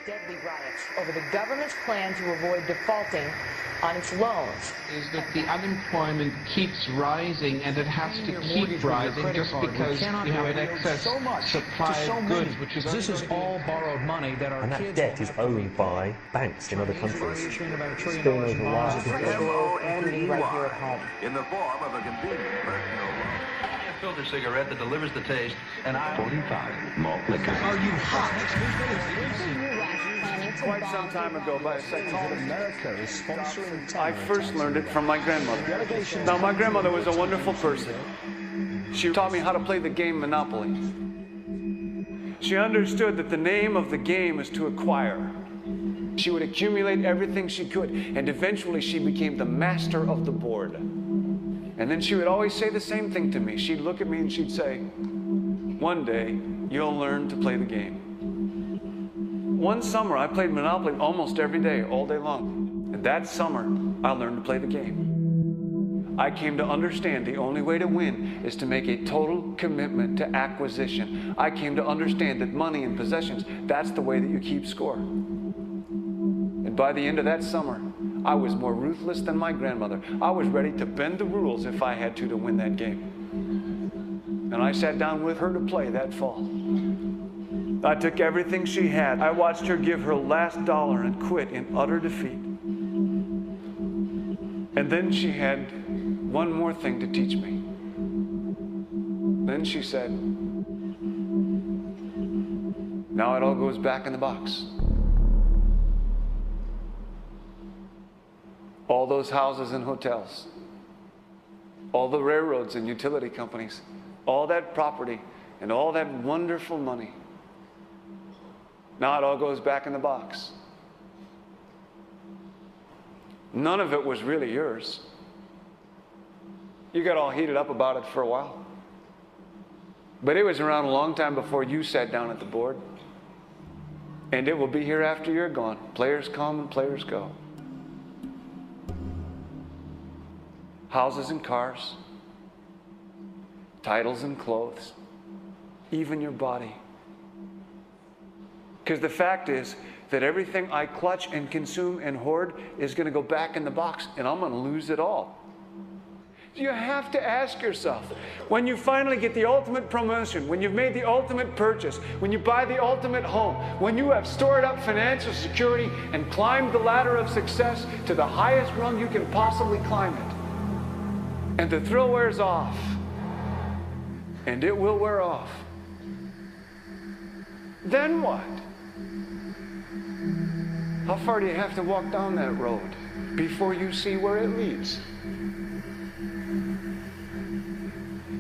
deadly riots over the government's plan to avoid defaulting on its loans. Is that the unemployment keeps rising, and it has to keep rising just because you have an excess supply of goods, which is this is all borrowed money that our and that kids debt is owned by banks in other countries. It's been over Including right here at home. In the form of a convenient personal loan. A filter cigarette that delivers the taste, and 45 malt liquor. Are you hot? Quite some time ago, by a psychologist, America is sponsoring I first learned it from my grandmother. Now, my grandmother was a wonderful person. She taught me how to play the game Monopoly. She understood that the name of the game is to acquire. She would accumulate everything she could, and eventually she became the master of the board. And then she would always say the same thing to me. She'd look at me and she'd say, "One day, you'll learn to play the game." One summer, I played Monopoly almost every day, all day long. And that summer, I learned to play the game. I came to understand the only way to win is to make a total commitment to acquisition. I came to understand that money and possessions, that's the way that you keep score. And by the end of that summer, I was more ruthless than my grandmother. I was ready to bend the rules if I had to win that game. And I sat down with her to play that fall. I took everything she had. I watched her give her last dollar and quit in utter defeat. And then she had one more thing to teach me. Then she said, "Now it all goes back in the box." All those houses and hotels, all the railroads and utility companies, all that property and all that wonderful money. Now it all goes back in the box. None of it was really yours. You got all heated up about it for a while. But it was around a long time before you sat down at the board. And it will be here after you're gone. Players come and players go. Houses and cars, titles and clothes, even your body. Because the fact is that everything I clutch and consume and hoard is going to go back in the box, and I'm going to lose it all. You have to ask yourself, when you finally get the ultimate promotion, when you've made the ultimate purchase, when you buy the ultimate home, when you have stored up financial security and climbed the ladder of success to the highest rung you can possibly climb it, and the thrill wears off, and it will wear off, then what? How far do you have to walk down that road before you see where it leads?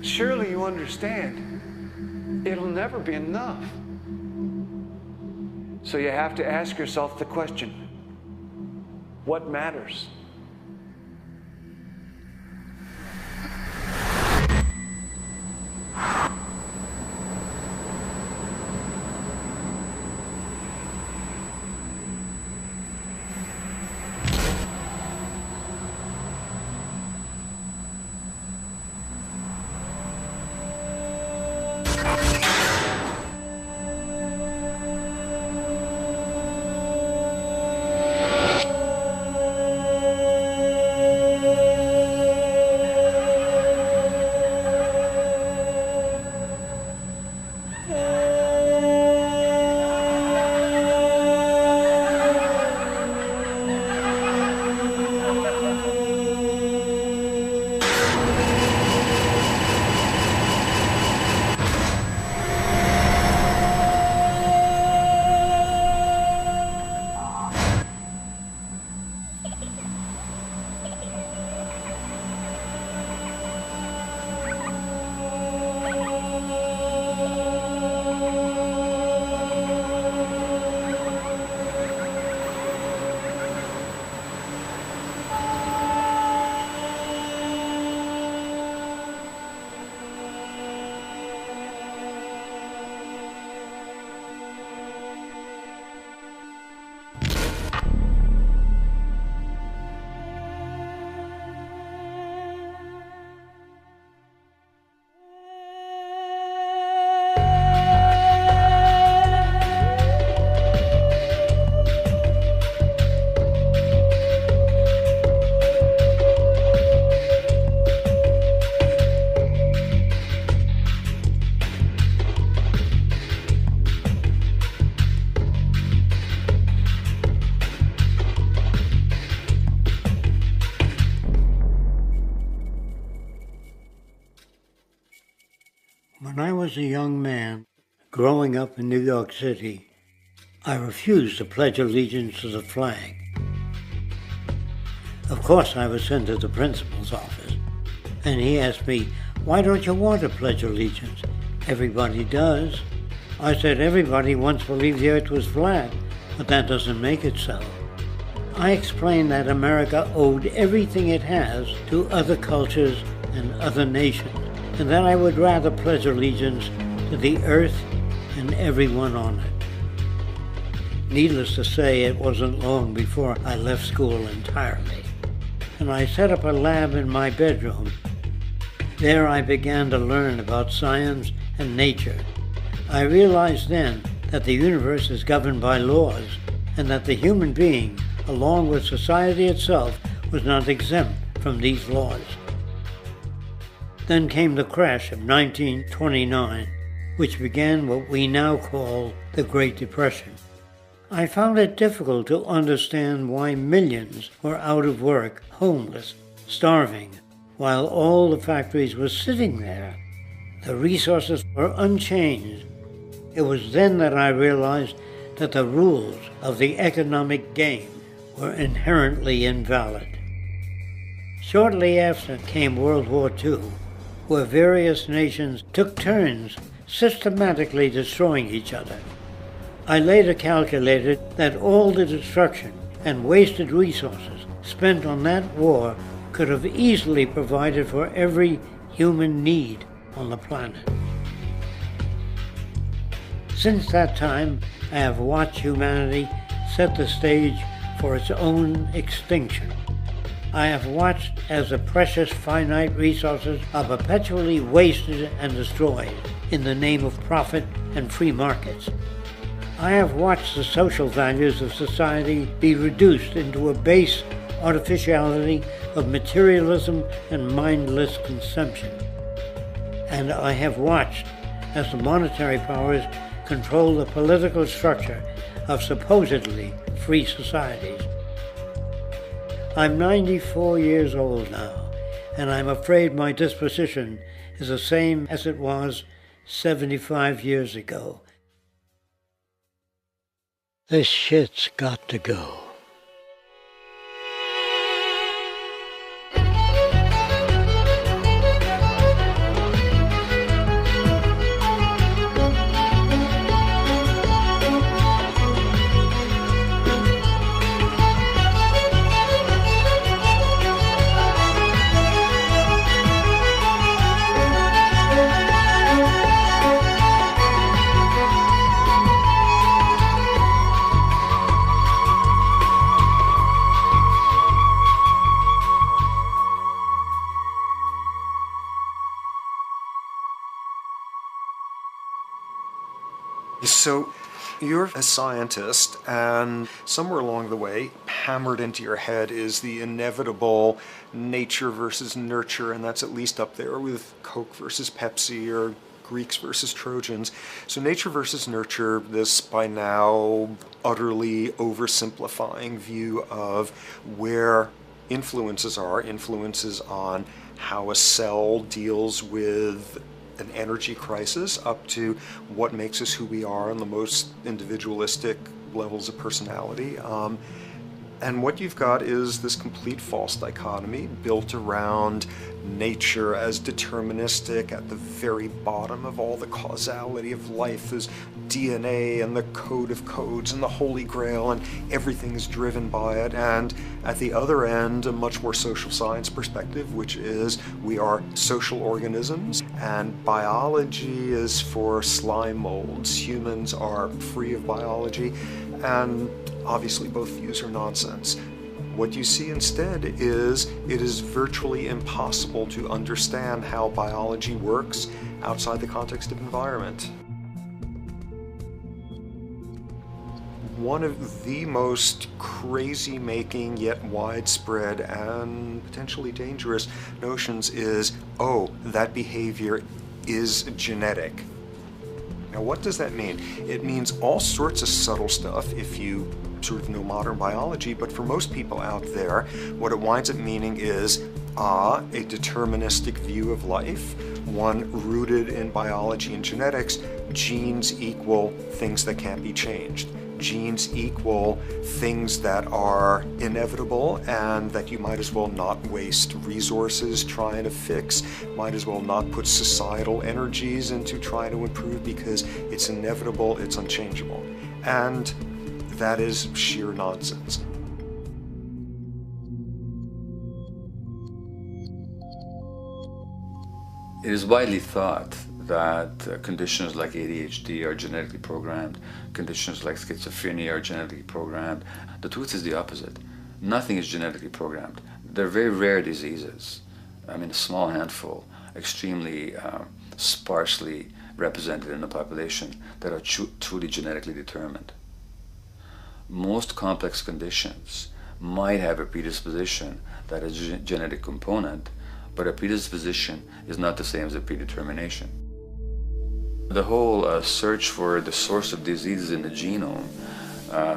Surely you understand, it'll never be enough. So you have to ask yourself the question, what matters? was a young man growing up in New York City, I refused to pledge allegiance to the flag. Of course, I was sent to the principal's office, and he asked me, "Why don't you want to pledge allegiance? Everybody does." I said, "Everybody once believed the earth was flat, but that doesn't make it so." I explained that America owed everything it has to other cultures and other nations, and that I would rather pledge allegiance to the earth and everyone on it. Needless to say, it wasn't long before I left school entirely, and I set up a lab in my bedroom. There I began to learn about science and nature. I realized then that the universe is governed by laws, and that the human being, along with society itself, was not exempt from these laws. Then came the crash of 1929, which began what we now call the Great Depression. I found it difficult to understand why millions were out of work, homeless, starving, while all the factories were sitting there. The resources were unchanged. It was then that I realized that the rules of the economic game were inherently invalid. Shortly after came World War II, where various nations took turns systematically destroying each other. I later calculated that all the destruction and wasted resources spent on that war could have easily provided for every human need on the planet. Since that time, I have watched humanity set the stage for its own extinction. I have watched as the precious finite resources are perpetually wasted and destroyed in the name of profit and free markets. I have watched the social values of society be reduced into a base artificiality of materialism and mindless consumption. And I have watched as the monetary powers control the political structure of supposedly free societies. I'm 94 years old now, and I'm afraid my disposition is the same as it was 75 years ago. This shit's got to go. So you're a scientist, and somewhere along the way, hammered into your head is the inevitable nature versus nurture, and that's at least up there with Coke versus Pepsi or Greeks versus Trojans. So nature versus nurture, this by now utterly oversimplifying view of where influences on how a cell deals with an energy crisis, up to what makes us who we are on the most individualistic levels of personality. And what you've got is this complete false dichotomy built around nature as deterministic. At the very bottom of all the causality of life is DNA and the code of codes and the Holy Grail, and everything is driven by it. And at the other end, a much more social science perspective, which is we are social organisms, and biology is for slime molds. Humans are free of biology, and obviously both views are nonsense. What you see instead is it is virtually impossible to understand how biology works outside the context of environment. One of the most crazy-making yet widespread and potentially dangerous notions is, oh, that behavior is genetic. Now, what does that mean? It means all sorts of subtle stuff if you sort of know modern biology, but for most people out there, what it winds up meaning is, a deterministic view of life, one rooted in biology and genetics. Genes equal things that can't be changed. Genes equal things that are inevitable and that you might as well not waste resources trying to fix, might as well not put societal energies into trying to improve because it's inevitable, it's unchangeable. And that is sheer nonsense. It is widely thought that conditions like ADHD are genetically programmed, conditions like schizophrenia are genetically programmed. The truth is the opposite. Nothing is genetically programmed. They're very rare diseases. I mean, a small handful, extremely sparsely represented in the population, that are truly genetically determined. Most complex conditions might have a predisposition that is a genetic component, but a predisposition is not the same as a predetermination. The whole search for the source of diseases in the genome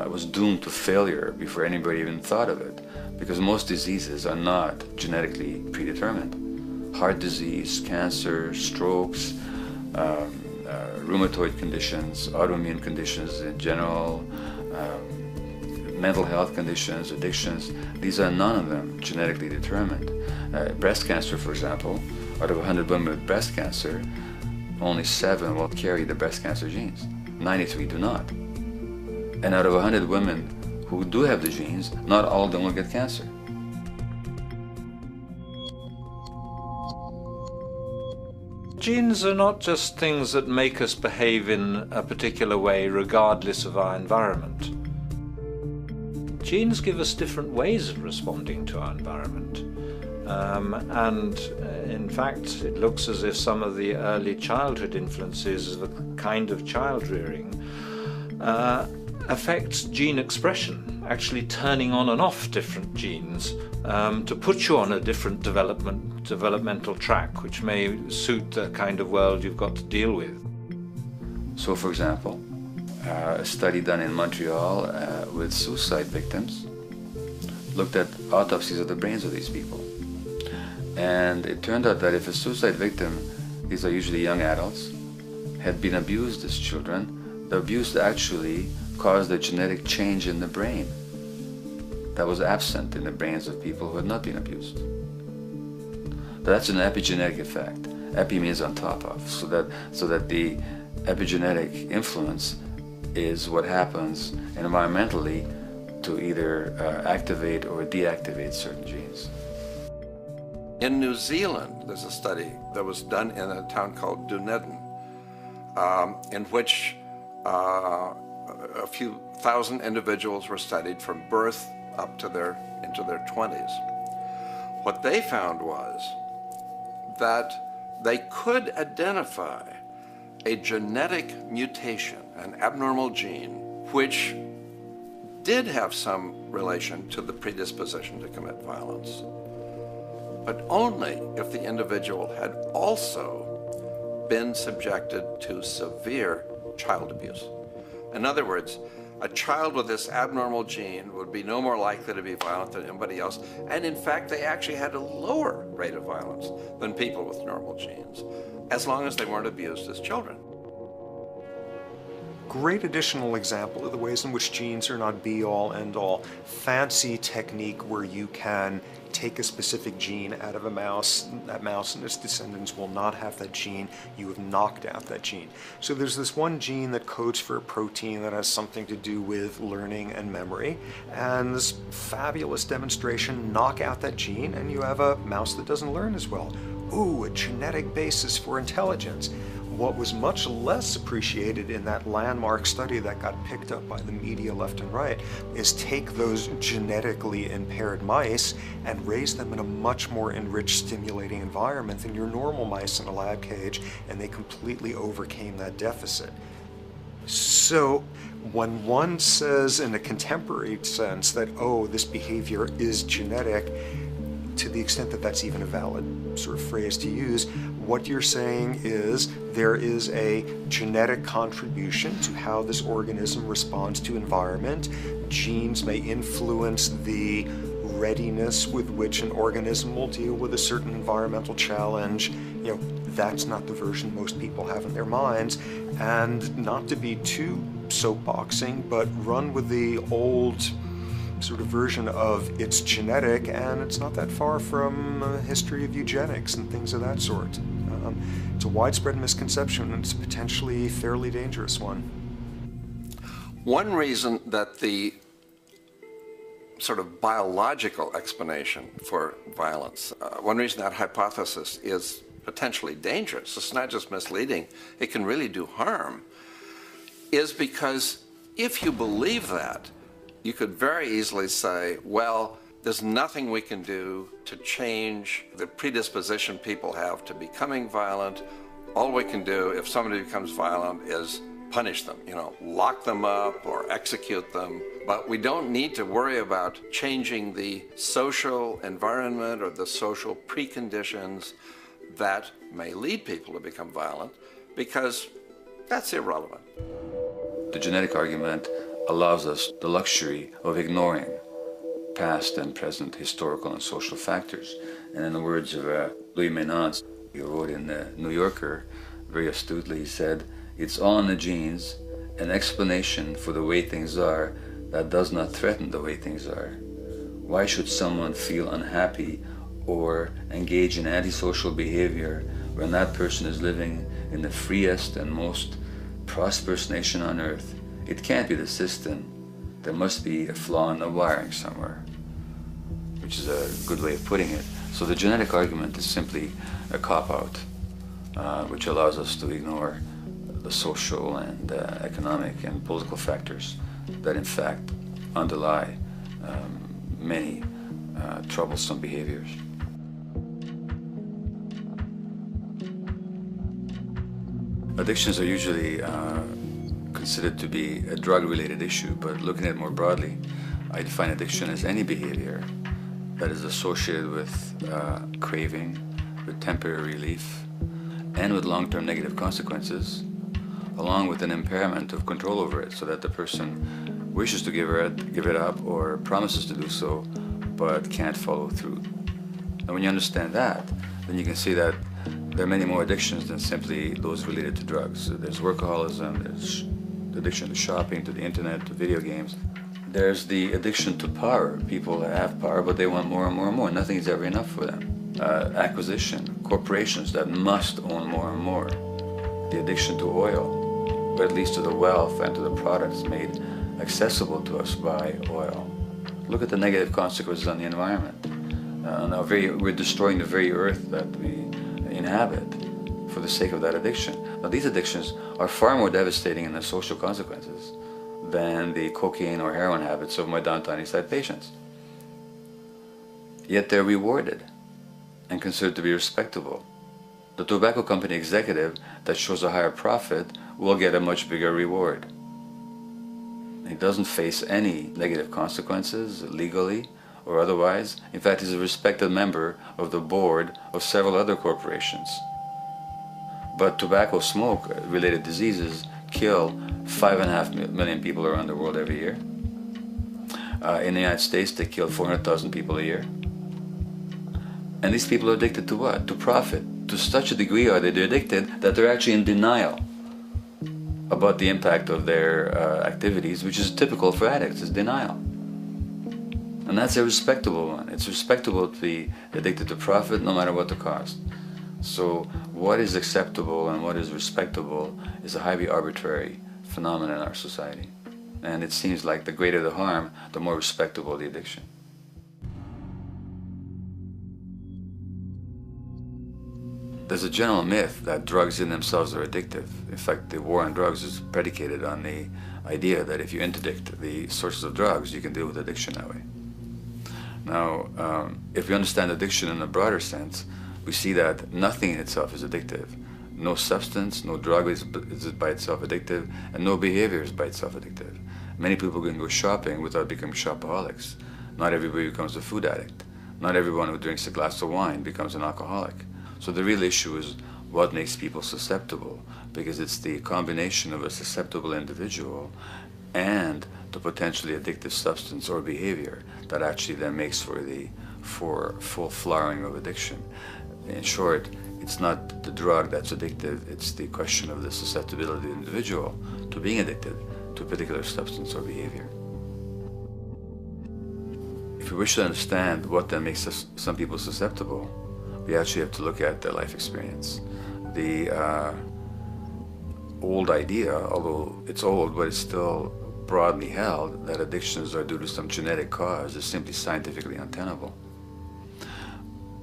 was doomed to failure before anybody even thought of it, because most diseases are not genetically predetermined. Heart disease, cancer, strokes, rheumatoid conditions, autoimmune conditions in general, mental health conditions, addictions, these are none of them genetically determined. Breast cancer, for example, out of 100 women with breast cancer, only 7 will carry the breast cancer genes. 93 do not. And out of 100 women who do have the genes, not all of them will get cancer. Genes are not just things that make us behave in a particular way regardless of our environment. Genes give us different ways of responding to our environment. In fact, it looks as if some of the early childhood influences of a kind of child rearing affects gene expression, actually turning on and off different genes to put you on a different developmental track, which may suit the kind of world you've got to deal with. So, for example, a study done in Montreal with suicide victims looked at autopsies of the brains of these people. And it turned out that if a suicide victim, these are usually young adults, had been abused as children, the abuse actually caused a genetic change in the brain that was absent in the brains of people who had not been abused. That's an epigenetic effect. Epi means on top of, so that the epigenetic influence is what happens environmentally to either activate or deactivate certain genes. In New Zealand, there's a study that was done in a town called Dunedin, in which a few thousand individuals were studied from birth up to into their 20s. What they found was that they could identify a genetic mutation, an abnormal gene, which did have some relation to the predisposition to commit violence, but only if the individual had also been subjected to severe child abuse. In other words, a child with this abnormal gene would be no more likely to be violent than anybody else, and in fact they actually had a lower rate of violence than people with normal genes, as long as they weren't abused as children. Great additional example of the ways in which genes are not be-all, end-all. Fancy technique where you can take a specific gene out of a mouse, that mouse and its descendants will not have that gene, you have knocked out that gene. So there's this one gene that codes for a protein that has something to do with learning and memory, and this fabulous demonstration, knock out that gene and you have a mouse that doesn't learn as well. Ooh, a genetic basis for intelligence. What was much less appreciated in that landmark study that got picked up by the media left and right is take those genetically impaired mice and raise them in a much more enriched, stimulating environment than your normal mice in a lab cage, and they completely overcame that deficit. So when one says in a contemporary sense that, oh, this behavior is genetic, to the extent that that's even a valid sort of phrase to use, what you're saying is there is a genetic contribution to how this organism responds to environment. Genes may influence the readiness with which an organism will deal with a certain environmental challenge. You know, that's not the version most people have in their minds, and not to be too soapboxing, but run with the old sort of version of it's genetic and it's not that far from a history of eugenics and things of that sort. It's a widespread misconception, and it's a potentially fairly dangerous one. One reason that the sort of biological explanation for violence, one reason that hypothesis is potentially dangerous, it's not just misleading, it can really do harm, is because if you believe that, you could very easily say, well, there's nothing we can do to change the predisposition people have to becoming violent. All we can do if somebody becomes violent is punish them, lock them up or execute them. But we don't need to worry about changing the social environment or the social preconditions that may lead people to become violent, because that's irrelevant. The genetic argument allows us the luxury of ignoring past and present historical and social factors. And in the words of Louis Menand, he wrote in the New Yorker, very astutely, he said, "It's all in the genes, an explanation for the way things are that does not threaten the way things are. Why should someone feel unhappy or engage in antisocial behavior when that person is living in the freest and most prosperous nation on earth? It can't be the system. There must be a flaw in the wiring somewhere," which is a good way of putting it. So the genetic argument is simply a cop-out, which allows us to ignore the social and economic and political factors that in fact underlie many troublesome behaviors. Addictions are usually considered to be a drug-related issue, but looking at it more broadly, I define addiction as any behavior that is associated with craving, with temporary relief, and with long-term negative consequences, along with an impairment of control over it, so that the person wishes to give it up or promises to do so, but can't follow through. And when you understand that, then you can see that there are many more addictions than simply those related to drugs. There's workaholism, there's the addiction to shopping, to the internet, to video games. There's the addiction to power. People have power, but they want more and more and more. Nothing is ever enough for them. Acquisition, corporations that must own more and more. The addiction to oil, or at least to the wealth and to the products made accessible to us by oil. Look at the negative consequences on the environment. We're destroying the very earth that we inhabit for the sake of that addiction. Now, these addictions are far more devastating in their social consequences than the cocaine or heroin habits of my downtown East Side patients. Yet they're rewarded and considered to be respectable. The tobacco company executive that shows a higher profit will get a much bigger reward. He doesn't face any negative consequences legally or otherwise. In fact, he's a respected member of the board of several other corporations. But tobacco smoke-related diseases kill 5.5 million people around the world every year. In the United States, they kill 400,000 people a year. And these people are addicted to what? To profit. To such a degree are they addicted that they're actually in denial about the impact of their activities, which is typical for addicts, is denial. And that's a respectable one. It's respectable to be addicted to profit no matter what the cost. So what is acceptable and what is respectable is a highly arbitrary phenomenon in our society. And it seems like the greater the harm, the more respectable the addiction. There's a general myth that drugs in themselves are addictive. In fact, the war on drugs is predicated on the idea that if you interdict the sources of drugs, you can deal with addiction that way. Now, if we understand addiction in a broader sense, we see that nothing in itself is addictive. No substance, no drug is by itself addictive, and no behavior is by itself addictive. Many people can go shopping without becoming shopaholics. Not everybody becomes a food addict. Not everyone who drinks a glass of wine becomes an alcoholic. So the real issue is what makes people susceptible, because it's the combination of a susceptible individual and the potentially addictive substance or behavior that actually then makes for full flowering of addiction. In short, It's not the drug that's addictive, it's the question of the susceptibility of the individual to being addicted to a particular substance or behavior. If we wish to understand what then makes some people susceptible, we actually have to look at their life experience. The old idea, although it's old, but it's still broadly held, that addictions are due to some genetic cause is simply scientifically untenable.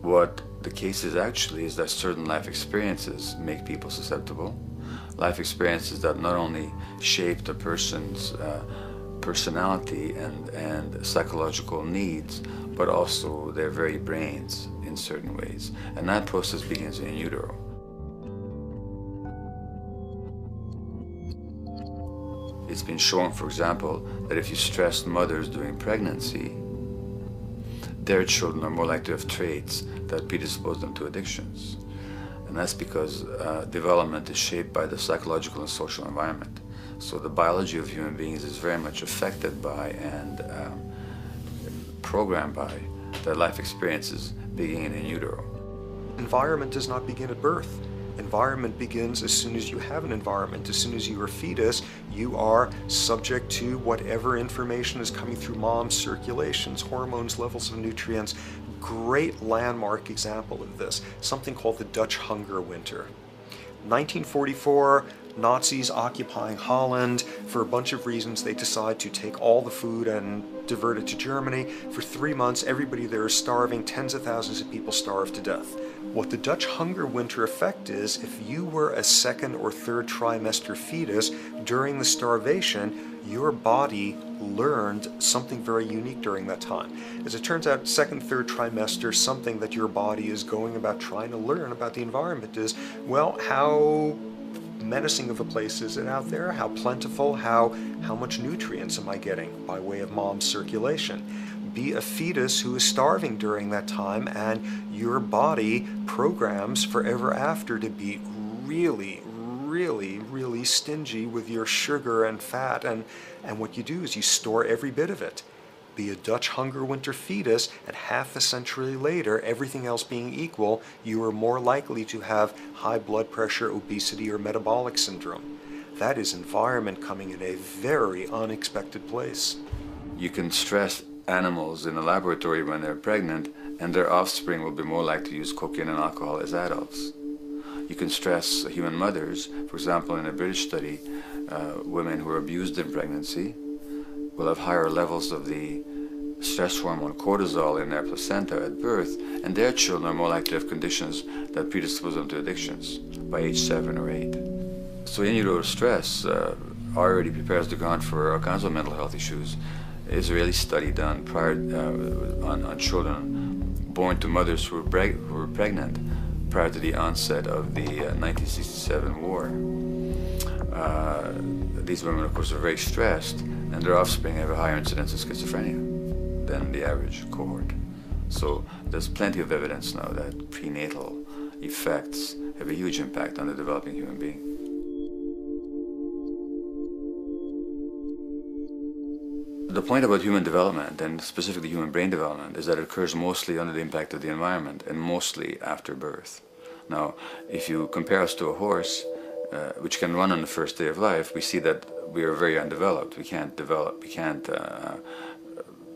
What the case is actually is that certain life experiences make people susceptible. Life experiences that not only shape the person's personality and psychological needs, but also their very brains in certain ways. And that process begins in utero. It's been shown, for example, that if you stress mothers during pregnancy, their children are more likely to have traits that predispose them to addictions. And that's because development is shaped by the psychological and social environment. So the biology of human beings is very much affected by and programmed by their life experiences beginning in utero. Environment does not begin at birth. Environment begins as soon as you have an environment. As soon as you are a fetus, you are subject to whatever information is coming through mom's circulations, hormones, levels of nutrients. Great landmark example of this, something called the Dutch hunger winter. 1944, Nazis occupying Holland. For a bunch of reasons, they decide to take all the food and divert it to Germany. For 3 months, everybody there is starving. Tens of thousands of people starve to death. What the Dutch hunger winter effect is, if you were a second or third trimester fetus during the starvation, your body learned something very unique during that time. As it turns out, second, third trimester, something that your body is going about trying to learn about the environment is, well, how menacing of a place is it out there? How plentiful? How much nutrients am I getting by way of mom's circulation? Be a fetus who is starving during that time, and your body programs forever after to be really, really, really stingy with your sugar and fat, and what you do is you store every bit of it. Be a Dutch hunger winter fetus, and half a century later, everything else being equal, you are more likely to have high blood pressure, obesity, or metabolic syndrome. That is environment coming in a very unexpected place. You can stress animals in a laboratory when they're pregnant, and their offspring will be more likely to use cocaine and alcohol as adults. You can stress human mothers. For example, in a British study, women who are abused in pregnancy will have higher levels of the stress hormone cortisol in their placenta at birth, and their children are more likely to have conditions that predispose them to addictions by age 7 or 8. So in utero stress already prepares the ground for all kinds of mental health issues. Israeli study done prior on children born to mothers who were pregnant prior to the onset of the 1967 war. These women, of course, are very stressed, and their offspring have a higher incidence of schizophrenia than the average cohort. So there's plenty of evidence now that prenatal effects have a huge impact on the developing human being. The point about human development, and specifically human brain development, is that it occurs mostly under the impact of the environment and mostly after birth. Now, if you compare us to a horse, which can run on the first day of life, we see that we are very undeveloped. We can't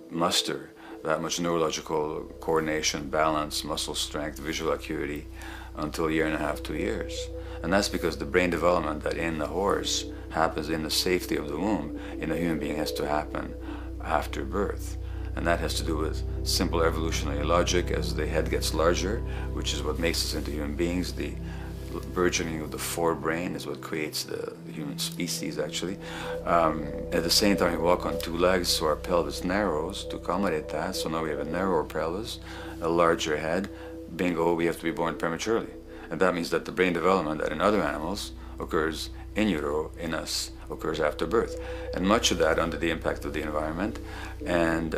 muster that much neurological coordination, balance, muscle strength, visual acuity until a year and a half, 2 years. And that's because the brain development that in the horse happens in the safety of the womb, in a human being has to happen after birth. And that has to do with simple evolutionary logic. As the head gets larger, which is what makes us into human beings, the burgeoning of the forebrain is what creates the human species, actually. At the same time, we walk on 2 legs, so our pelvis narrows to accommodate that. So now we have a narrower pelvis, a larger head. Bingo, we have to be born prematurely. And that means that the brain development that in other animals occurs in utero, in us, occurs after birth. And much of that under the impact of the environment. And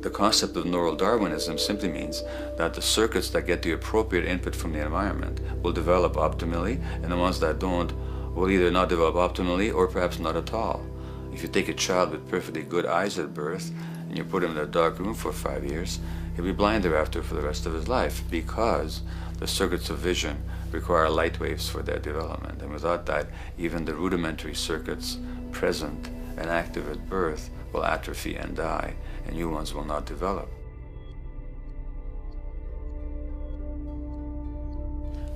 the concept of neural Darwinism simply means that the circuits that get the appropriate input from the environment will develop optimally, and the ones that don't will either not develop optimally or perhaps not at all. If you take a child with perfectly good eyes at birth, and you put him in a dark room for 5 years, he'll be blind thereafter for the rest of his life, because the circuits of vision require light waves for their development. And without that, even the rudimentary circuits present and active at birth will atrophy and die, and new ones will not develop.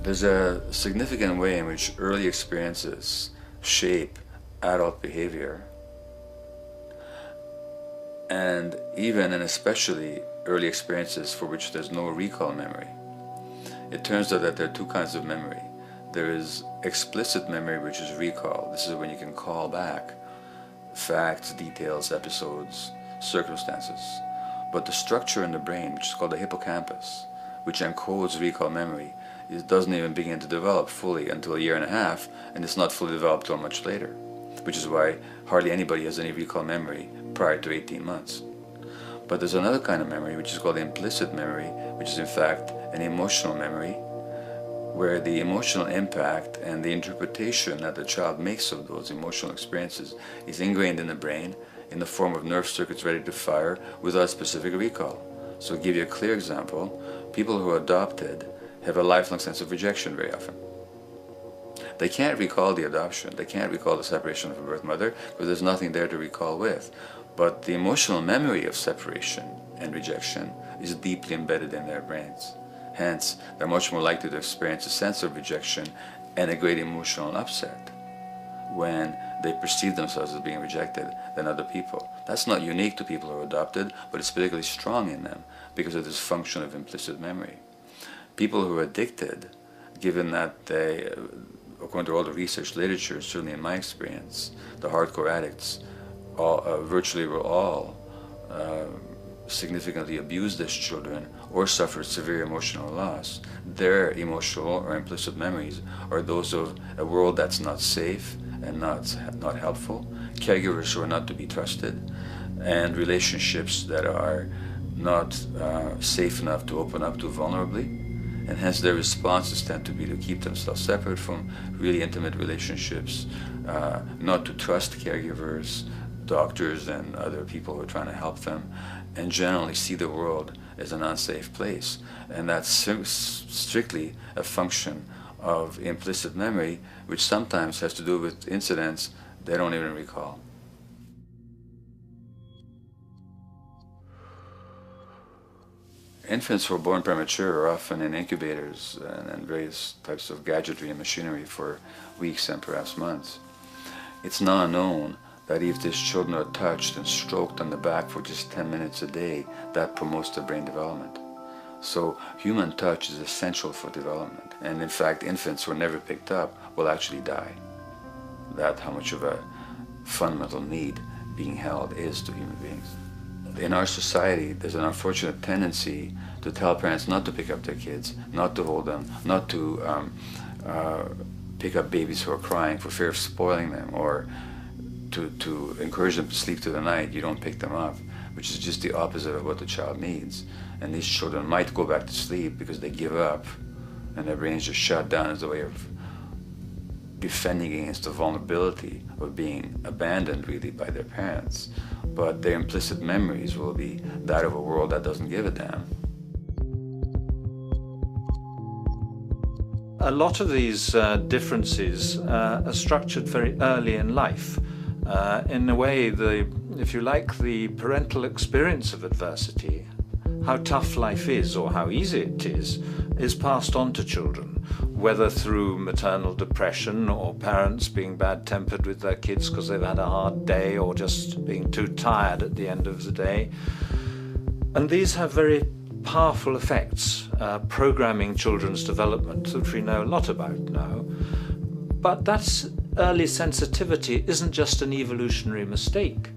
There's a significant way in which early experiences shape adult behavior, and even and especially early experiences for which there's no recall memory. It turns out that there are two kinds of memory. There is explicit memory, which is recall. This is when you can call back facts, details, episodes, circumstances. But the structure in the brain, which is called the hippocampus, which encodes recall memory, it doesn't even begin to develop fully until 1.5 years, and it's not fully developed till much later, which is why hardly anybody has any recall memory prior to 18 months. But there's another kind of memory, which is called implicit memory, which is in fact an emotional memory, where the emotional impact and the interpretation that the child makes of those emotional experiences is ingrained in the brain in the form of nerve circuits ready to fire without specific recall. So to give you a clear example, people who are adopted have a lifelong sense of rejection very often. They can't recall the adoption, they can't recall the separation from birth mother, because there's nothing there to recall with. But the emotional memory of separation and rejection is deeply embedded in their brains. Hence, they're much more likely to experience a sense of rejection and a great emotional upset when they perceive themselves as being rejected than other people. That's not unique to people who are adopted, but it's particularly strong in them because of this function of implicit memory. People who are addicted, given that they, according to all the research literature, certainly in my experience, the hardcore addicts virtually were all significantly abused as children or suffered severe emotional loss. Their emotional or implicit memories are those of a world that's not safe and not helpful, caregivers who are not to be trusted, and relationships that are not safe enough to open up to vulnerably. And hence their responses tend to be to keep themselves separate from really intimate relationships, not to trust caregivers, doctors and other people who are trying to help them, and generally see the world as an unsafe place. And that's strictly a function of implicit memory, which sometimes has to do with incidents they don't even recall. Infants who are born premature are often in incubators and various types of gadgetry and machinery for weeks and perhaps months. It's now known that if these children are touched and stroked on the back for just 10 minutes a day, that promotes their brain development. So human touch is essential for development. And in fact, infants who are never picked up will actually die. That's how much of a fundamental need being held is to human beings. In our society, there's an unfortunate tendency to tell parents not to pick up their kids, not to hold them, not to pick up babies who are crying for fear of spoiling them, or to encourage them to sleep through the night. You don't pick them up, which is just the opposite of what the child needs. And these children might go back to sleep because they give up and their brains just shut down as a way of defending against the vulnerability of being abandoned really by their parents. But their implicit memories will be that of a world that doesn't give a damn. A lot of these differences are structured very early in life. In a way, if you like, the parental experience of adversity, how tough life is or how easy it is passed on to children, whether through maternal depression or parents being bad-tempered with their kids because they've had a hard day or just being too tired at the end of the day. And these have very powerful effects, programming children's development, which we know a lot about now. But that early sensitivity isn't just an evolutionary mistake.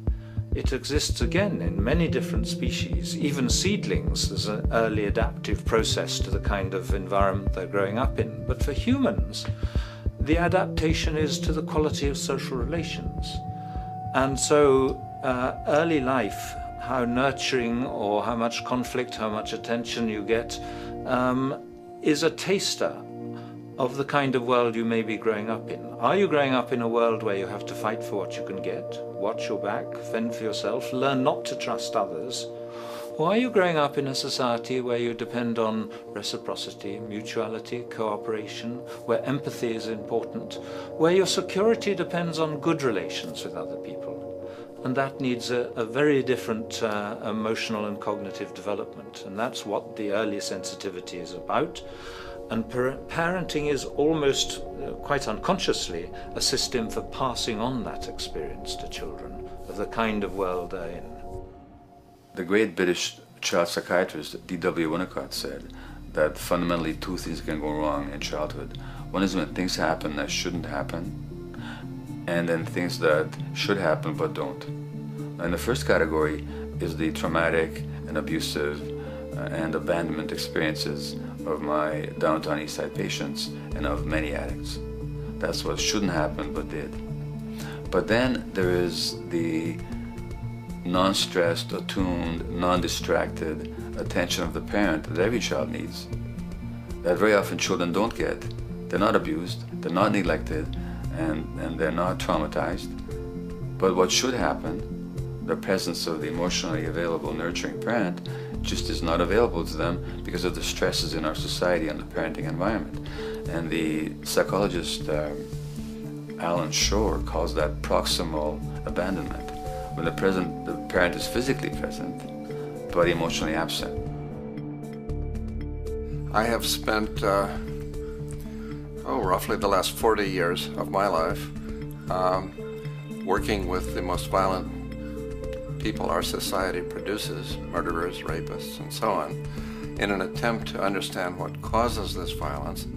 It exists again in many different species. Even seedlings, there's an early adaptive process to the kind of environment they're growing up in. But for humans, the adaptation is to the quality of social relations. And so early life, how nurturing or how much conflict, how much attention you get, is a taster of the kind of world you may be growing up in. Are you growing up in a world where you have to fight for what you can get? watch your back, fend for yourself, learn not to trust others? Or are you growing up in a society where you depend on reciprocity, mutuality, cooperation, where empathy is important, where your security depends on good relations with other people? And that needs a very different emotional and cognitive development. And that's what the early sensitivity is about. And parenting is almost, quite unconsciously, a system for passing on that experience to children of the kind of world they're in. The great British child psychiatrist D.W. Winnicott said that fundamentally two things can go wrong in childhood. One is when things happen that shouldn't happen, and then things that should happen but don't. And the first category is the traumatic and abusive and abandonment experiences of my downtown East Side patients and of many addicts. That's what shouldn't happen but did. But then there is the non-stressed, attuned, non-distracted attention of the parent that every child needs, that very often children don't get. They're not abused, they're not neglected, and they're not traumatized. But what should happen, the presence of the emotionally available, nurturing parent, just is not available to them because of the stresses in our society and the parenting environment. And the psychologist Alan Shore calls that proximal abandonment, when the parent is physically present, but emotionally absent. I have spent, roughly the last 40 years of my life working with the most violent people our society produces, murderers, rapists, and so on, in an attempt to understand what causes this violence.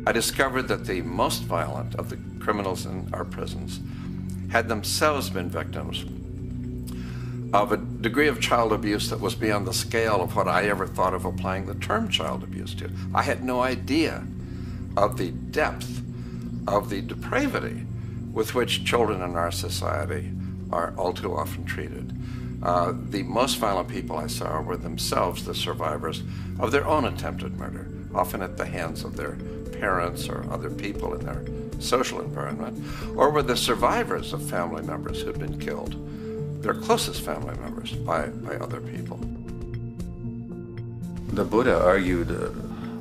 I discovered that the most violent of the criminals in our prisons had themselves been victims of a degree of child abuse that was beyond the scale of what I ever thought of applying the term child abuse to. I had no idea of the depth of the depravity with which children in our society are all too often treated. The most violent people I saw were themselves the survivors of their own attempted murder, often at the hands of their parents or other people in their social environment, or were the survivors of family members who'd been killed, their closest family members, by other people. The Buddha argued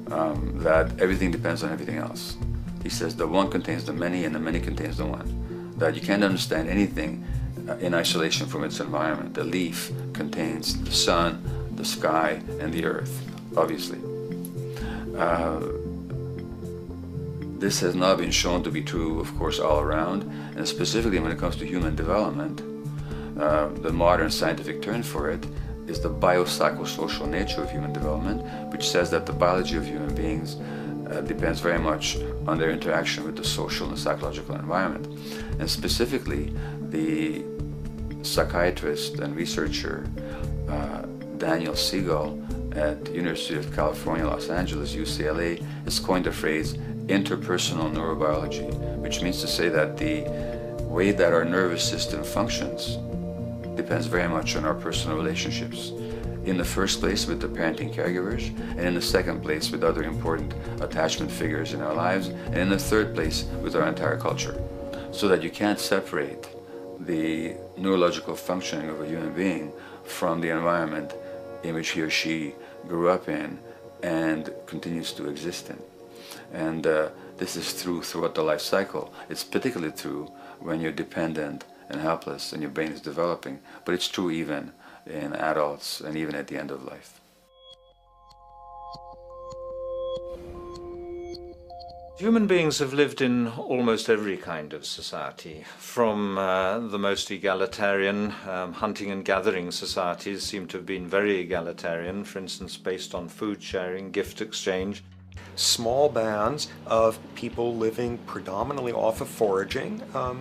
that everything depends on everything else. He says the one contains the many and the many contains the one. That you can't understand anything in isolation from its environment. The leaf contains the sun, the sky, and the earth, obviously. This has not been shown to be true, of course, all around, and specifically when it comes to human development. The modern scientific term for it is the biopsychosocial nature of human development, which says that the biology of human beings depends very much on their interaction with the social and psychological environment. And specifically, the psychiatrist and researcher Daniel Siegel at University of California, Los Angeles, UCLA, has coined the phrase interpersonal neurobiology, which means to say that the way that our nervous system functions depends very much on our personal relationships. In the first place with the parenting caregivers, and in the second place with other important attachment figures in our lives, and in the third place with our entire culture. So that you can't separate the neurological functioning of a human being from the environment in which he or she grew up in and continues to exist in. And this is true throughout the life cycle. It's particularly true when you're dependent and helpless and your brain is developing, but it's true even in adults and even at the end of life. Human beings have lived in almost every kind of society, from the most egalitarian, hunting and gathering societies seem to have been very egalitarian, for instance based on food sharing, gift exchange. Small bands of people living predominantly off of foraging,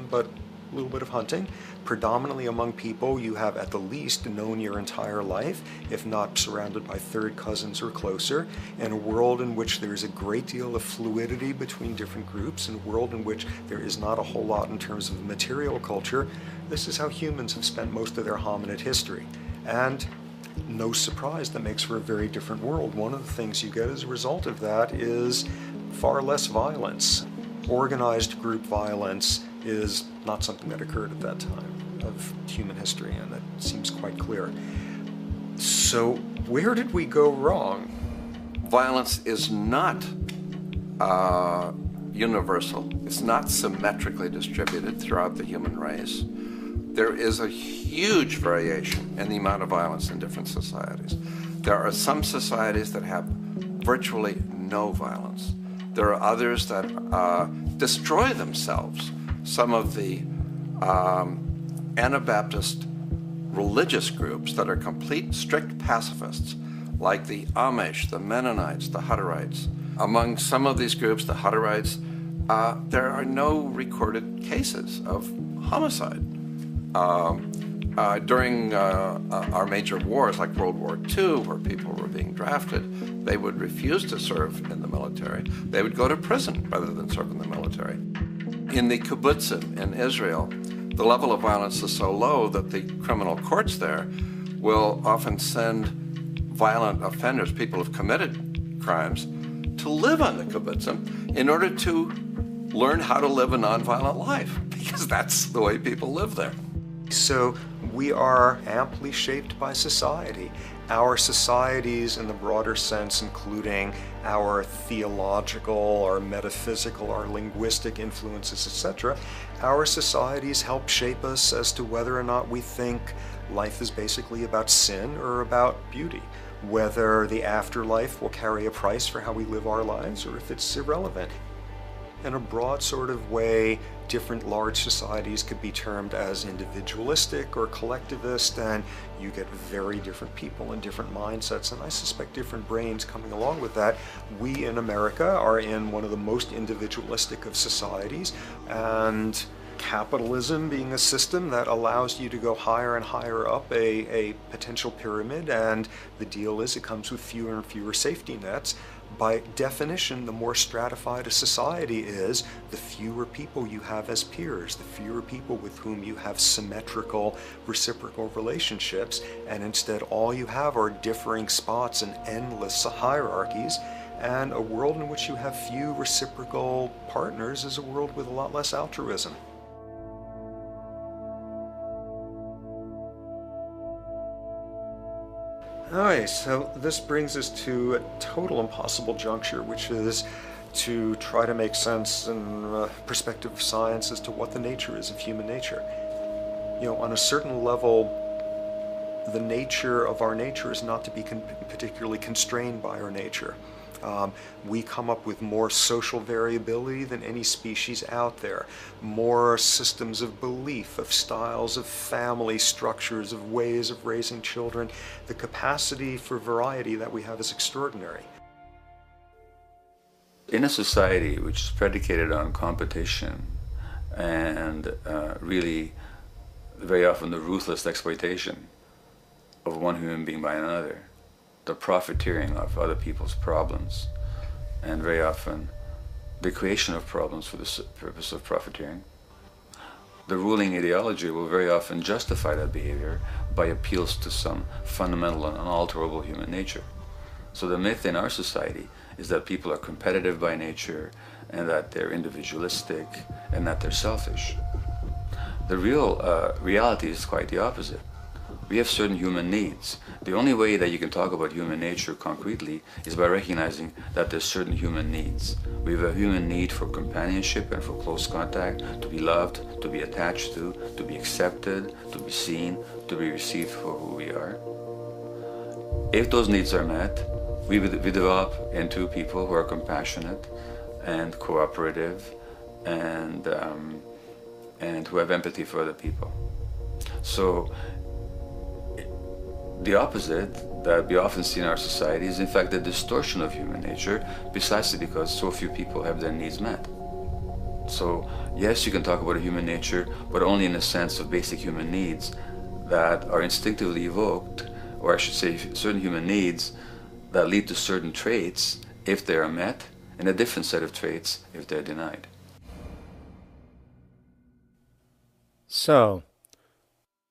but a little bit of hunting. Predominantly among people you have at the least known your entire life, if not surrounded by third cousins or closer, in a world in which there is a great deal of fluidity between different groups, in a world in which there is not a whole lot in terms of material culture. This is how humans have spent most of their hominid history. And no surprise, that makes for a very different world. One of the things you get as a result of that is far less violence. Organized group violence is not something that occurred at that time. of human history, and that seems quite clear. So where did we go wrong? Violence is not universal. It's not symmetrically distributed throughout the human race. There is a huge variation in the amount of violence in different societies. There are some societies that have virtually no violence. There are others that destroy themselves. Some of the Anabaptist religious groups that are complete, strict pacifists, like the Amish, the Mennonites, the Hutterites. Among some of these groups, the Hutterites, there are no recorded cases of homicide. During our major wars, like World War II, where people were being drafted, they would refuse to serve in the military. They would go to prison rather than serve in the military. In the kibbutzim in Israel, the level of violence is so low that the criminal courts there will often send violent offenders, people who have committed crimes, to live on the kibbutzim in order to learn how to live a nonviolent life, because that's the way people live there. So we are amply shaped by society. Our societies in the broader sense, including our theological, our metaphysical, our linguistic influences, etc., our societies help shape us as to whether or not we think life is basically about sin or about beauty, whether the afterlife will carry a price for how we live our lives or if it's irrelevant. In a broad sort of way, different large societies could be termed as individualistic or collectivist, and you get very different people and different mindsets, and I suspect different brains coming along with that. We in America are in one of the most individualistic of societies, and capitalism being a system that allows you to go higher and higher up a potential pyramid, and the deal is it comes with fewer and fewer safety nets. By definition, the more stratified a society is, the fewer people you have as peers, the fewer people with whom you have symmetrical, reciprocal relationships, and instead all you have are differing spots and endless hierarchies. And a world in which you have few reciprocal partners is a world with a lot less altruism. Alright, so this brings us to a total impossible juncture, which is to try to make sense in perspective of science as to what the nature is of human nature. You know, on a certain level, the nature of our nature is not to be particularly constrained by our nature. We come up with more social variability than any species out there, more systems of belief, of styles of family structures, of ways of raising children. The capacity for variety that we have is extraordinary. In a society which is predicated on competition and really very often the ruthless exploitation of one human being by another, the profiteering of other people's problems, and very often the creation of problems for the purpose of profiteering, the ruling ideology will very often justify that behavior by appeals to some fundamental and unalterable human nature. So the myth in our society is that people are competitive by nature, and that they're individualistic, and that they're selfish. The real reality is quite the opposite. We have certain human needs. The only way that you can talk about human nature concretely is by recognizing that there's certain human needs. We have a human need for companionship and for close contact, to be loved, to be attached to be accepted, to be seen, to be received for who we are. If those needs are met, we develop into people who are compassionate and cooperative and who have empathy for other people. So the opposite that we often see in our society is in fact the distortion of human nature, precisely because so few people have their needs met. So yes, you can talk about a human nature, but only in a sense of basic human needs that are instinctively evoked, or I should say certain human needs that lead to certain traits if they are met, and a different set of traits if they're denied. So,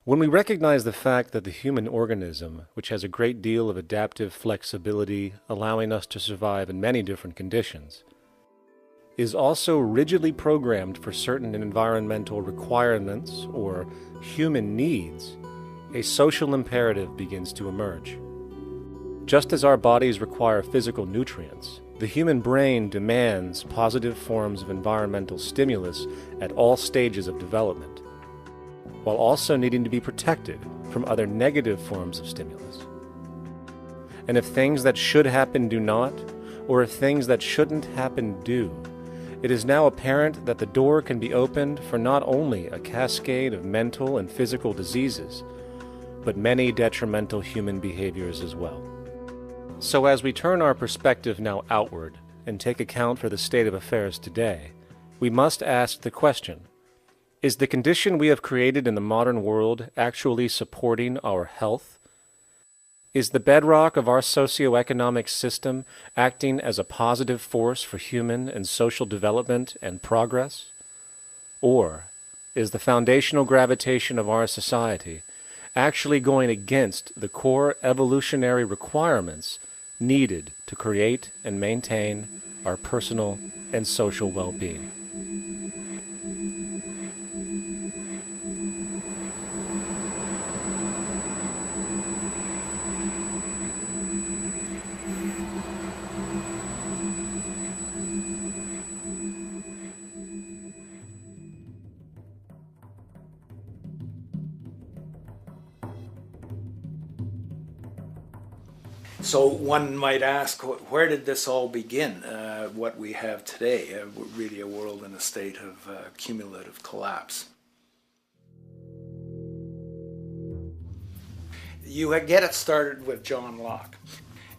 when we recognize the fact that the human organism, which has a great deal of adaptive flexibility, allowing us to survive in many different conditions, is also rigidly programmed for certain environmental requirements or human needs, a social imperative begins to emerge. Just as our bodies require physical nutrients, the human brain demands positive forms of environmental stimulus at all stages of development, while also needing to be protected from other negative forms of stimulus. And if things that should happen do not, or if things that shouldn't happen do, it is now apparent that the door can be opened for not only a cascade of mental and physical diseases, but many detrimental human behaviors as well. So as we turn our perspective now outward and take account for the state of affairs today, we must ask the question, is the condition we have created in the modern world actually supporting our health? Is the bedrock of our socioeconomic system acting as a positive force for human and social development and progress? Or is the foundational gravitation of our society actually going against the core evolutionary requirements needed to create and maintain our personal and social well-being? So one might ask, where did this all begin? What we have today, really a world in a state of cumulative collapse. You get it started with John Locke.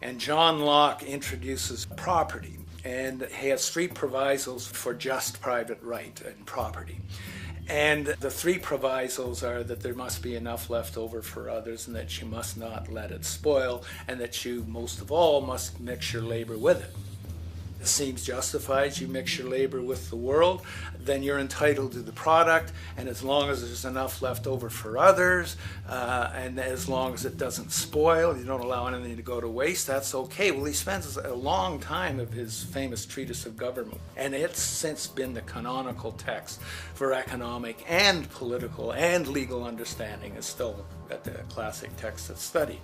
And John Locke introduces property, and he has three provisos for just private right and property. And the three provisos are that there must be enough left over for others, and that you must not let it spoil, and that you, most of all, must mix your labor with it. It seems justified. You mix your labor with the world, then you're entitled to the product, and as long as there's enough left over for others, and as long as it doesn't spoil, you don't allow anything to go to waste, that's okay. Well, he spends a long time of his famous treatise of government, and it's since been the canonical text for economic and political and legal understanding. Is still a classic text that's studied.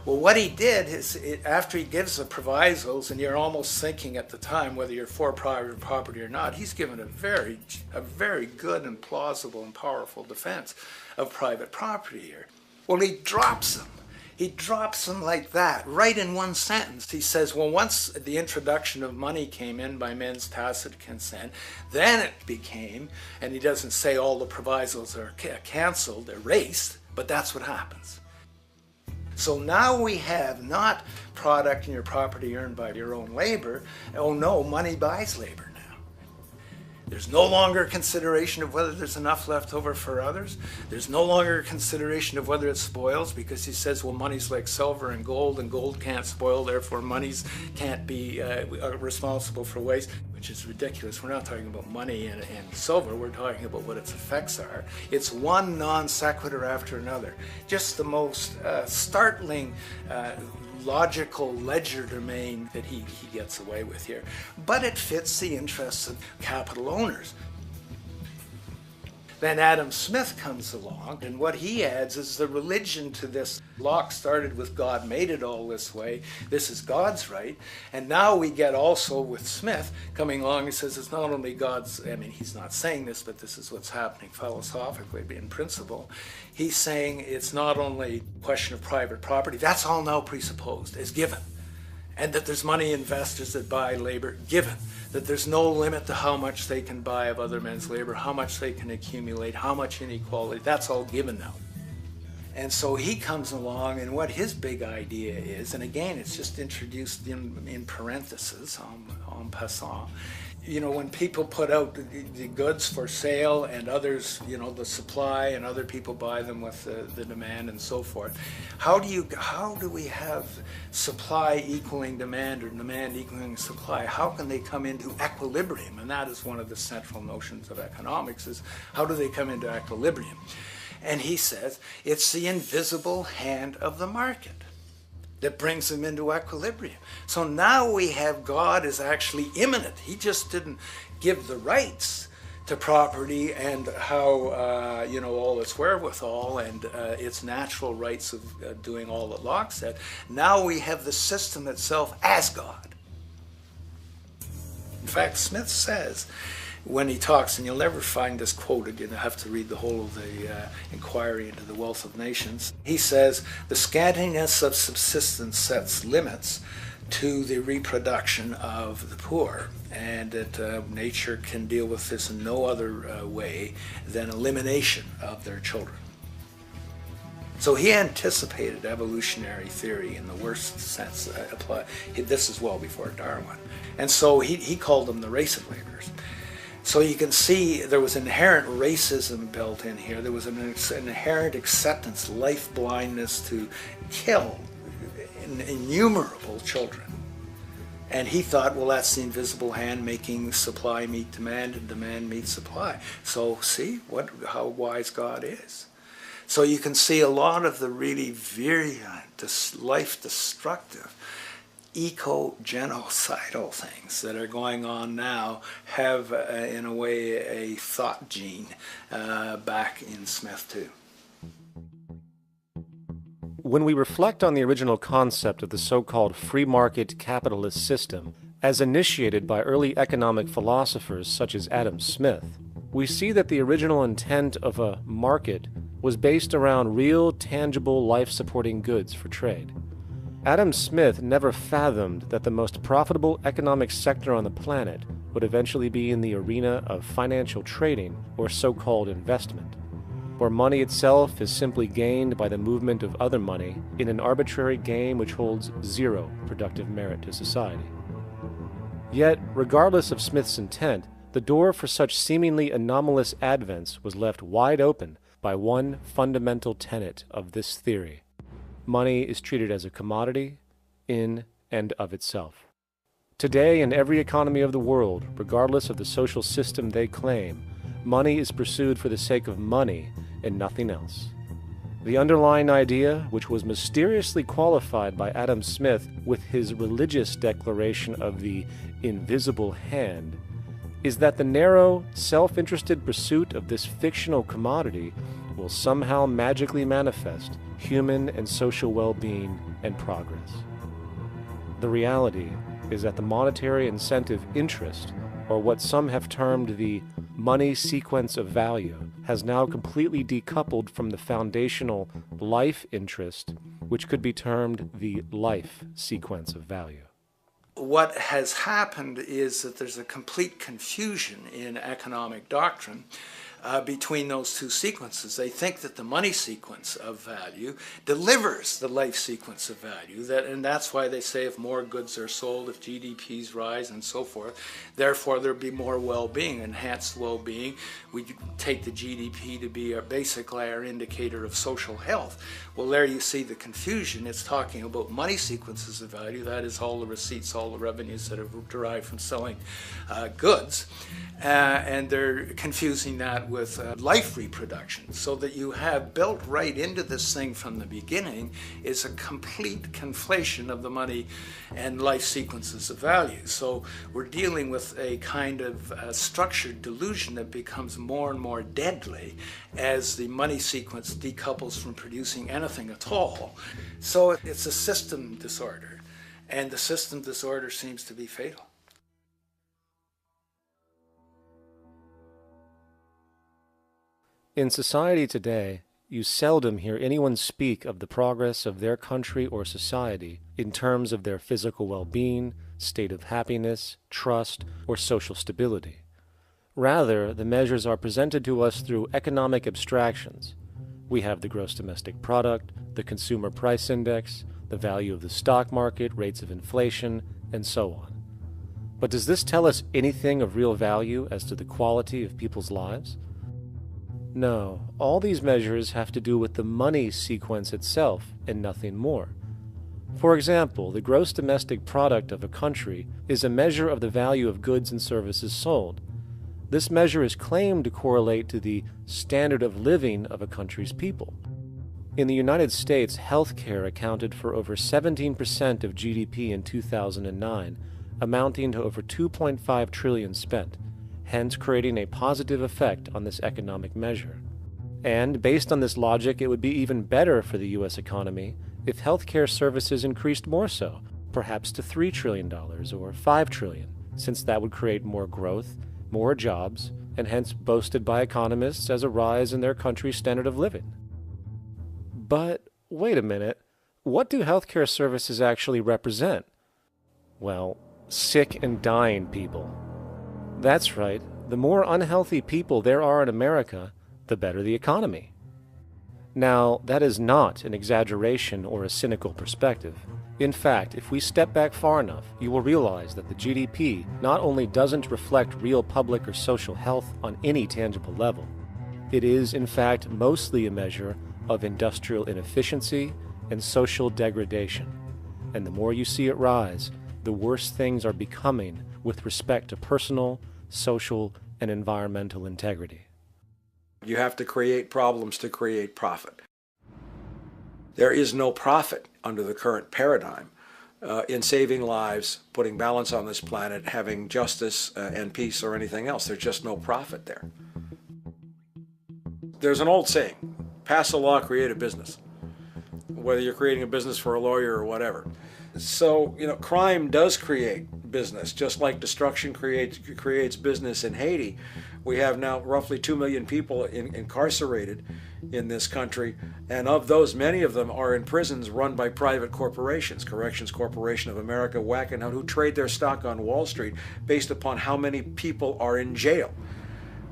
Well, what he did is, after he gives the provisos, and you're almost thinking at the time whether you're for private property or not, he's given a very good and plausible and powerful defense of private property here. Well, he drops them. He drops them like that, right in one sentence. He says, well, once the introduction of money came in by men's tacit consent, then it became, and he doesn't say all the provisos are canceled, erased, but that's what happens. So now we have not product and your property earned by your own labor. Oh no, money buys labor now. There's no longer consideration of whether there's enough left over for others. There's no longer consideration of whether it spoils, because he says, well, money's like silver and gold can't spoil, therefore monies can't be responsible for waste, which is ridiculous. We're not talking about money and silver, we're talking about what its effects are. It's one non sequitur after another. Just the most startling logical legerdemain that he gets away with here. But it fits the interests of capital owners. Then Adam Smith comes along, and what he adds is the religion to this. Locke started with God made it all this way. This is God's right. And now we get also with Smith coming along and says it's not only God's, I mean, he's not saying this, but this is what's happening philosophically in principle. He's saying it's not only a question of private property, that's all now presupposed, is given. And that there's money investors that buy labor, given. That there's no limit to how much they can buy of other men's labor, how much they can accumulate, how much inequality, that's all given now. And so he comes along, and what his big idea is, and again, it's just introduced in parentheses, en passant. You know, when people put out the goods for sale and others, you know, the supply, and other people buy them with the demand and so forth, how do we have supply equaling demand or demand equaling supply? How can they come into equilibrium? And that is one of the central notions of economics, is how do they come into equilibrium? And he says it's the invisible hand of the market. that brings them into equilibrium. So now we have God is actually immanent. He just didn't give the rights to property and how, you know, all its wherewithal and its natural rights of doing all that Locke said. Now we have the system itself as God. In fact, Smith says, when he talks, and you'll never find this quoted, you have to read the whole of the Inquiry into the Wealth of Nations. He says, the scantiness of subsistence sets limits to the reproduction of the poor, and that nature can deal with this in no other way than elimination of their children. So he anticipated evolutionary theory in the worst sense. This is well before Darwin. And so he called them the race of laborers. So you can see there was inherent racism built in here. There was an inherent acceptance, life blindness to kill innumerable children. And he thought, well, that's the invisible hand making supply meet demand and demand meet supply. So see how wise God is. So you can see a lot of the really virulent, life-destructive, eco-genocidal things that are going on now have, in a way, a thought gene back in Smith too. When we reflect on the original concept of the so-called free market capitalist system, as initiated by early economic philosophers such as Adam Smith, we see that the original intent of a market was based around real, tangible, life-supporting goods for trade. Adam Smith never fathomed that the most profitable economic sector on the planet would eventually be in the arena of financial trading or so-called investment, where money itself is simply gained by the movement of other money in an arbitrary game which holds zero productive merit to society. Yet, regardless of Smith's intent, the door for such seemingly anomalous advents was left wide open by one fundamental tenet of this theory. Money is treated as a commodity in and of itself. Today, in every economy of the world, regardless of the social system they claim, money is pursued for the sake of money and nothing else. The underlying idea, which was mysteriously qualified by Adam Smith with his religious declaration of the invisible hand, is that the narrow, self-interested pursuit of this fictional commodity will somehow magically manifest human and social well-being and progress. The reality is that the monetary incentive interest, or what some have termed the money sequence of value, has now completely decoupled from the foundational life interest, which could be termed the life sequence of value. What has happened is that there's a complete confusion in economic doctrine between those two sequences. They think that the money sequence of value delivers the life sequence of value, and that's why they say if more goods are sold, if GDPs rise and so forth, therefore there'll be more well-being, enhanced well-being. We take the GDP to be basically our indicator of social health. Well, there you see the confusion. It's talking about money sequences of value, that is all the receipts, all the revenues that are derived from selling goods, and they're confusing that with life reproduction, so that you have built right into this thing from the beginning is a complete conflation of the money and life sequences of value. So we're dealing with a kind of structured delusion that becomes more and more deadly as the money sequence decouples from producing anything at all. So it's a system disorder, and the system disorder seems to be fatal. In society today, you seldom hear anyone speak of the progress of their country or society in terms of their physical well-being, state of happiness, trust, or social stability. Rather, the measures are presented to us through economic abstractions. We have the gross domestic product, the consumer price index, the value of the stock market, rates of inflation, and so on. But does this tell us anything of real value as to the quality of people's lives? No, all these measures have to do with the money sequence itself and nothing more. For example, the gross domestic product of a country is a measure of the value of goods and services sold. This measure is claimed to correlate to the standard of living of a country's people. In the United States, healthcare accounted for over 17% of GDP in 2009, amounting to over $2.5 trillion spent, hence creating a positive effect on this economic measure. And based on this logic, it would be even better for the U.S. economy if healthcare services increased more so, perhaps to $3 trillion or $5 trillion, since that would create more growth, more jobs, and hence boasted by economists as a rise in their country's standard of living. But wait a minute, what do healthcare services actually represent? Well, sick and dying people. That's right, the more unhealthy people there are in America, the better the economy. Now, that is not an exaggeration or a cynical perspective. In fact, if we step back far enough, you will realize that the GDP not only doesn't reflect real public or social health on any tangible level, it is, in fact, mostly a measure of industrial inefficiency and social degradation. And the more you see it rise, the worse things are becoming with respect to personal, social, and environmental integrity. You have to create problems to create profit. There is no profit under the current paradigm in saving lives, putting balance on this planet, having justice and peace or anything else. There's just no profit there. There's an old saying, pass a law, create a business, whether you're creating a business for a lawyer or whatever. So, crime does create business, just like destruction creates business in Haiti. We have now roughly 2 million people incarcerated in this country, and of those, many of them are in prisons run by private corporations, Corrections Corporation of America, Wackenhut, who trade their stock on Wall Street based upon how many people are in jail.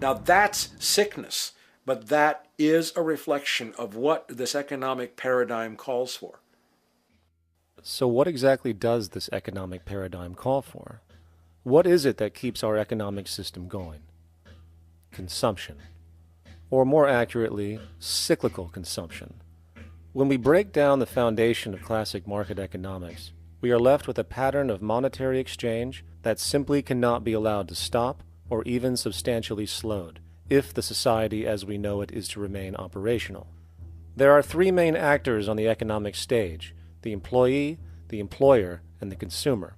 Now that's sickness, but that is a reflection of what this economic paradigm calls for. So what exactly does this economic paradigm call for? What is it that keeps our economic system going? Consumption. Or more accurately, cyclical consumption. When we break down the foundation of classic market economics, we are left with a pattern of monetary exchange that simply cannot be allowed to stop or even substantially slowed, if the society as we know it is to remain operational. There are three main actors on the economic stage: the employee, the employer, and the consumer.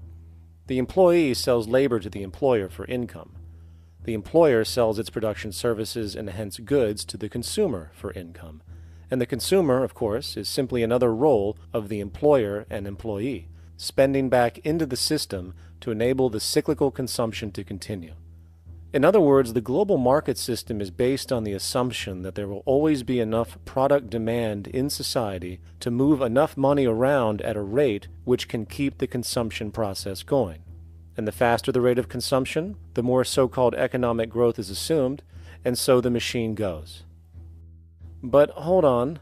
The employee sells labor to the employer for income. The employer sells its production services and hence goods to the consumer for income. And the consumer, of course, is simply another role of the employer and employee, spending back into the system to enable the cyclical consumption to continue. In other words, the global market system is based on the assumption that there will always be enough product demand in society to move enough money around at a rate which can keep the consumption process going. And the faster the rate of consumption, the more so-called economic growth is assumed, and so the machine goes. But hold on,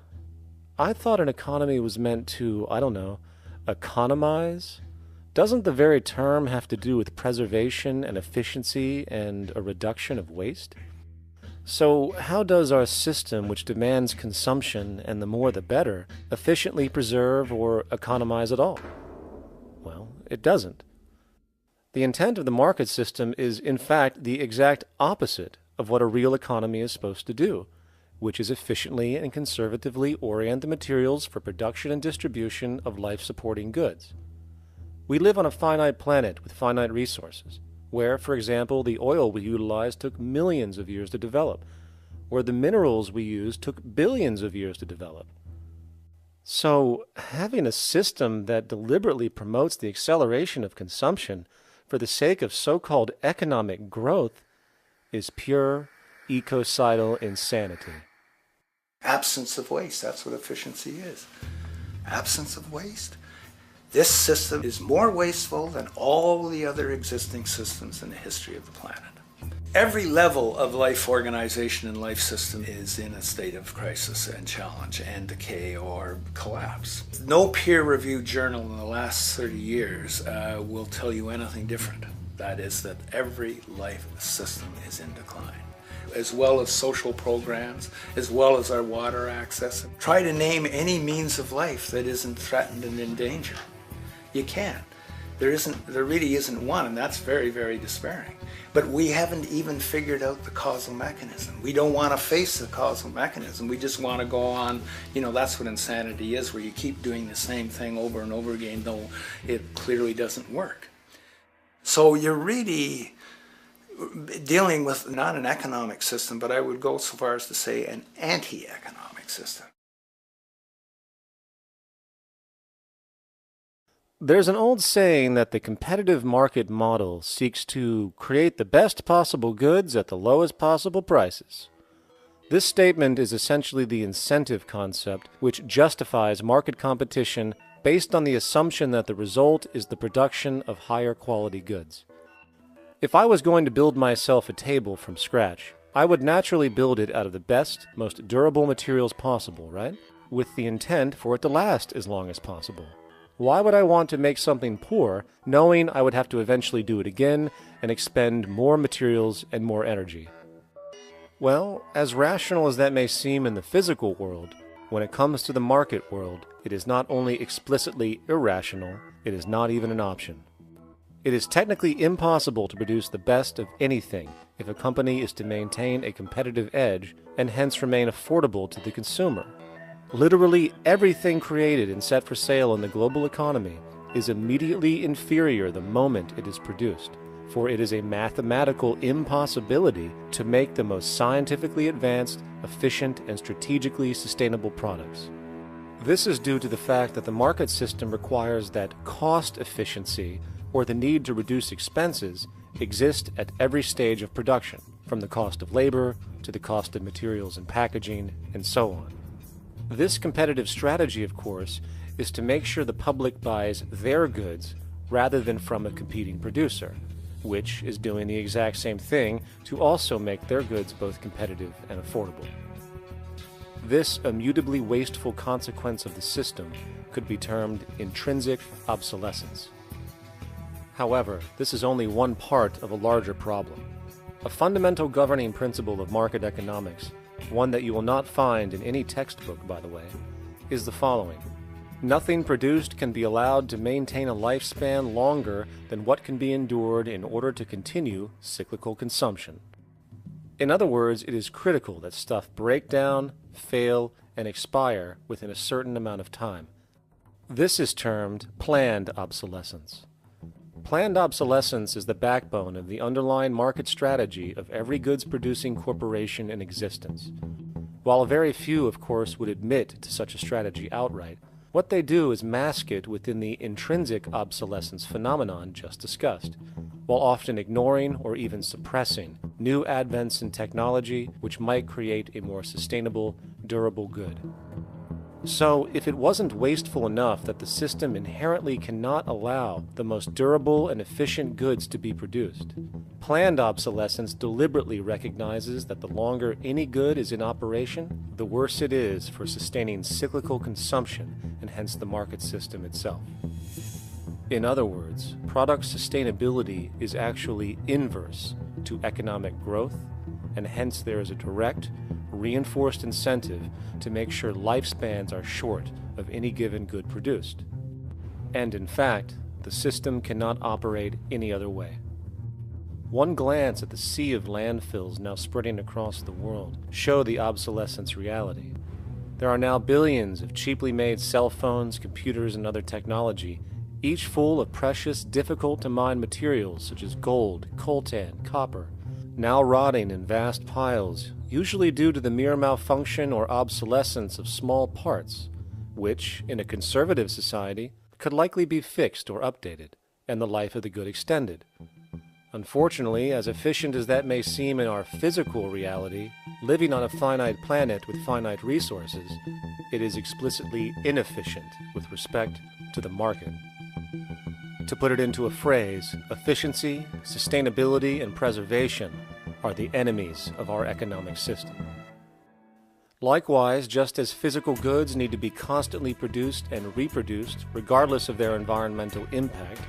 I thought an economy was meant to, economize? Doesn't the very term have to do with preservation and efficiency and a reduction of waste? So how does our system, which demands consumption and the more the better, efficiently preserve or economize at all? Well, it doesn't. The intent of the market system is, in fact, the exact opposite of what a real economy is supposed to do, which is efficiently and conservatively orient the materials for production and distribution of life-supporting goods. We live on a finite planet with finite resources, where, for example, the oil we utilize took millions of years to develop, where the minerals we use took billions of years to develop. So, having a system that deliberately promotes the acceleration of consumption for the sake of so-called economic growth is pure ecocidal insanity. Absence of waste, that's what efficiency is. Absence of waste. This system is more wasteful than all the other existing systems in the history of the planet. Every level of life organization and life system is in a state of crisis and challenge and decay or collapse. No peer-reviewed journal in the last 30 years will tell you anything different. That is that every life system is in decline, as well as social programs, as well as our water access. Try to name any means of life that isn't threatened and in danger. You can't. There really isn't one, and that's very, very despairing. But we haven't even figured out the causal mechanism. We don't want to face the causal mechanism. We just want to go on, that's what insanity is, where you keep doing the same thing over and over again, though it clearly doesn't work. So you're really dealing with not an economic system, but I would go so far as to say an anti-economic system. There's an old saying that the competitive market model seeks to create the best possible goods at the lowest possible prices. This statement is essentially the incentive concept, which justifies market competition based on the assumption that the result is the production of higher quality goods. If I was going to build myself a table from scratch, I would naturally build it out of the best, most durable materials possible, right? With the intent for it to last as long as possible. Why would I want to make something poor, knowing I would have to eventually do it again and expend more materials and more energy? Well, as rational as that may seem in the physical world, when it comes to the market world, it is not only explicitly irrational, it is not even an option. It is technically impossible to produce the best of anything if a company is to maintain a competitive edge and hence remain affordable to the consumer. Literally everything created and set for sale in the global economy is immediately inferior the moment it is produced, for it is a mathematical impossibility to make the most scientifically advanced, efficient, and strategically sustainable products. This is due to the fact that the market system requires that cost efficiency, or the need to reduce expenses, exist at every stage of production, from the cost of labor to the cost of materials and packaging, and so on. This competitive strategy, of course, is to make sure the public buys their goods rather than from a competing producer, which is doing the exact same thing to also make their goods both competitive and affordable. This immutably wasteful consequence of the system could be termed intrinsic obsolescence. However, this is only one part of a larger problem. A fundamental governing principle of market economics, one that you will not find in any textbook, by the way, is the following. Nothing produced can be allowed to maintain a lifespan longer than what can be endured in order to continue cyclical consumption. In other words, it is critical that stuff break down, fail, and expire within a certain amount of time. This is termed planned obsolescence. Planned obsolescence is the backbone of the underlying market strategy of every goods-producing corporation in existence. While very few, of course, would admit to such a strategy outright, what they do is mask it within the intrinsic obsolescence phenomenon just discussed, while often ignoring or even suppressing new advents in technology which might create a more sustainable, durable good. So, if it wasn't wasteful enough that the system inherently cannot allow the most durable and efficient goods to be produced, planned obsolescence deliberately recognizes that the longer any good is in operation, the worse it is for sustaining cyclical consumption and hence the market system itself. In other words, product sustainability is actually inverse to economic growth, and hence there is a direct, reinforced incentive to make sure lifespans are short of any given good produced. And in fact, the system cannot operate any other way. One glance at the sea of landfills now spreading across the world show the obsolescence reality. There are now billions of cheaply made cell phones, computers, and other technology, each full of precious, difficult-to-mine materials such as gold, coltan, copper, now rotting in vast piles, usually due to the mere malfunction or obsolescence of small parts, which, in a conservative society, could likely be fixed or updated, and the life of the good extended. Unfortunately, as efficient as that may seem in our physical reality, living on a finite planet with finite resources, it is explicitly inefficient with respect to the market. To put it into a phrase, efficiency, sustainability, and preservation are the enemies of our economic system. Likewise, just as physical goods need to be constantly produced and reproduced, regardless of their environmental impact,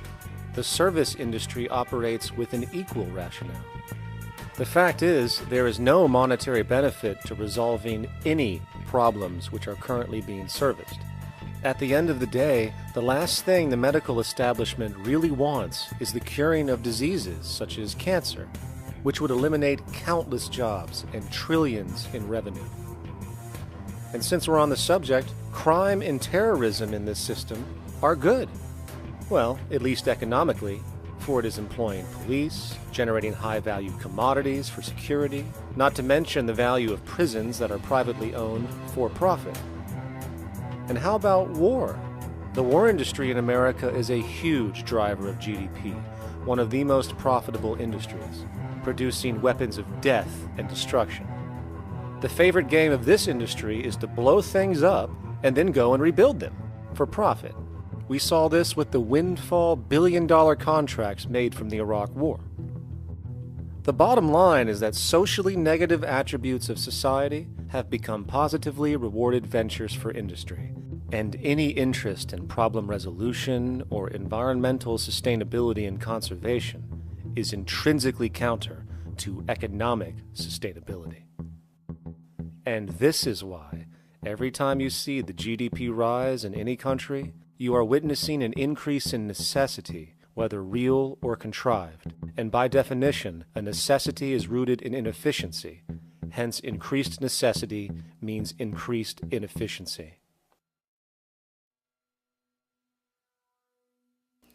the service industry operates with an equal rationale. The fact is, there is no monetary benefit to resolving any problems which are currently being serviced. At the end of the day, the last thing the medical establishment really wants is the curing of diseases such as cancer, which would eliminate countless jobs and trillions in revenue. And since we're on the subject, crime and terrorism in this system are good. Well, at least economically, for it is employing police, generating high-value commodities for security, not to mention the value of prisons that are privately owned for profit. And how about war? The war industry in America is a huge driver of GDP, one of the most profitable industries, producing weapons of death and destruction. The favorite game of this industry is to blow things up and then go and rebuild them for profit. We saw this with the windfall billion-dollar contracts made from the Iraq War. The bottom line is that socially negative attributes of society have become positively rewarded ventures for industry, and any interest in problem resolution or environmental sustainability and conservation is intrinsically counter to economic sustainability. And this is why, every time you see the GDP rise in any country, you are witnessing an increase in necessity, whether real or contrived. And by definition, a necessity is rooted in inefficiency. Hence, increased necessity means increased inefficiency.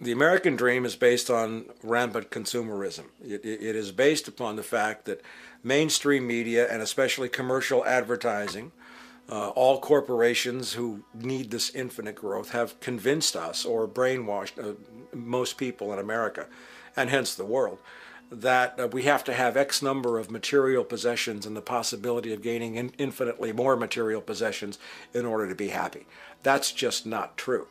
The American dream is based on rampant consumerism. It is based upon the fact that mainstream media, and especially commercial advertising, all corporations who need this infinite growth, have convinced us or brainwashed most people in America, and hence the world, that we have to have X number of material possessions and the possibility of gaining infinitely more material possessions in order to be happy. That's just not true.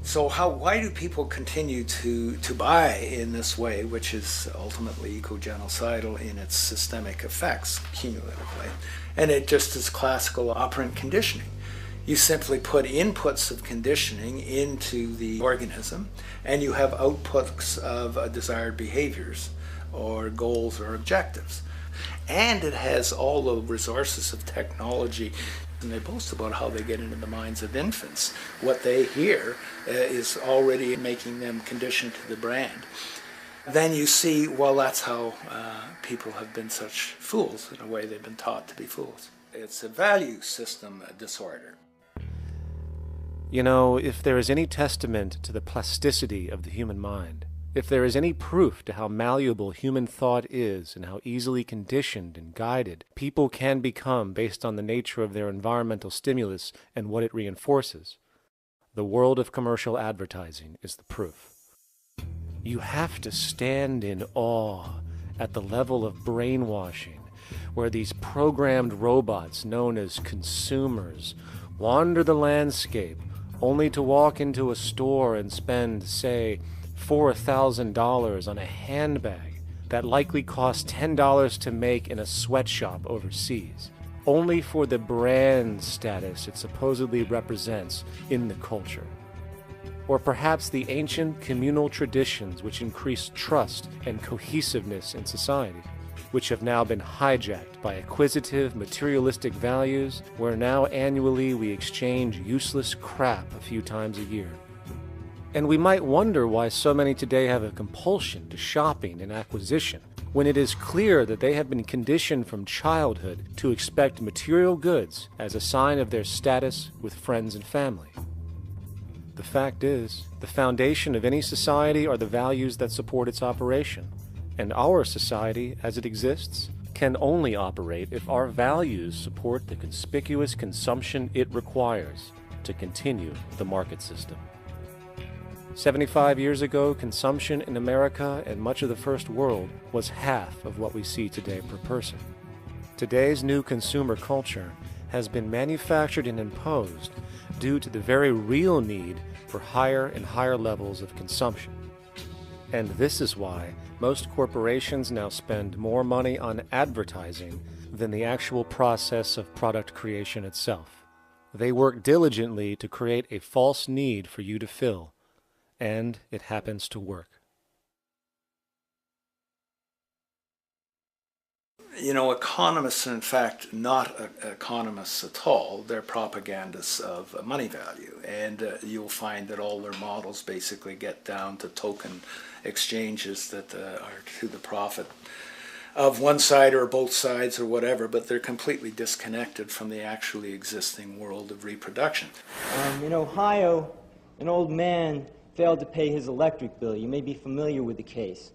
So why do people continue to buy in this way, which is ultimately eco-genocidal in its systemic effects cumulatively? And it just is classical operant conditioning. You simply put inputs of conditioning into the organism, and you have outputs of desired behaviors or goals or objectives. And it has all the resources of technology. And they boast about how they get into the minds of infants. What they hear is already making them conditioned to the brand. Then you see, well, that's how people have been such fools. In a way, they've been taught to be fools. It's a value system disorder. You know, if there is any testament to the plasticity of the human mind, if there is any proof to how malleable human thought is and how easily conditioned and guided people can become based on the nature of their environmental stimulus and what it reinforces, the world of commercial advertising is the proof. You have to stand in awe at the level of brainwashing where these programmed robots known as consumers wander the landscape only to walk into a store and spend, say, $4,000 on a handbag that likely costs $10 to make in a sweatshop overseas, only for the brand status it supposedly represents in the culture. Or perhaps the ancient communal traditions which increase trust and cohesiveness in society, which have now been hijacked by acquisitive, materialistic values, where now annually we exchange useless crap a few times a year. And we might wonder why so many today have a compulsion to shopping and acquisition, when it is clear that they have been conditioned from childhood to expect material goods as a sign of their status with friends and family. The fact is, the foundation of any society are the values that support its operation, and our society, as it exists, can only operate if our values support the conspicuous consumption it requires to continue the market system. 75 years ago, consumption in America and much of the First World was half of what we see today per person. Today's new consumer culture has been manufactured and imposed due to the very real need for higher and higher levels of consumption. And this is why most corporations now spend more money on advertising than the actual process of product creation itself. They work diligently to create a false need for you to fill, and it happens to work. You know, economists are in fact not economists at all. They're propagandists of money value. And you'll find that all their models basically get down to token exchanges that are to the profit of one side or both sides or whatever, but they're completely disconnected from the actually existing world of reproduction. In Ohio, an old man failed to pay his electric bill. You may be familiar with the case.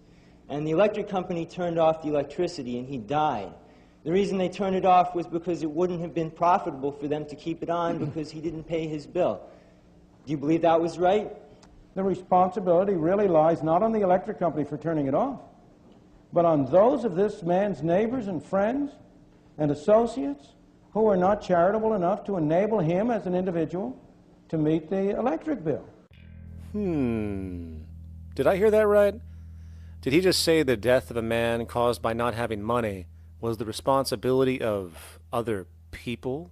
And the electric company turned off the electricity and he died. The reason they turned it off was because it wouldn't have been profitable for them to keep it on because he didn't pay his bill. Do you believe that was right? The responsibility really lies not on the electric company for turning it off, but on those of this man's neighbors and friends and associates who are not charitable enough to enable him as an individual to meet the electric bill. Did I hear that right? Did he just say the death of a man caused by not having money was the responsibility of other people,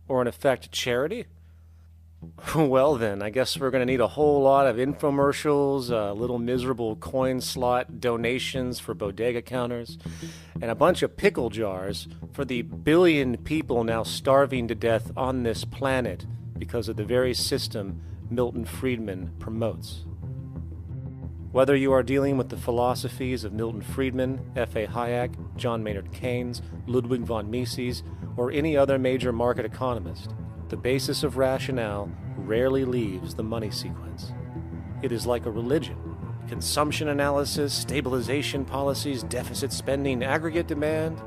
or in effect charity? Well then, I guess we're going to need a whole lot of infomercials, little miserable coin slot donations for bodega counters, and a bunch of pickle jars for the billion people now starving to death on this planet because of the very system Milton Friedman promotes. Whether you are dealing with the philosophies of Milton Friedman, F.A. Hayek, John Maynard Keynes, Ludwig von Mises, or any other major market economist, the basis of rationale rarely leaves the money sequence. It is like a religion. Consumption analysis, stabilization policies, deficit spending, aggregate demand.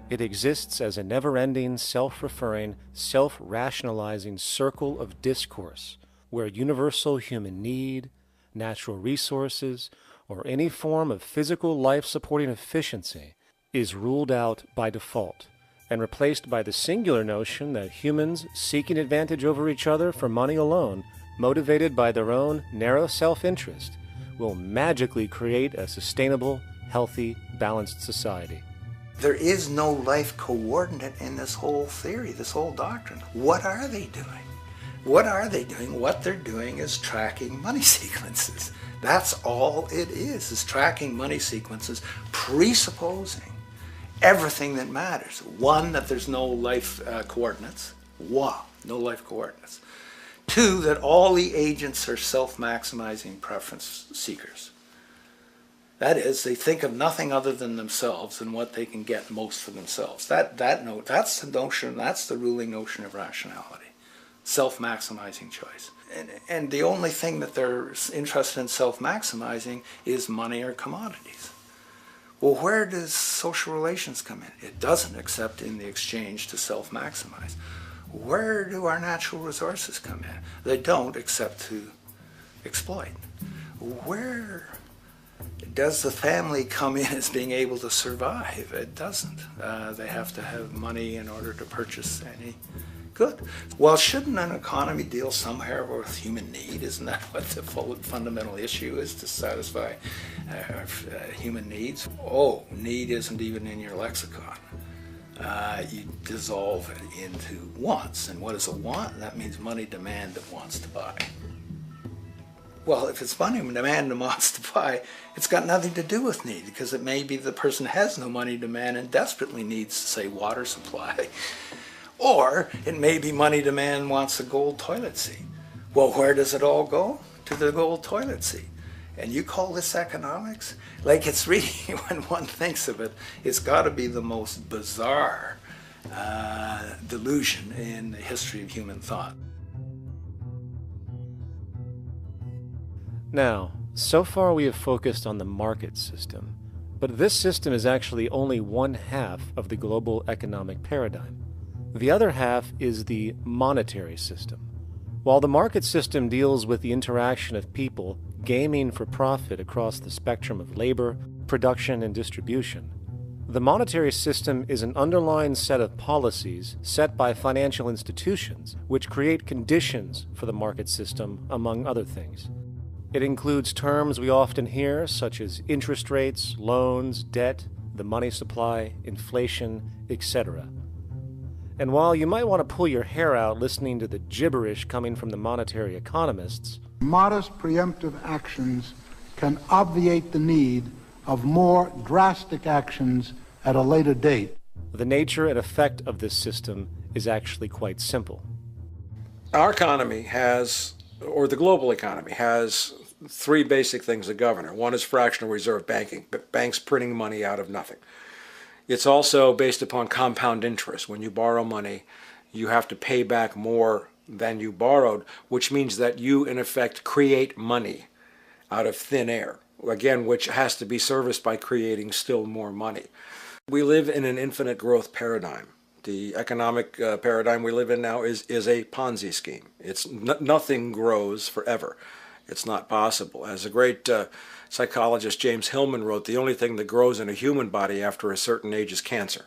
It exists as a never-ending, self-referring, self-rationalizing circle of discourse where universal human need, natural resources, or any form of physical life-supporting efficiency is ruled out by default and replaced by the singular notion that humans seeking advantage over each other for money alone, motivated by their own narrow self-interest, will magically create a sustainable, healthy, balanced society. There is no life coordinate in this whole theory, this whole doctrine. What are they doing? What are they doing? What they're doing is tracking money sequences. That's all it is tracking money sequences, presupposing everything that matters. One, that there's no life coordinates. Wow, no life coordinates. Two, that all the agents are self-maximizing preference seekers. That is, they think of nothing other than themselves and what they can get most for themselves. That's the notion, that's the ruling notion of rationality. Self-maximizing choice. And the only thing that they're interested in self-maximizing is money or commodities. Well, where does social relations come in? It doesn't, except in the exchange to self-maximize. Where do our natural resources come in? They don't, except to exploit. Where does the family come in as being able to survive? It doesn't. They have to have money in order to purchase any good. Well, shouldn't an economy deal somewhere with human need? Isn't that what the fundamental issue is, to satisfy human needs? Oh, need isn't even in your lexicon. You dissolve it into wants. And what is a want? That means money demand that wants to buy. Well, if it's money demand that wants to buy, it's got nothing to do with need, because it may be the person has no money demand and desperately needs, say, water supply. Or it may be money demand wants a gold toilet seat. Well, where does it all go? To the gold toilet seat. And you call this economics? Like, it's really, when one thinks of it, it's got to be the most bizarre delusion in the history of human thought. Now, so far we have focused on the market system, but this system is actually only one half of the global economic paradigm. The other half is the monetary system. While the market system deals with the interaction of people gaming for profit across the spectrum of labor, production, and distribution, the monetary system is an underlying set of policies set by financial institutions which create conditions for the market system, among other things. It includes terms we often hear, such as interest rates, loans, debt, the money supply, inflation, etc. And while you might want to pull your hair out listening to the gibberish coming from the monetary economists, modest preemptive actions can obviate the need of more drastic actions at a later date. The nature and effect of this system is actually quite simple. Our economy has, or the global economy has, three basic things that govern it. One is fractional reserve banking, banks printing money out of nothing. It's also based upon compound interest. When you borrow money, you have to pay back more than you borrowed, which means that you, in effect, create money out of thin air, again, which has to be serviced by creating still more money. We live in an infinite growth paradigm. The economic paradigm we live in now is a Ponzi scheme. It's nothing grows forever. It's not possible. As a great psychologist James Hillman wrote, the only thing that grows in a human body after a certain age is cancer.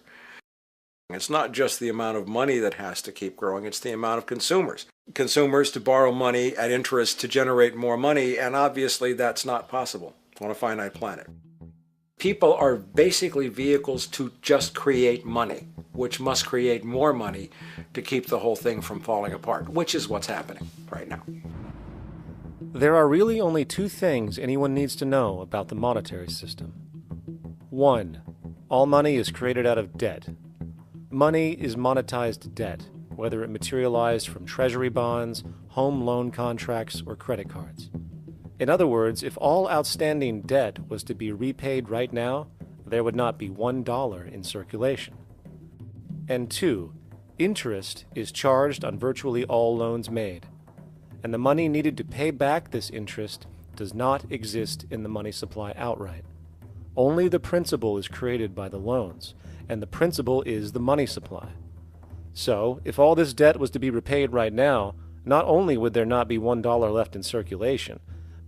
It's not just the amount of money that has to keep growing, it's the amount of consumers. Consumers to borrow money at interest to generate more money, and obviously that's not possible on a finite planet. People are basically vehicles to just create money, which must create more money to keep the whole thing from falling apart, which is what's happening right now. There are really only two things anyone needs to know about the monetary system. 1. All money is created out of debt. Money is monetized debt, whether it materialized from treasury bonds, home loan contracts, or credit cards. In other words, if all outstanding debt was to be repaid right now, there would not be $1 in circulation. And 2, interest is charged on virtually all loans made, and the money needed to pay back this interest does not exist in the money supply outright. Only the principal is created by the loans, and the principal is the money supply. So, if all this debt was to be repaid right now, not only would there not be $1 left in circulation,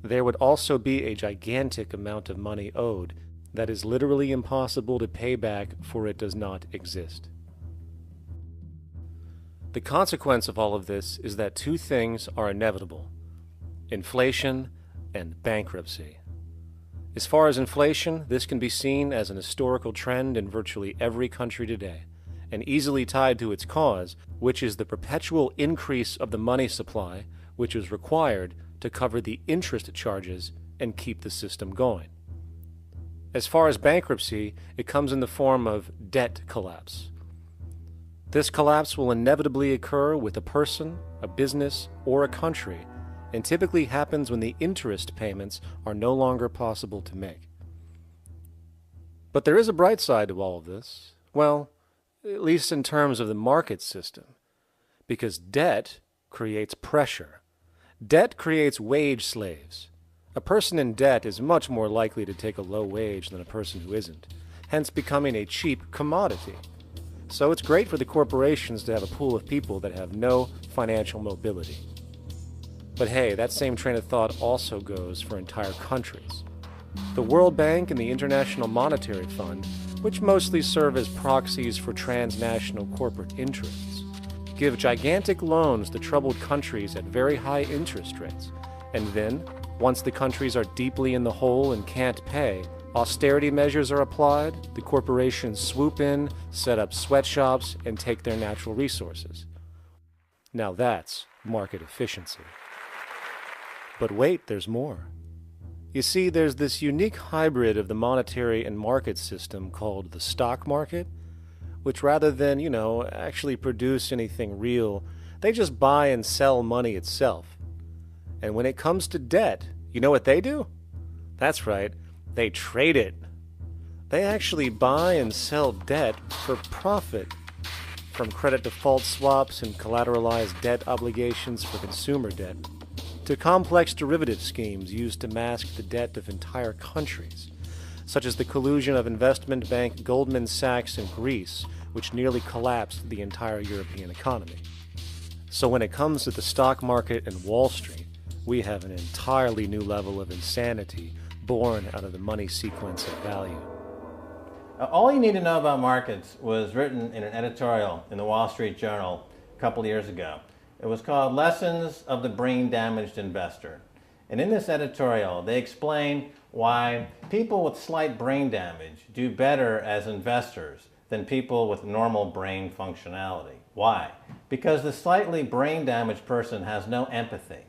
there would also be a gigantic amount of money owed that is literally impossible to pay back, for it does not exist. The consequence of all of this is that two things are inevitable: inflation and bankruptcy. As far as inflation, this can be seen as an historical trend in virtually every country today, and easily tied to its cause, which is the perpetual increase of the money supply, which is required to cover the interest charges and keep the system going. As far as bankruptcy, it comes in the form of debt collapse. This collapse will inevitably occur with a person, a business, or a country, and typically happens when the interest payments are no longer possible to make. But there is a bright side to all of this. Well, at least in terms of the market system, because debt creates pressure. Debt creates wage slaves. A person in debt is much more likely to take a low wage than a person who isn't, hence becoming a cheap commodity. So it's great for the corporations to have a pool of people that have no financial mobility. But hey, that same train of thought also goes for entire countries. The World Bank and the International Monetary Fund, which mostly serve as proxies for transnational corporate interests, give gigantic loans to troubled countries at very high interest rates, and then, once the countries are deeply in the hole and can't pay, austerity measures are applied, the corporations swoop in, set up sweatshops, and take their natural resources. Now that's market efficiency. But wait, there's more. You see, there's this unique hybrid of the monetary and market system called the stock market, which rather than, actually produce anything real, they just buy and sell money itself. And when it comes to debt, you know what they do? That's right, they trade it. They actually buy and sell debt for profit, from credit default swaps and collateralized debt obligations for consumer debt, to complex derivative schemes used to mask the debt of entire countries, such as the collusion of investment bank Goldman Sachs in Greece, which nearly collapsed the entire European economy. So when it comes to the stock market and Wall Street, we have an entirely new level of insanity born out of the money sequence of value. All you need to know about markets was written in an editorial in the Wall Street Journal a couple years ago. It was called Lessons of the Brain-Damaged Investor. And in this editorial, they explain why people with slight brain damage do better as investors than people with normal brain functionality. Why? Because the slightly brain-damaged person has no empathy.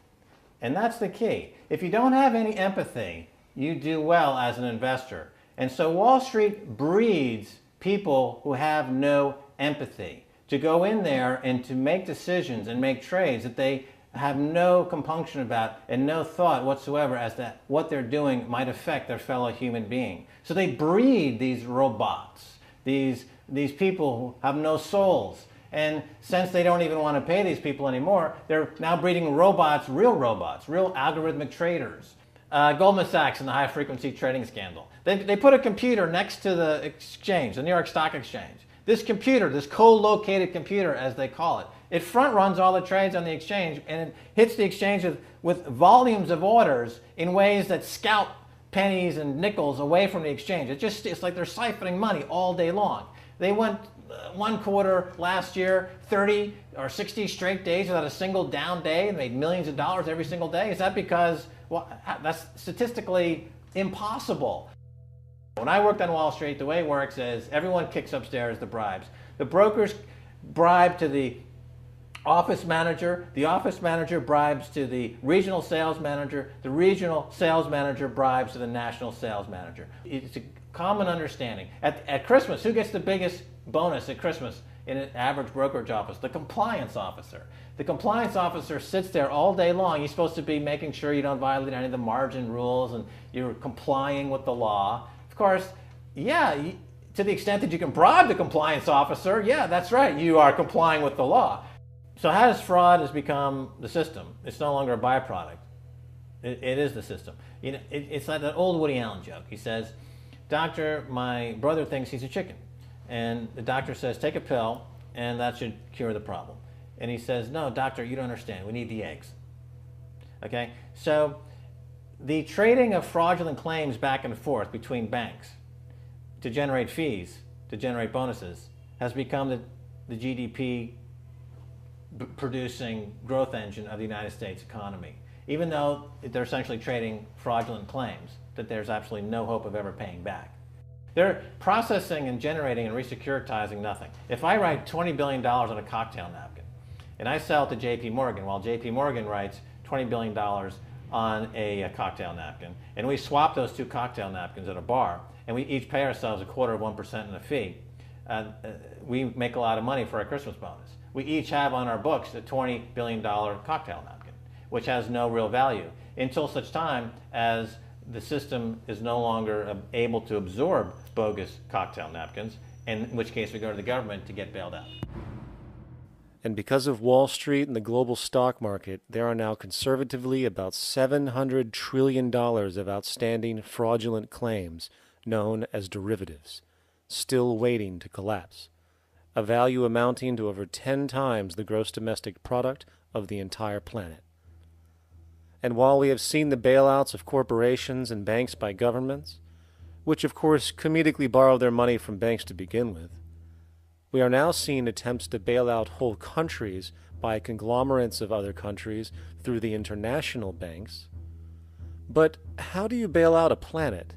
And that's the key. If you don't have any empathy, you do well as an investor. And so Wall Street breeds people who have no empathy, to go in there and to make decisions and make trades that they have no compunction about and no thought whatsoever as to what they're doing might affect their fellow human being. So they breed these robots, these people who have no souls. And since they don't even want to pay these people anymore, they're now breeding robots, real algorithmic traders. Goldman Sachs and the high-frequency trading scandal. They put a computer next to the exchange, the New York Stock Exchange. This computer, this co-located computer, as they call it, it front-runs all the trades on the exchange, and it hits the exchange with volumes of orders in ways that scalp pennies and nickels away from the exchange. It's like they're siphoning money all day long. They went one quarter last year, 30 or 60 straight days without a single down day and made millions of dollars every single day. Is that because, well, that's statistically impossible. When I worked on Wall Street, the way it works is everyone kicks upstairs the bribes. The brokers bribe to the office manager bribes to the regional sales manager sales manager bribes to the national sales manager. It's a common understanding. At Christmas, who gets the biggest bonus at Christmas in an average brokerage office? The compliance officer. The compliance officer sits there all day long. He's supposed to be making sure you don't violate any of the margin rules and you're complying with the law. Of course, yeah, to the extent that you can bribe the compliance officer, yeah, that's right, you are complying with the law. So how does fraud has become the system? It's no longer a byproduct. It is the system. You know, it's like that old Woody Allen joke. He says, "Doctor, my brother thinks he's a chicken." And the doctor says, "Take a pill, and that should cure the problem." And he says, "No, doctor, you don't understand. We need the eggs." Okay? So the trading of fraudulent claims back and forth between banks to generate fees, to generate bonuses, has become the GDP producing growth engine of the United States economy. Even though they're essentially trading fraudulent claims that there's absolutely no hope of ever paying back. They're processing and generating and resecuritizing nothing. If I write $20 billion on a cocktail napkin and I sell it to JP Morgan, while JP Morgan writes $20 billion on a cocktail napkin, and we swap those two cocktail napkins at a bar, and we each pay ourselves 1/4% in a fee, we make a lot of money for our Christmas bonus. We each have on our books a $20 billion cocktail napkin, which has no real value until such time as the system is no longer able to absorb bogus cocktail napkins, in which case we go to the government to get bailed out. And because of Wall Street and the global stock market, there are now conservatively about $700 trillion of outstanding fraudulent claims known as derivatives, still waiting to collapse, a value amounting to over 10 times the gross domestic product of the entire planet. And while we have seen the bailouts of corporations and banks by governments, which of course comedically borrow their money from banks to begin with, we are now seeing attempts to bail out whole countries by conglomerates of other countries through the international banks. But how do you bail out a planet?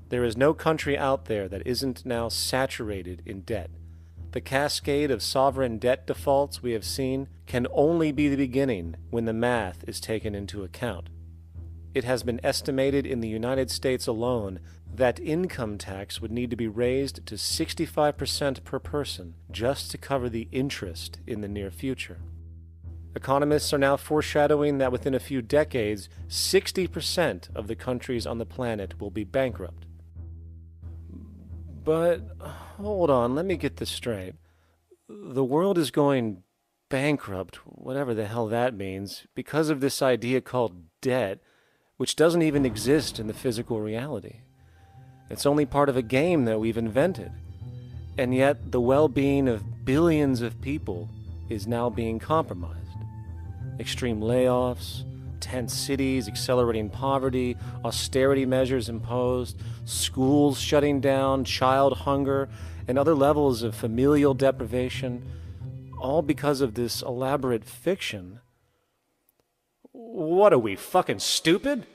There is no country out there that isn't now saturated in debt. The cascade of sovereign debt defaults we have seen can only be the beginning when the math is taken into account. It has been estimated in the United States alone that income tax would need to be raised to 65% per person just to cover the interest in the near future. Economists are now foreshadowing that within a few decades, 60% of the countries on the planet will be bankrupt. But, hold on, let me get this straight. The world is going bankrupt, whatever the hell that means, because of this idea called debt, which doesn't even exist in the physical reality. It's only part of a game that we've invented. And yet, the well-being of billions of people is now being compromised. Extreme layoffs, tent cities, accelerating poverty, austerity measures imposed, schools shutting down, child hunger, and other levels of familial deprivation, all because of this elaborate fiction. What are we, fucking stupid?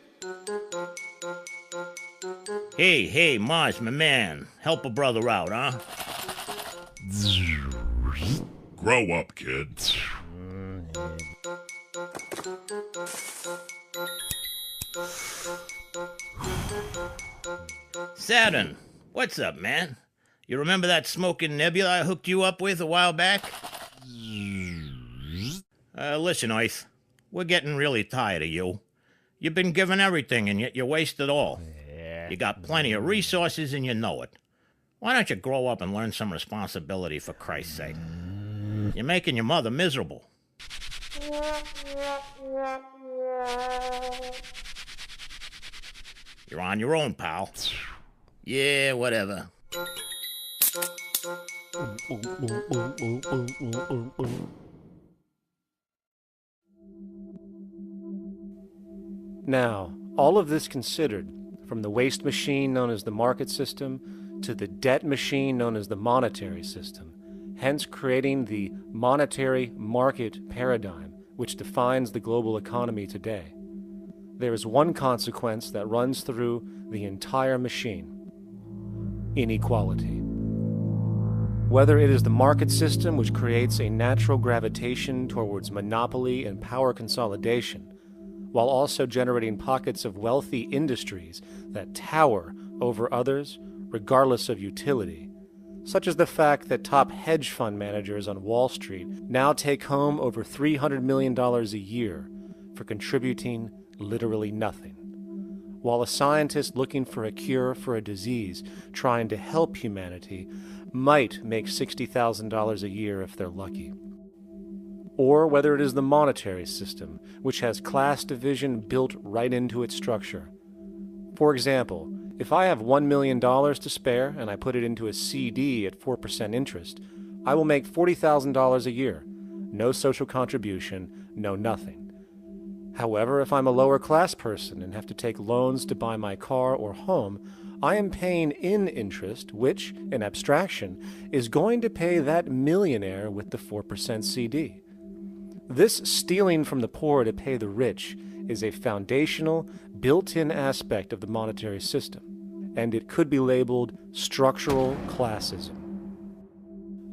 Hey, Mars, my man. Help a brother out, huh? Grow up, kid. Saturn, what's up, man? You remember that smoking nebula I hooked you up with a while back? Listen, Earth, we're getting really tired of you. You've been given everything, and yet you waste it all. You got plenty of resources, and you know it. Why don't you grow up and learn some responsibility, for Christ's sake? You're making your mother miserable. You're on your own, pal. Yeah, whatever. Now, all of this considered, from the waste machine known as the market system to the debt machine known as the monetary system, hence creating the monetary market paradigm which defines the global economy today, there is one consequence that runs through the entire machine: inequality. Whether it is the market system which creates a natural gravitation towards monopoly and power consolidation, while also generating pockets of wealthy industries that tower over others regardless of utility, such as the fact that top hedge fund managers on Wall Street now take home over $300 million a year for contributing literally nothing, while a scientist looking for a cure for a disease trying to help humanity might make $60,000 a year if they're lucky. Or whether it is the monetary system, which has class division built right into its structure. For example, if I have $1 million to spare and I put it into a CD at 4% interest, I will make $40,000 a year. No social contribution, no nothing. However, if I'm a lower class person and have to take loans to buy my car or home, I am paying in interest, which, in abstraction, is going to pay that millionaire with the 4% CD. This stealing from the poor to pay the rich is a foundational, built-in aspect of the monetary system, and it could be labeled structural classism.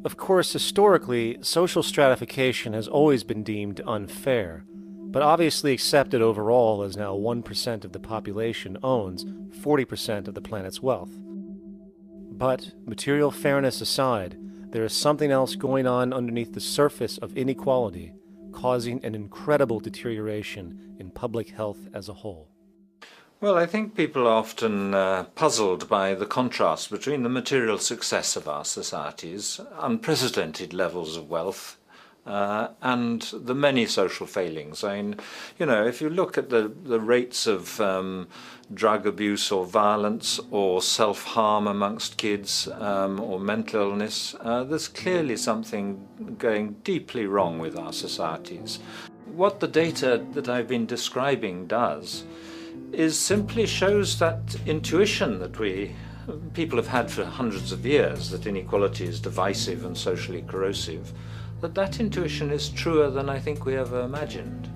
Of course, historically, social stratification has always been deemed unfair, but obviously accepted overall as now 1% of the population owns 40% of the planet's wealth. But, material fairness aside, there is something else going on underneath the surface of inequality, causing an incredible deterioration in public health as a whole. Well, I think people are often puzzled by the contrast between the material success of our societies, unprecedented levels of wealth, and the many social failings. I mean, you know, if you look at the rates of drug abuse or violence or self-harm amongst kids or mental illness, there's clearly something going deeply wrong with our societies. What the data that I've been describing does is simply shows that intuition that people have had for hundreds of years, that inequality is divisive and socially corrosive, that intuition is truer than I think we ever imagined.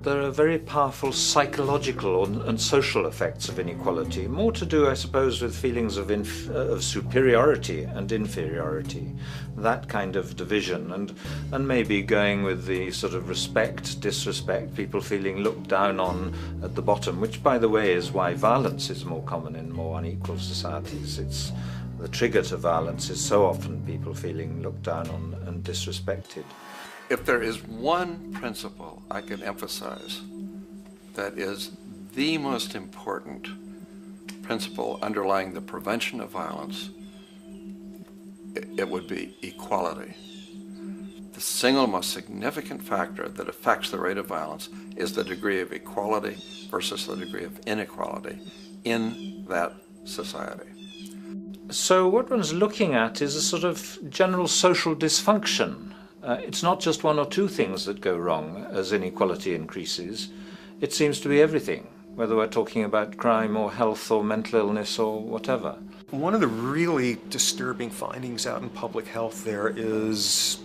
There are very powerful psychological and social effects of inequality, more to do, I suppose, with feelings of superiority and inferiority, that kind of division, and maybe going with the sort of respect, disrespect, people feeling looked down on at the bottom, which, by the way, is why violence is more common in more unequal societies. It's the trigger to violence is so often people feeling looked down on and disrespected. If there is one principle I can emphasize that is the most important principle underlying the prevention of violence, it would be equality. The single most significant factor that affects the rate of violence is the degree of equality versus the degree of inequality in that society. So what one's looking at is a sort of general social dysfunction. It's not just one or two things that go wrong as inequality increases. It seems to be everything, whether we're talking about crime or health or mental illness or whatever. One of the really disturbing findings out in public health there is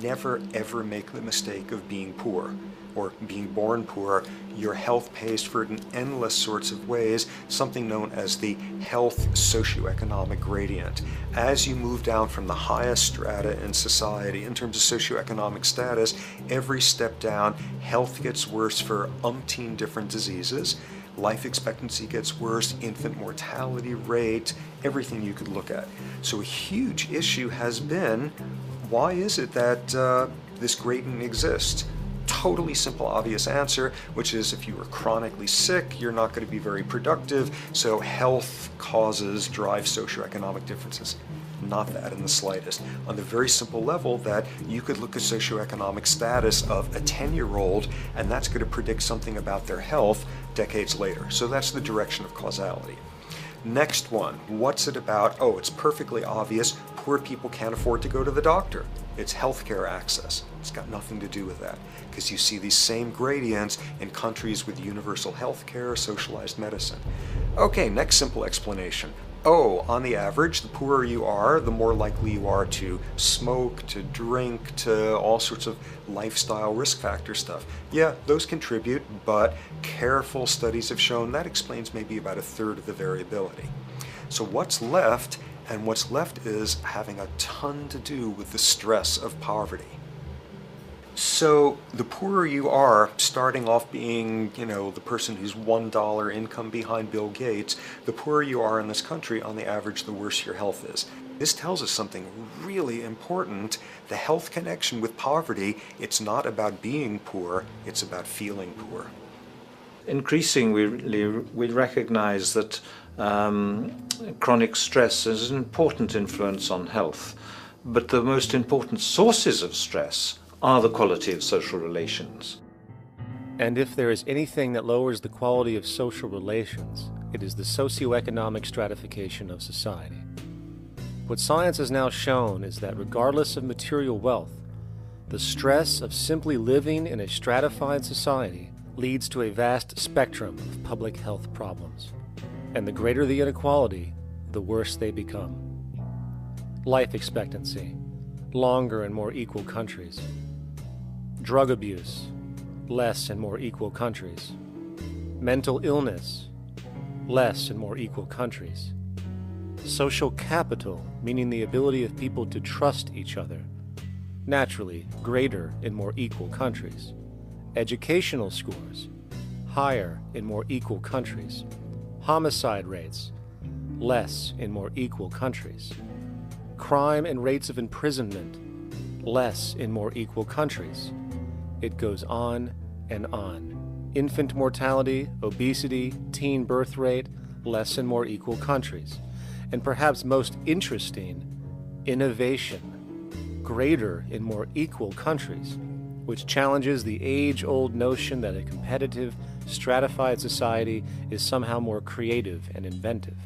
never ever make the mistake of being poor or being born poor. Your health pays for it in endless sorts of ways, something known as the health socioeconomic gradient. As you move down from the highest strata in society in terms of socioeconomic status, every step down, health gets worse for umpteen different diseases. life expectancy gets worse, infant mortality rate, everything you could look at. So a huge issue has been, why is it that this gradient exists? Totally simple, obvious answer, which is if you are chronically sick, you're not going to be very productive, so health causes drive socioeconomic differences. Not that in the slightest. On the very simple level that you could look at socioeconomic status of a 10-year-old, and that's going to predict something about their health decades later. So that's the direction of causality. Next one, what's it about? Oh, it's perfectly obvious. Poor people can't afford to go to the doctor. It's healthcare access. It's got nothing to do with that, because you see these same gradients in countries with universal healthcare, socialized medicine. Okay, next simple explanation. Oh, on the average, the poorer you are, the more likely you are to smoke, to drink, to all sorts of lifestyle risk factor stuff. Yeah, those contribute, but careful studies have shown that explains maybe about a third of the variability. So what's left? And what's left is having a ton to do with the stress of poverty. So the poorer you are, starting off being, the person who's $1 income behind Bill Gates, the poorer you are in this country, on the average, the worse your health is. This tells us something really important. The health connection with poverty, it's not about being poor, it's about feeling poor. Increasingly, we recognize that chronic stress is an important influence on health, but the most important sources of stress are the quality of social relations. And if there is anything that lowers the quality of social relations, it is the socioeconomic stratification of society. What science has now shown is that regardless of material wealth, the stress of simply living in a stratified society leads to a vast spectrum of public health problems. And the greater the inequality, the worse they become. Life expectancy, longer in more equal countries. Drug abuse, less in more equal countries. Mental illness, less in more equal countries. Social capital, meaning the ability of people to trust each other, naturally greater in more equal countries. Educational scores, higher in more equal countries. Homicide rates, less in more equal countries. Crime and rates of imprisonment, less in more equal countries. It goes on and on. Infant mortality, obesity, teen birth rate, less in more equal countries. And perhaps most interesting, innovation, greater in more equal countries, which challenges the age-old notion that a competitive, stratified society is somehow more creative and inventive.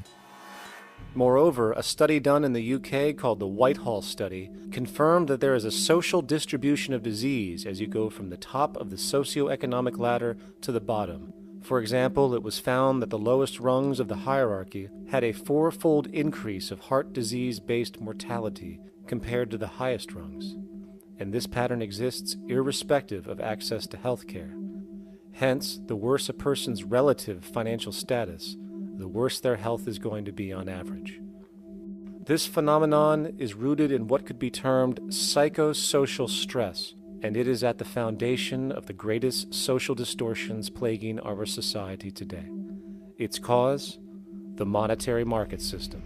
Moreover, a study done in the UK called the Whitehall Study confirmed that there is a social distribution of disease as you go from the top of the socioeconomic ladder to the bottom. For example, it was found that the lowest rungs of the hierarchy had a 4-fold increase of heart disease-based mortality compared to the highest rungs. And this pattern exists irrespective of access to health care. Hence, the worse a person's relative financial status, the worse their health is going to be on average. This phenomenon is rooted in what could be termed psychosocial stress, and it is at the foundation of the greatest social distortions plaguing our society today. Its cause? The monetary market system.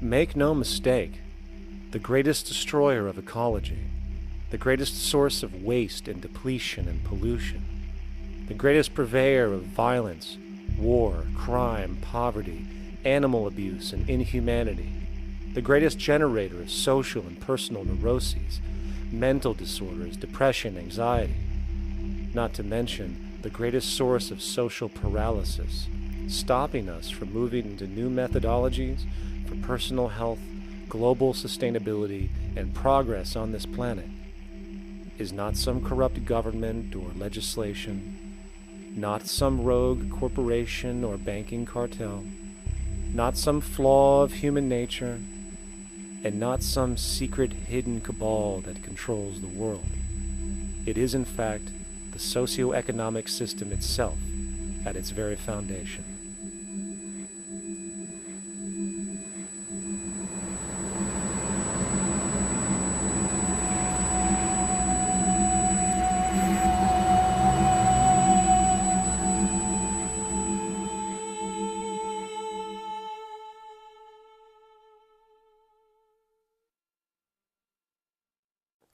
Make no mistake, the greatest destroyer of ecology, the greatest source of waste and depletion and pollution, the greatest purveyor of violence, war, crime, poverty, animal abuse, and inhumanity, the greatest generator of social and personal neuroses, mental disorders, depression, anxiety, not to mention the greatest source of social paralysis, stopping us from moving into new methodologies for personal health, global sustainability, and progress on this planet, is not some corrupt government or legislation, not some rogue corporation or banking cartel, not some flaw of human nature, and not some secret hidden cabal that controls the world. It is, in fact, the socio-economic system itself at its very foundation.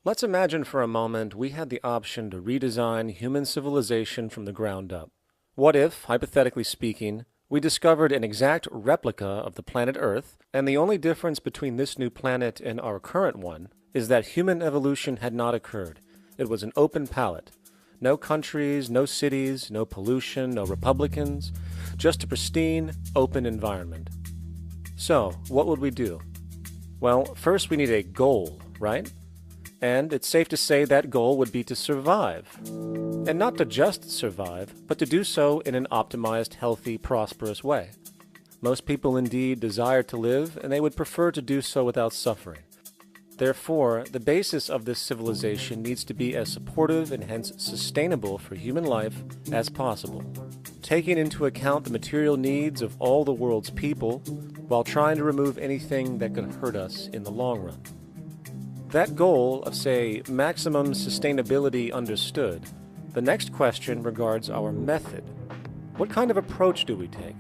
Let's imagine for a moment we had the option to redesign human civilization from the ground up. What if, hypothetically speaking, we discovered an exact replica of the planet Earth, and the only difference between this new planet and our current one is that human evolution had not occurred. It was an open palette. No countries, no cities, no pollution, no Republicans, just a pristine, open environment. So, what would we do? Well, first we need a goal, right? And it's safe to say that goal would be to survive. And not to just survive, but to do so in an optimized, healthy, prosperous way. Most people indeed desire to live, and they would prefer to do so without suffering. Therefore, the basis of this civilization needs to be as supportive and hence sustainable for human life as possible, taking into account the material needs of all the world's people, while trying to remove anything that could hurt us in the long run. That goal of, say, maximum sustainability understood, the next question regards our method. What kind of approach do we take?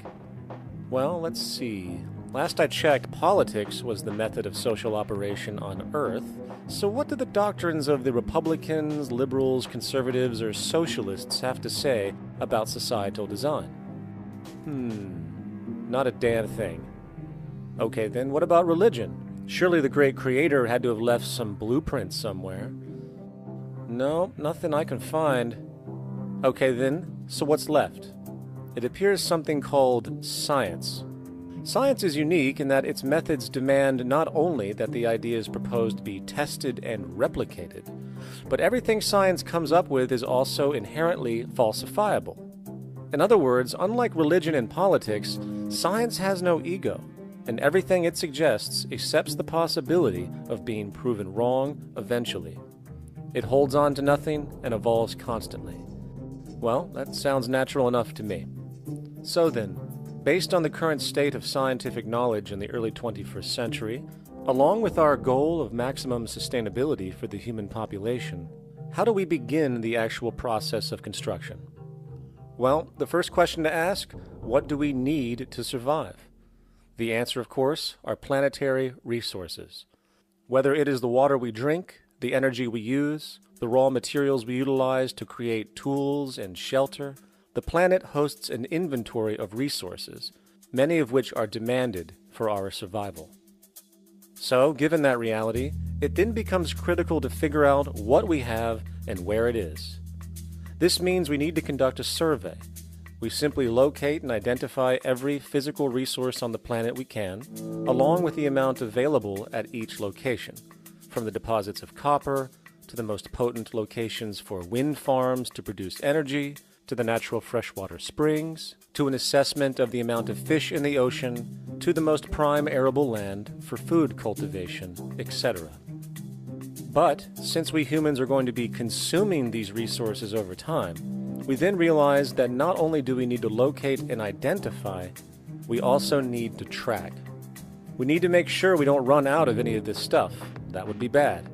Well, let's see. Last I checked, politics was the method of social operation on Earth. So what do the doctrines of the Republicans, liberals, conservatives, or socialists have to say about societal design? Not a damn thing. Okay, then what about religion? Surely the great creator had to have left some blueprint somewhere. No, nothing I can find. Okay then, so what's left? It appears something called science. Science is unique in that its methods demand not only that the ideas proposed be tested and replicated, but everything science comes up with is also inherently falsifiable. In other words, unlike religion and politics, science has no ego, and everything it suggests accepts the possibility of being proven wrong eventually. It holds on to nothing and evolves constantly. Well, that sounds natural enough to me. So then, based on the current state of scientific knowledge in the early 21st century, along with our goal of maximum sustainability for the human population, how do we begin the actual process of construction? Well, the first question to ask, what do we need to survive? The answer, of course, are planetary resources. Whether it is the water we drink, the energy we use, the raw materials we utilize to create tools and shelter, the planet hosts an inventory of resources, many of which are demanded for our survival. So, given that reality, it then becomes critical to figure out what we have and where it is. This means we need to conduct a survey. We simply locate and identify every physical resource on the planet we can, along with the amount available at each location, from the deposits of copper, to the most potent locations for wind farms to produce energy, to the natural freshwater springs, to an assessment of the amount of fish in the ocean, to the most prime arable land for food cultivation, etc. But, since we humans are going to be consuming these resources over time, we then realize that not only do we need to locate and identify, we also need to track. We need to make sure we don't run out of any of this stuff. That would be bad.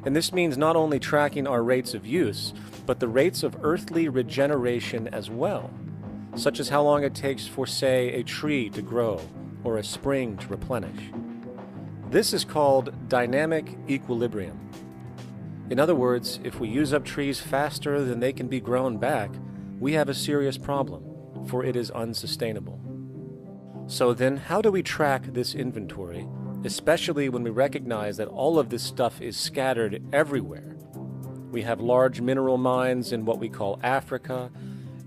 And this means not only tracking our rates of use, but the rates of earthly regeneration as well, such as how long it takes for, say, a tree to grow or a spring to replenish. This is called dynamic equilibrium. In other words, if we use up trees faster than they can be grown back, we have a serious problem, for it is unsustainable. So then, how do we track this inventory, especially when we recognize that all of this stuff is scattered everywhere? We have large mineral mines in what we call Africa,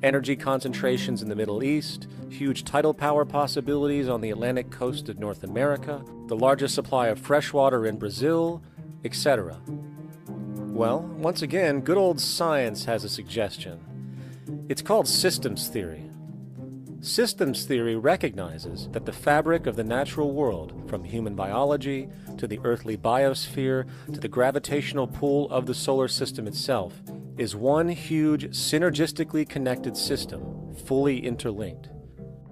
energy concentrations in the Middle East, huge tidal power possibilities on the Atlantic coast of North America, the largest supply of fresh water in Brazil, etc. Well, once again, good old science has a suggestion. It's called systems theory. Systems theory recognizes that the fabric of the natural world, from human biology to the earthly biosphere to the gravitational pull of the solar system itself, is one huge synergistically connected system, fully interlinked.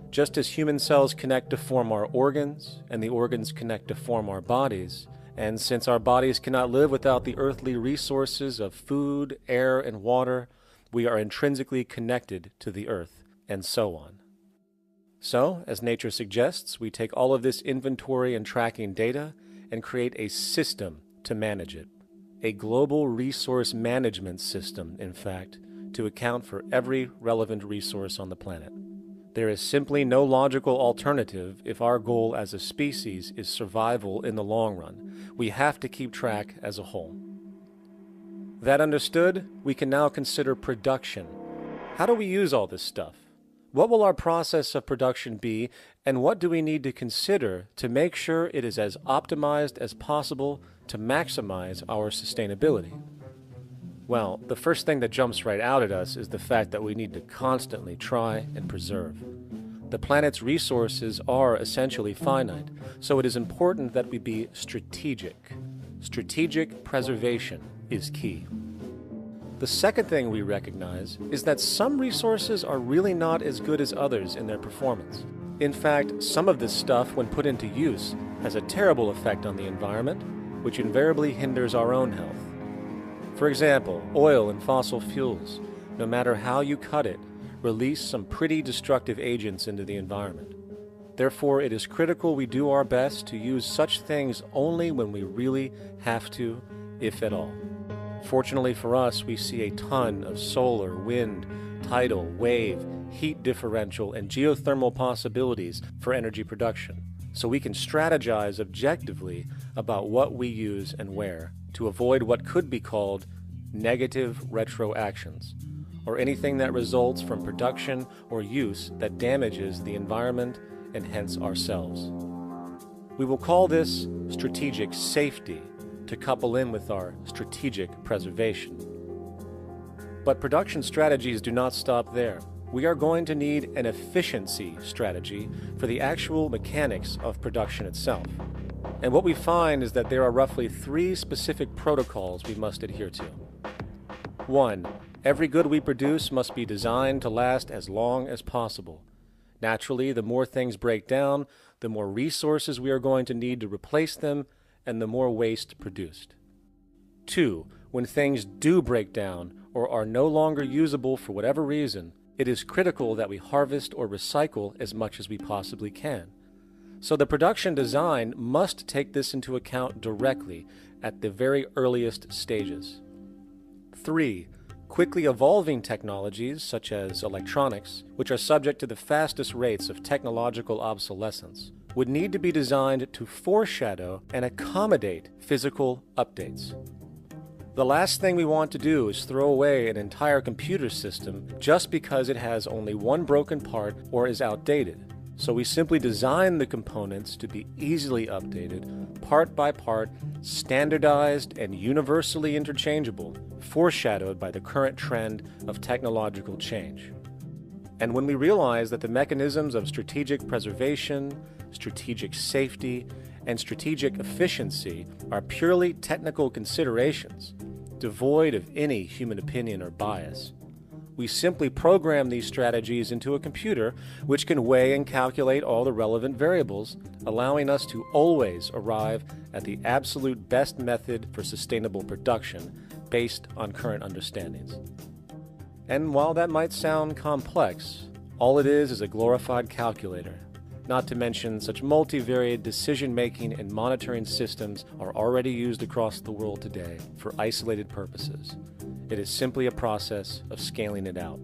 Just as human cells connect to form our organs, and the organs connect to form our bodies, and since our bodies cannot live without the earthly resources of food, air, and water, we are intrinsically connected to the earth, and so on. So, as nature suggests, we take all of this inventory and tracking data and create a system to manage it. A global resource management system, in fact, to account for every relevant resource on the planet. There is simply no logical alternative if our goal as a species is survival in the long run. We have to keep track as a whole. That understood, we can now consider production. How do we use all this stuff? What will our process of production be, and what do we need to consider to make sure it is as optimized as possible to maximize our sustainability? Well, the first thing that jumps right out at us is the fact that we need to constantly try and preserve. The planet's resources are essentially finite, so it is important that we be strategic. Strategic preservation is key. The second thing we recognize is that some resources are really not as good as others in their performance. In fact, some of this stuff, when put into use, has a terrible effect on the environment, which invariably hinders our own health. For example, oil and fossil fuels, no matter how you cut it, release some pretty destructive agents into the environment. Therefore, it is critical we do our best to use such things only when we really have to, if at all. Fortunately for us, we see a ton of solar, wind, tidal, wave, heat differential, and geothermal possibilities for energy production, so we can strategize objectively about what we use and where to avoid what could be called negative retroactions, or anything that results from production or use that damages the environment and hence ourselves. We will call this strategic safety to couple in with our strategic preservation. But production strategies do not stop there. We are going to need an efficiency strategy for the actual mechanics of production itself. And what we find is that there are roughly 3 specific protocols we must adhere to. 1. Every good we produce must be designed to last as long as possible. Naturally, the more things break down, the more resources we are going to need to replace them, and the more waste produced. 2. When things do break down or are no longer usable for whatever reason, it is critical that we harvest or recycle as much as we possibly can. So the production design must take this into account directly at the very earliest stages. 3. Quickly evolving technologies, such as electronics, which are subject to the fastest rates of technological obsolescence, would need to be designed to foreshadow and accommodate physical updates. The last thing we want to do is throw away an entire computer system just because it has only one broken part or is outdated. So we simply design the components to be easily updated, part by part, standardized and universally interchangeable, foreshadowed by the current trend of technological change. And when we realize that the mechanisms of strategic preservation, strategic safety, and strategic efficiency are purely technical considerations, devoid of any human opinion or bias, we simply program these strategies into a computer which can weigh and calculate all the relevant variables, allowing us to always arrive at the absolute best method for sustainable production based on current understandings. And while that might sound complex, all it is a glorified calculator. Not to mention, such multivariate decision-making and monitoring systems are already used across the world today for isolated purposes. It is simply a process of scaling it out.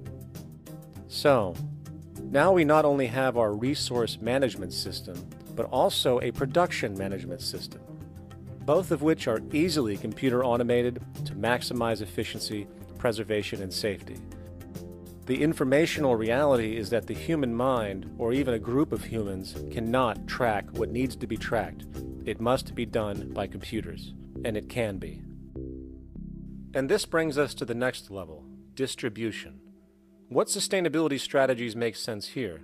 So, now we not only have our resource management system, but also a production management system, both of which are easily computer automated to maximize efficiency, preservation, and safety. The informational reality is that the human mind, or even a group of humans, cannot track what needs to be tracked. It must be done by computers, and it can be. And this brings us to the next level, distribution. What sustainability strategies make sense here?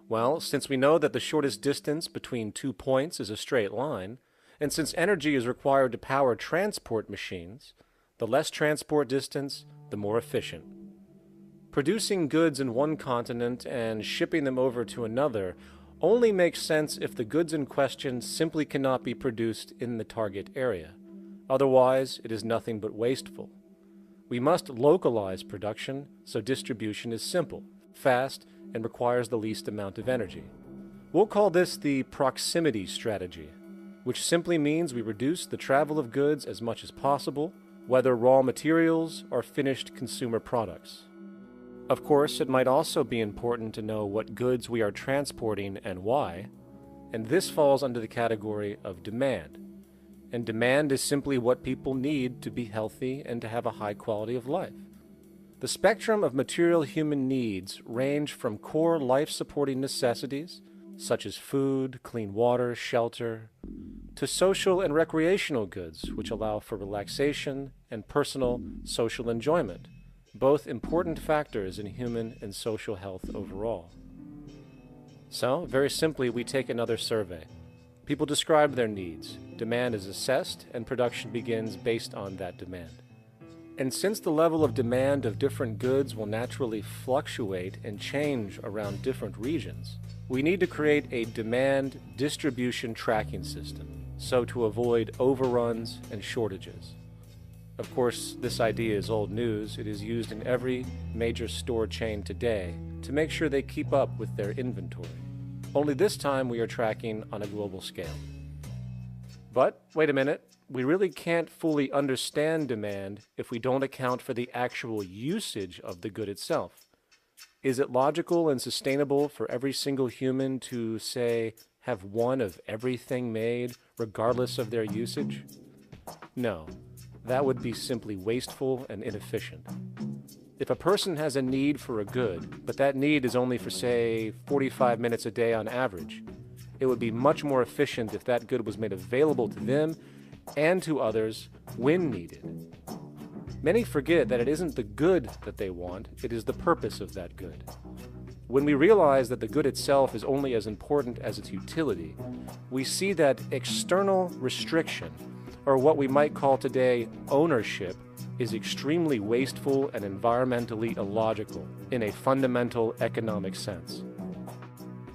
Well, since we know that the shortest distance between 2 points is a straight line, and since energy is required to power transport machines, the less transport distance, the more efficient. Producing goods in one continent and shipping them over to another only makes sense if the goods in question simply cannot be produced in the target area. Otherwise, it is nothing but wasteful. We must localize production so distribution is simple, fast, and requires the least amount of energy. We'll call this the proximity strategy, which simply means we reduce the travel of goods as much as possible, whether raw materials or finished consumer products. Of course, it might also be important to know what goods we are transporting and why, and this falls under the category of demand. And demand is simply what people need to be healthy and to have a high quality of life. The spectrum of material human needs range from core life-supporting necessities, such as food, clean water, shelter, to social and recreational goods, which allow for relaxation and personal social enjoyment, both important factors in human and social health overall. So, very simply, we take another survey. People describe their needs, demand is assessed, and production begins based on that demand. And since the level of demand of different goods will naturally fluctuate and change around different regions, we need to create a demand distribution tracking system, so to avoid overruns and shortages. Of course, this idea is old news. It is used in every major store chain today to make sure they keep up with their inventory. Only this time we are tracking on a global scale. But, wait a minute, we really can't fully understand demand if we don't account for the actual usage of the good itself. Is it logical and sustainable for every single human to, say, have one of everything made, regardless of their usage? No, that would be simply wasteful and inefficient. If a person has a need for a good, but that need is only for, say, 45 minutes a day on average, it would be much more efficient if that good was made available to them and to others when needed. Many forget that it isn't the good that they want, it is the purpose of that good. When we realize that the good itself is only as important as its utility, we see that external restriction, or what we might call today ownership, is extremely wasteful and environmentally illogical in a fundamental economic sense.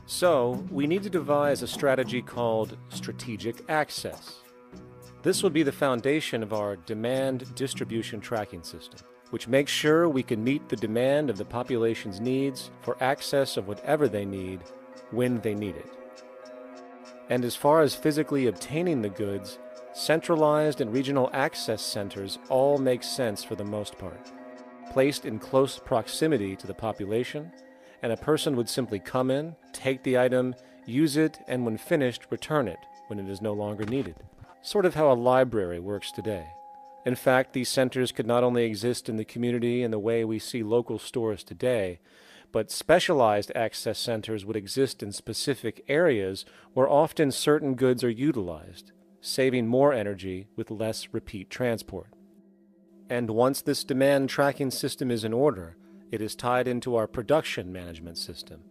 So, we need to devise a strategy called strategic access. This would be the foundation of our demand distribution tracking system, which makes sure we can meet the demand of the population's needs for access of whatever they need when they need it. And as far as physically obtaining the goods, centralized and regional access centers all make sense for the most part, placed in close proximity to the population, and a person would simply come in, take the item, use it, and when finished, return it when it is no longer needed. Sort of how a library works today. In fact, these centers could not only exist in the community in the way we see local stores today, but specialized access centers would exist in specific areas where often certain goods are utilized, saving more energy with less repeat transport. And once this demand tracking system is in order, it is tied into our production management system,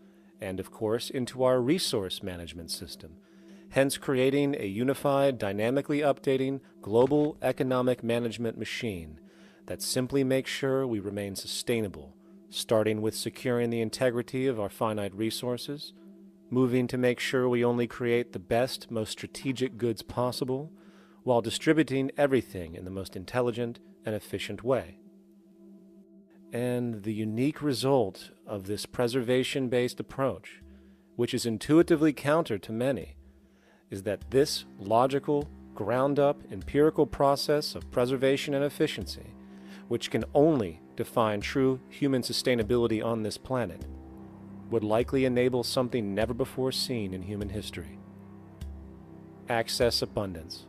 and of course into our resource management system, hence creating a unified, dynamically updating, global economic management machine that simply makes sure we remain sustainable, starting with securing the integrity of our finite resources, moving to make sure we only create the best, most strategic goods possible, while distributing everything in the most intelligent and efficient way. And the unique result of this preservation-based approach, which is intuitively counter to many, is that this logical, ground-up, empirical process of preservation and efficiency, which can only define true human sustainability on this planet, would likely enable something never before seen in human history. Access abundance,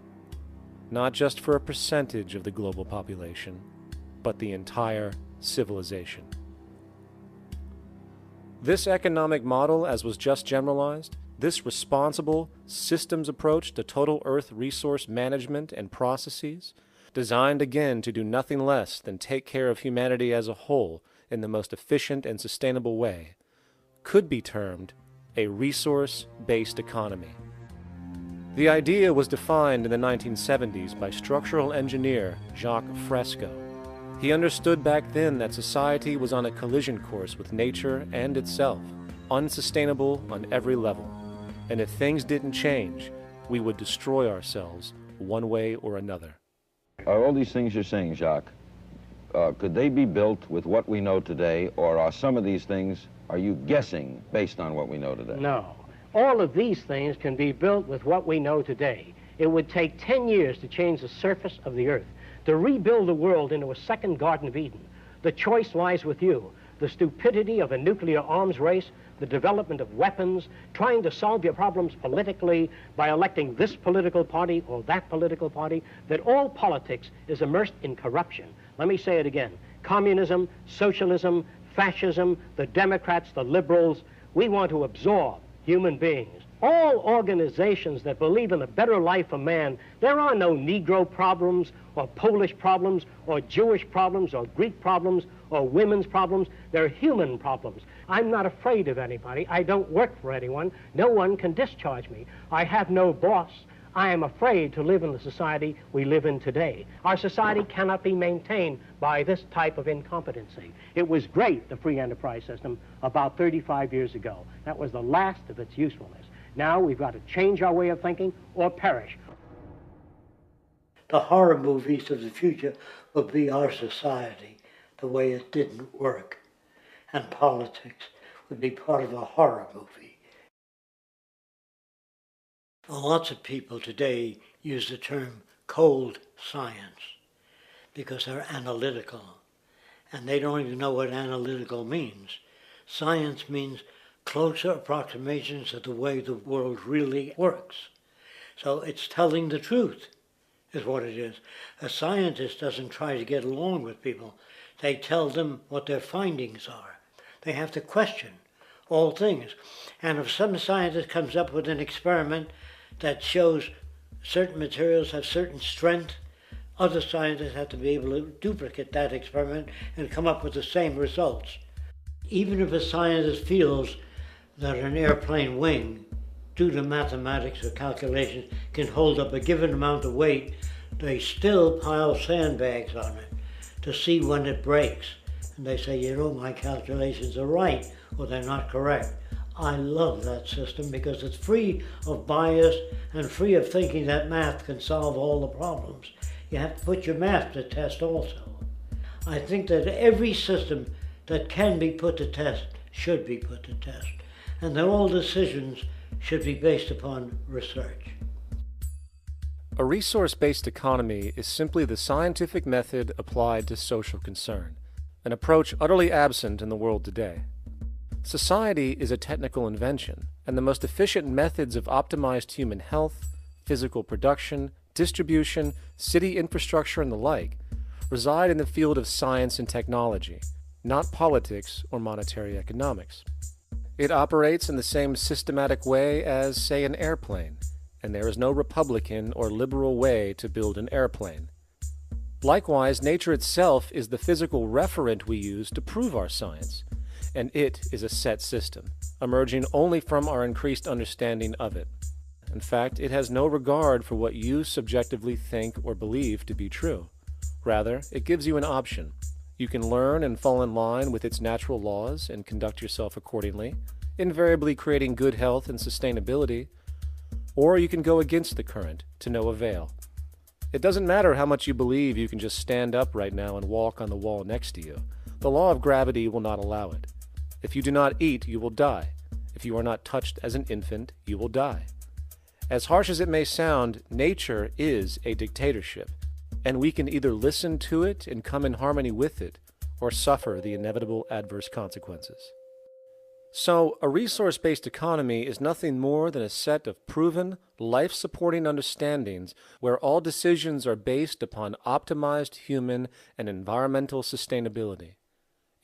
not just for a percentage of the global population, but the entire civilization. This economic model, as was just generalized, this responsible systems approach to total Earth resource management and processes, designed again to do nothing less than take care of humanity as a whole in the most efficient and sustainable way, could be termed a resource-based economy. The idea was defined in the 1970s by structural engineer Jacques Fresco. He understood back then that society was on a collision course with nature and itself, unsustainable on every level, and if things didn't change, we would destroy ourselves one way or another. Are all these things you're saying, Jacques, could they be built with what we know today, or are some of these things, are you guessing based on what we know today? No. All of these things can be built with what we know today. It would take 10 years to change the surface of the earth, to rebuild the world into a second Garden of Eden. The choice lies with you. The stupidity of a nuclear arms race, the development of weapons, trying to solve your problems politically by electing this political party or that political party, that all politics is immersed in corruption. Let me say it again. Communism, socialism, fascism, the Democrats, the liberals, we want to absorb human beings. All organizations that believe in a better life for man, there are no Negro problems or Polish problems or Jewish problems or Greek problems or women's problems. They're human problems. I'm not afraid of anybody. I don't work for anyone. No one can discharge me. I have no boss. I am afraid to live in the society we live in today. Our society cannot be maintained by this type of incompetency. It was great, the free enterprise system, about 35 years ago. That was the last of its usefulness. Now we've got to change our way of thinking or perish. The horror movies of the future will be our society, the way it didn't work. And politics would be part of a horror movie. Lots of people today use the term cold science because they're analytical. And they don't even know what analytical means. Science means closer approximations of the way the world really works. So it's telling the truth, is what it is. A scientist doesn't try to get along with people. They tell them what their findings are. They have to question all things. And if some scientist comes up with an experiment that shows certain materials have certain strength, other scientists have to be able to duplicate that experiment and come up with the same results. Even if a scientist feels that an airplane wing, due to mathematics or calculations, can hold up a given amount of weight, they still pile sandbags on it to see when it breaks. And they say, you know, my calculations are right, or they're not correct. I love that system because it's free of bias and free of thinking that math can solve all the problems. You have to put your math to test also. I think that every system that can be put to test should be put to test, and that all decisions should be based upon research. A resource-based economy is simply the scientific method applied to social concern, an approach utterly absent in the world today. Society is a technical invention, and the most efficient methods of optimized human health, physical production, distribution, city infrastructure, and the like reside in the field of science and technology, not politics or monetary economics. It operates in the same systematic way as, say, an airplane, and there is no Republican or liberal way to build an airplane. Likewise, nature itself is the physical referent we use to prove our science, and it is a set system, emerging only from our increased understanding of it. In fact, it has no regard for what you subjectively think or believe to be true. Rather, it gives you an option. You can learn and fall in line with its natural laws and conduct yourself accordingly, invariably creating good health and sustainability, or you can go against the current to no avail. It doesn't matter how much you believe you can just stand up right now and walk on the wall next to you. The law of gravity will not allow it. If you do not eat, you will die. If you are not touched as an infant, you will die. As harsh as it may sound, nature is a dictatorship, and we can either listen to it and come in harmony with it, or suffer the inevitable adverse consequences. So, a resource-based economy is nothing more than a set of proven, life-supporting understandings where all decisions are based upon optimized human and environmental sustainability.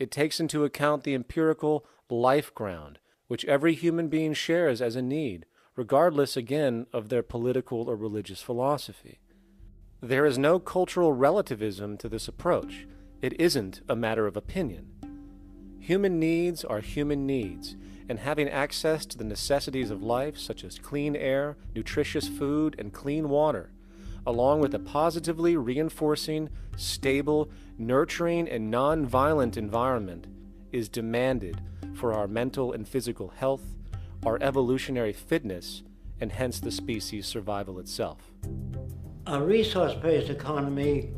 It takes into account the empirical life ground, which every human being shares as a need, regardless, again, of their political or religious philosophy. There is no cultural relativism to this approach. It isn't a matter of opinion. Human needs are human needs, and having access to the necessities of life, such as clean air, nutritious food, and clean water, along with a positively reinforcing, stable, nurturing, and non-violent environment, is demanded for our mental and physical health, our evolutionary fitness, and hence the species' survival itself. A resource-based economy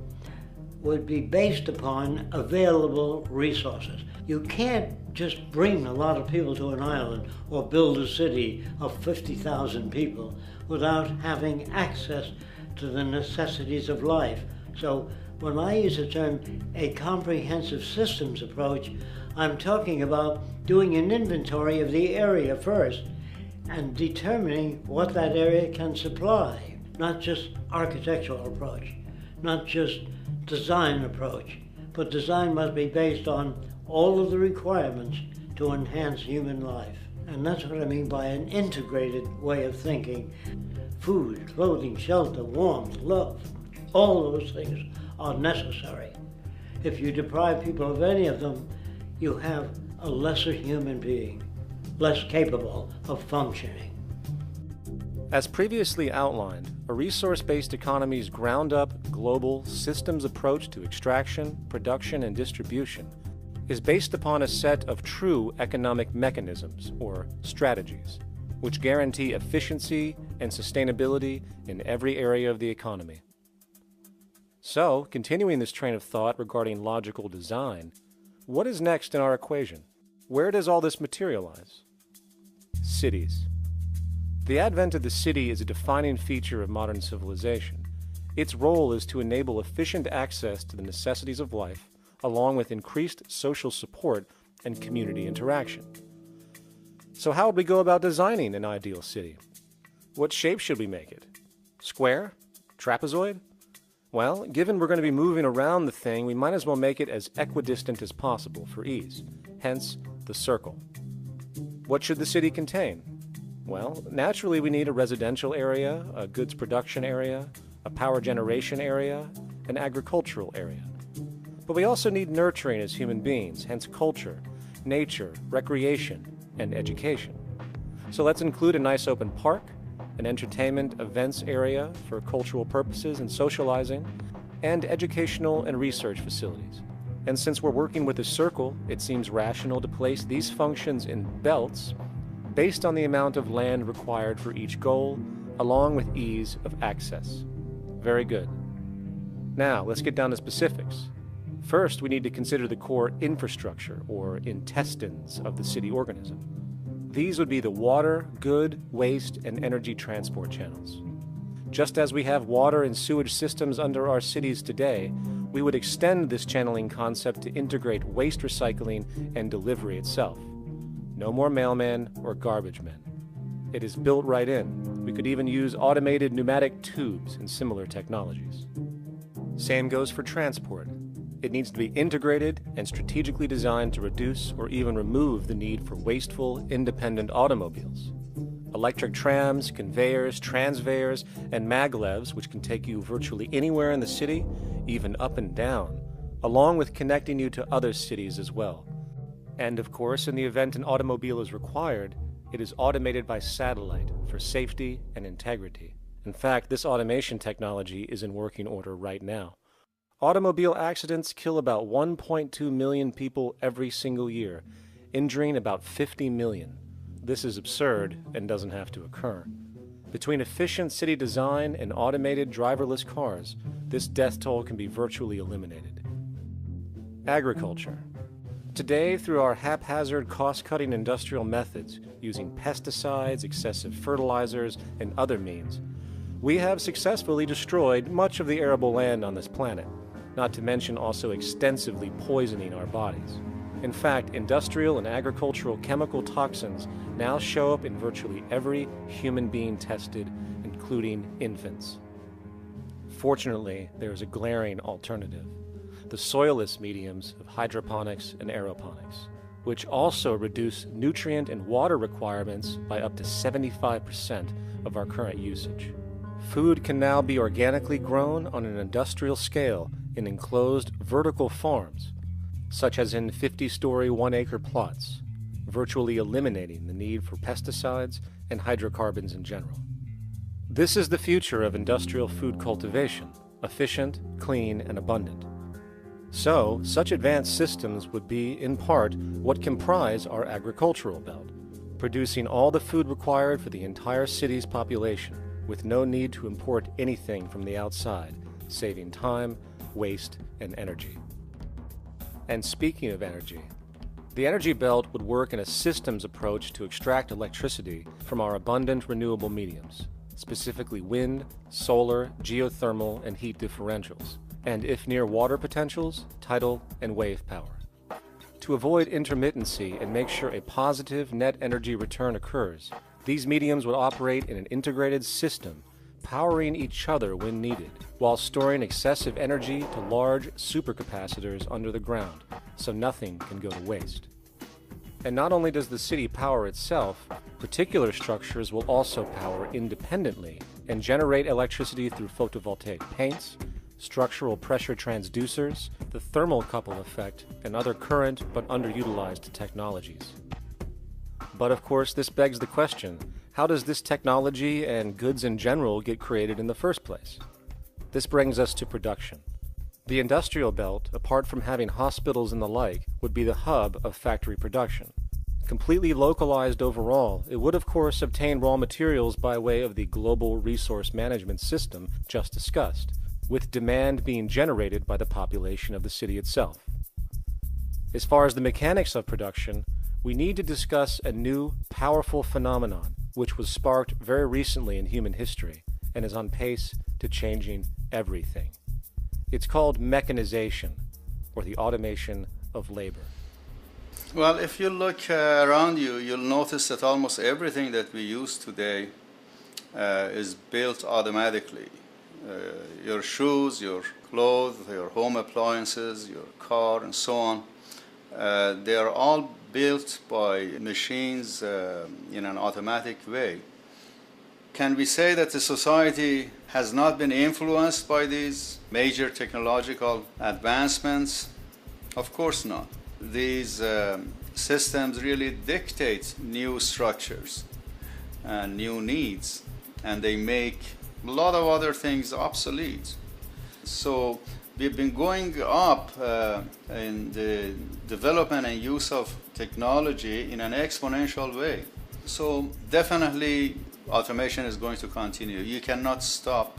would be based upon available resources. You can't just bring a lot of people to an island or build a city of 50,000 people without having access to the necessities of life. So when I use the term a comprehensive systems approach, I'm talking about doing an inventory of the area first and determining what that area can supply, not just architectural approach, not just design approach, but design must be based on all of the requirements to enhance human life. And that's what I mean by an integrated way of thinking. Food, clothing, shelter, warmth, love, all those things are necessary. If you deprive people of any of them, you have a lesser human being, less capable of functioning. As previously outlined, a resource-based economy's ground-up, global, systems approach to extraction, production, and distribution is based upon a set of true economic mechanisms, or strategies, which guarantee efficiency and sustainability in every area of the economy. So, continuing this train of thought regarding logical design, what is next in our equation? Where does all this materialize? Cities. The advent of the city is a defining feature of modern civilization. Its role is to enable efficient access to the necessities of life, along with increased social support and community interaction. So how would we go about designing an ideal city? What shape should we make it? Square? Trapezoid? Well, given we're going to be moving around the thing, we might as well make it as equidistant as possible for ease, hence the circle. What should the city contain? Well, naturally we need a residential area, a goods production area, a power generation area, an agricultural area. But we also need nurturing as human beings, hence culture, nature, recreation, and education. So let's include a nice open park, an entertainment events area for cultural purposes and socializing, and educational and research facilities. And since we're working with a circle, it seems rational to place these functions in belts based on the amount of land required for each goal, along with ease of access. Very good. Now, let's get down to specifics. First, we need to consider the core infrastructure, or intestines, of the city organism. These would be the water, good, waste, and energy transport channels. Just as we have water and sewage systems under our cities today, we would extend this channeling concept to integrate waste recycling and delivery itself. No more mailmen or garbage men. It is built right in. We could even use automated pneumatic tubes and similar technologies. Same goes for transport. It needs to be integrated and strategically designed to reduce or even remove the need for wasteful, independent automobiles. Electric trams, conveyors, transveyors, and maglevs, which can take you virtually anywhere in the city, even up and down, along with connecting you to other cities as well. And of course, in the event an automobile is required, it is automated by satellite for safety and integrity. In fact, this automation technology is in working order right now. Automobile accidents kill about 1.2 million people every single year, injuring about 50 million. This is absurd and doesn't have to occur. Between efficient city design and automated driverless cars, this death toll can be virtually eliminated. Agriculture. Today, through our haphazard, cost-cutting industrial methods, using pesticides, excessive fertilizers, and other means, we have successfully destroyed much of the arable land on this planet, not to mention also extensively poisoning our bodies. In fact, industrial and agricultural chemical toxins now show up in virtually every human being tested, including infants. Fortunately, there is a glaring alternative: the soilless mediums of hydroponics and aeroponics, which also reduce nutrient and water requirements by up to 75% of our current usage. Food can now be organically grown on an industrial scale in enclosed vertical farms, such as in 50-story 1-acre plots, virtually eliminating the need for pesticides and hydrocarbons in general. This is the future of industrial food cultivation, efficient, clean, and abundant. So, such advanced systems would be, in part, what comprise our agricultural belt, producing all the food required for the entire city's population, with no need to import anything from the outside, saving time, waste, and energy. And speaking of energy, the energy belt would work in a systems approach to extract electricity from our abundant renewable mediums, specifically wind, solar, geothermal, and heat differentials, and if near water potentials, tidal and wave power. To avoid intermittency and make sure a positive net energy return occurs, these mediums would operate in an integrated system, powering each other when needed, while storing excessive energy to large supercapacitors under the ground, so nothing can go to waste. And not only does the city power itself, particular structures will also power independently and generate electricity through photovoltaic paints, structural pressure transducers, the thermocouple effect, and other current but underutilized technologies. But of course, this begs the question, how does this technology and goods in general get created in the first place? This brings us to production. The industrial belt, apart from having hospitals and the like, would be the hub of factory production. Completely localized overall, it would of course obtain raw materials by way of the global resource management system just discussed, with demand being generated by the population of the city itself. As far as the mechanics of production, we need to discuss a new, powerful phenomenon which was sparked very recently in human history and is on pace to changing everything. It's called mechanization, or the automation of labor. Well, if you look around you, you'll notice that almost everything that we use today is built automatically. Your shoes, your clothes, your home appliances, your car, and so on. They are all built by machines in an automatic way. Can we say that the society has not been influenced by these major technological advancements? Of course not. These systems really dictate new structures and new needs, and they make a lot of other things obsolete. So we've been going up in the development and use of technology in an exponential way. So definitely automation is going to continue. You cannot stop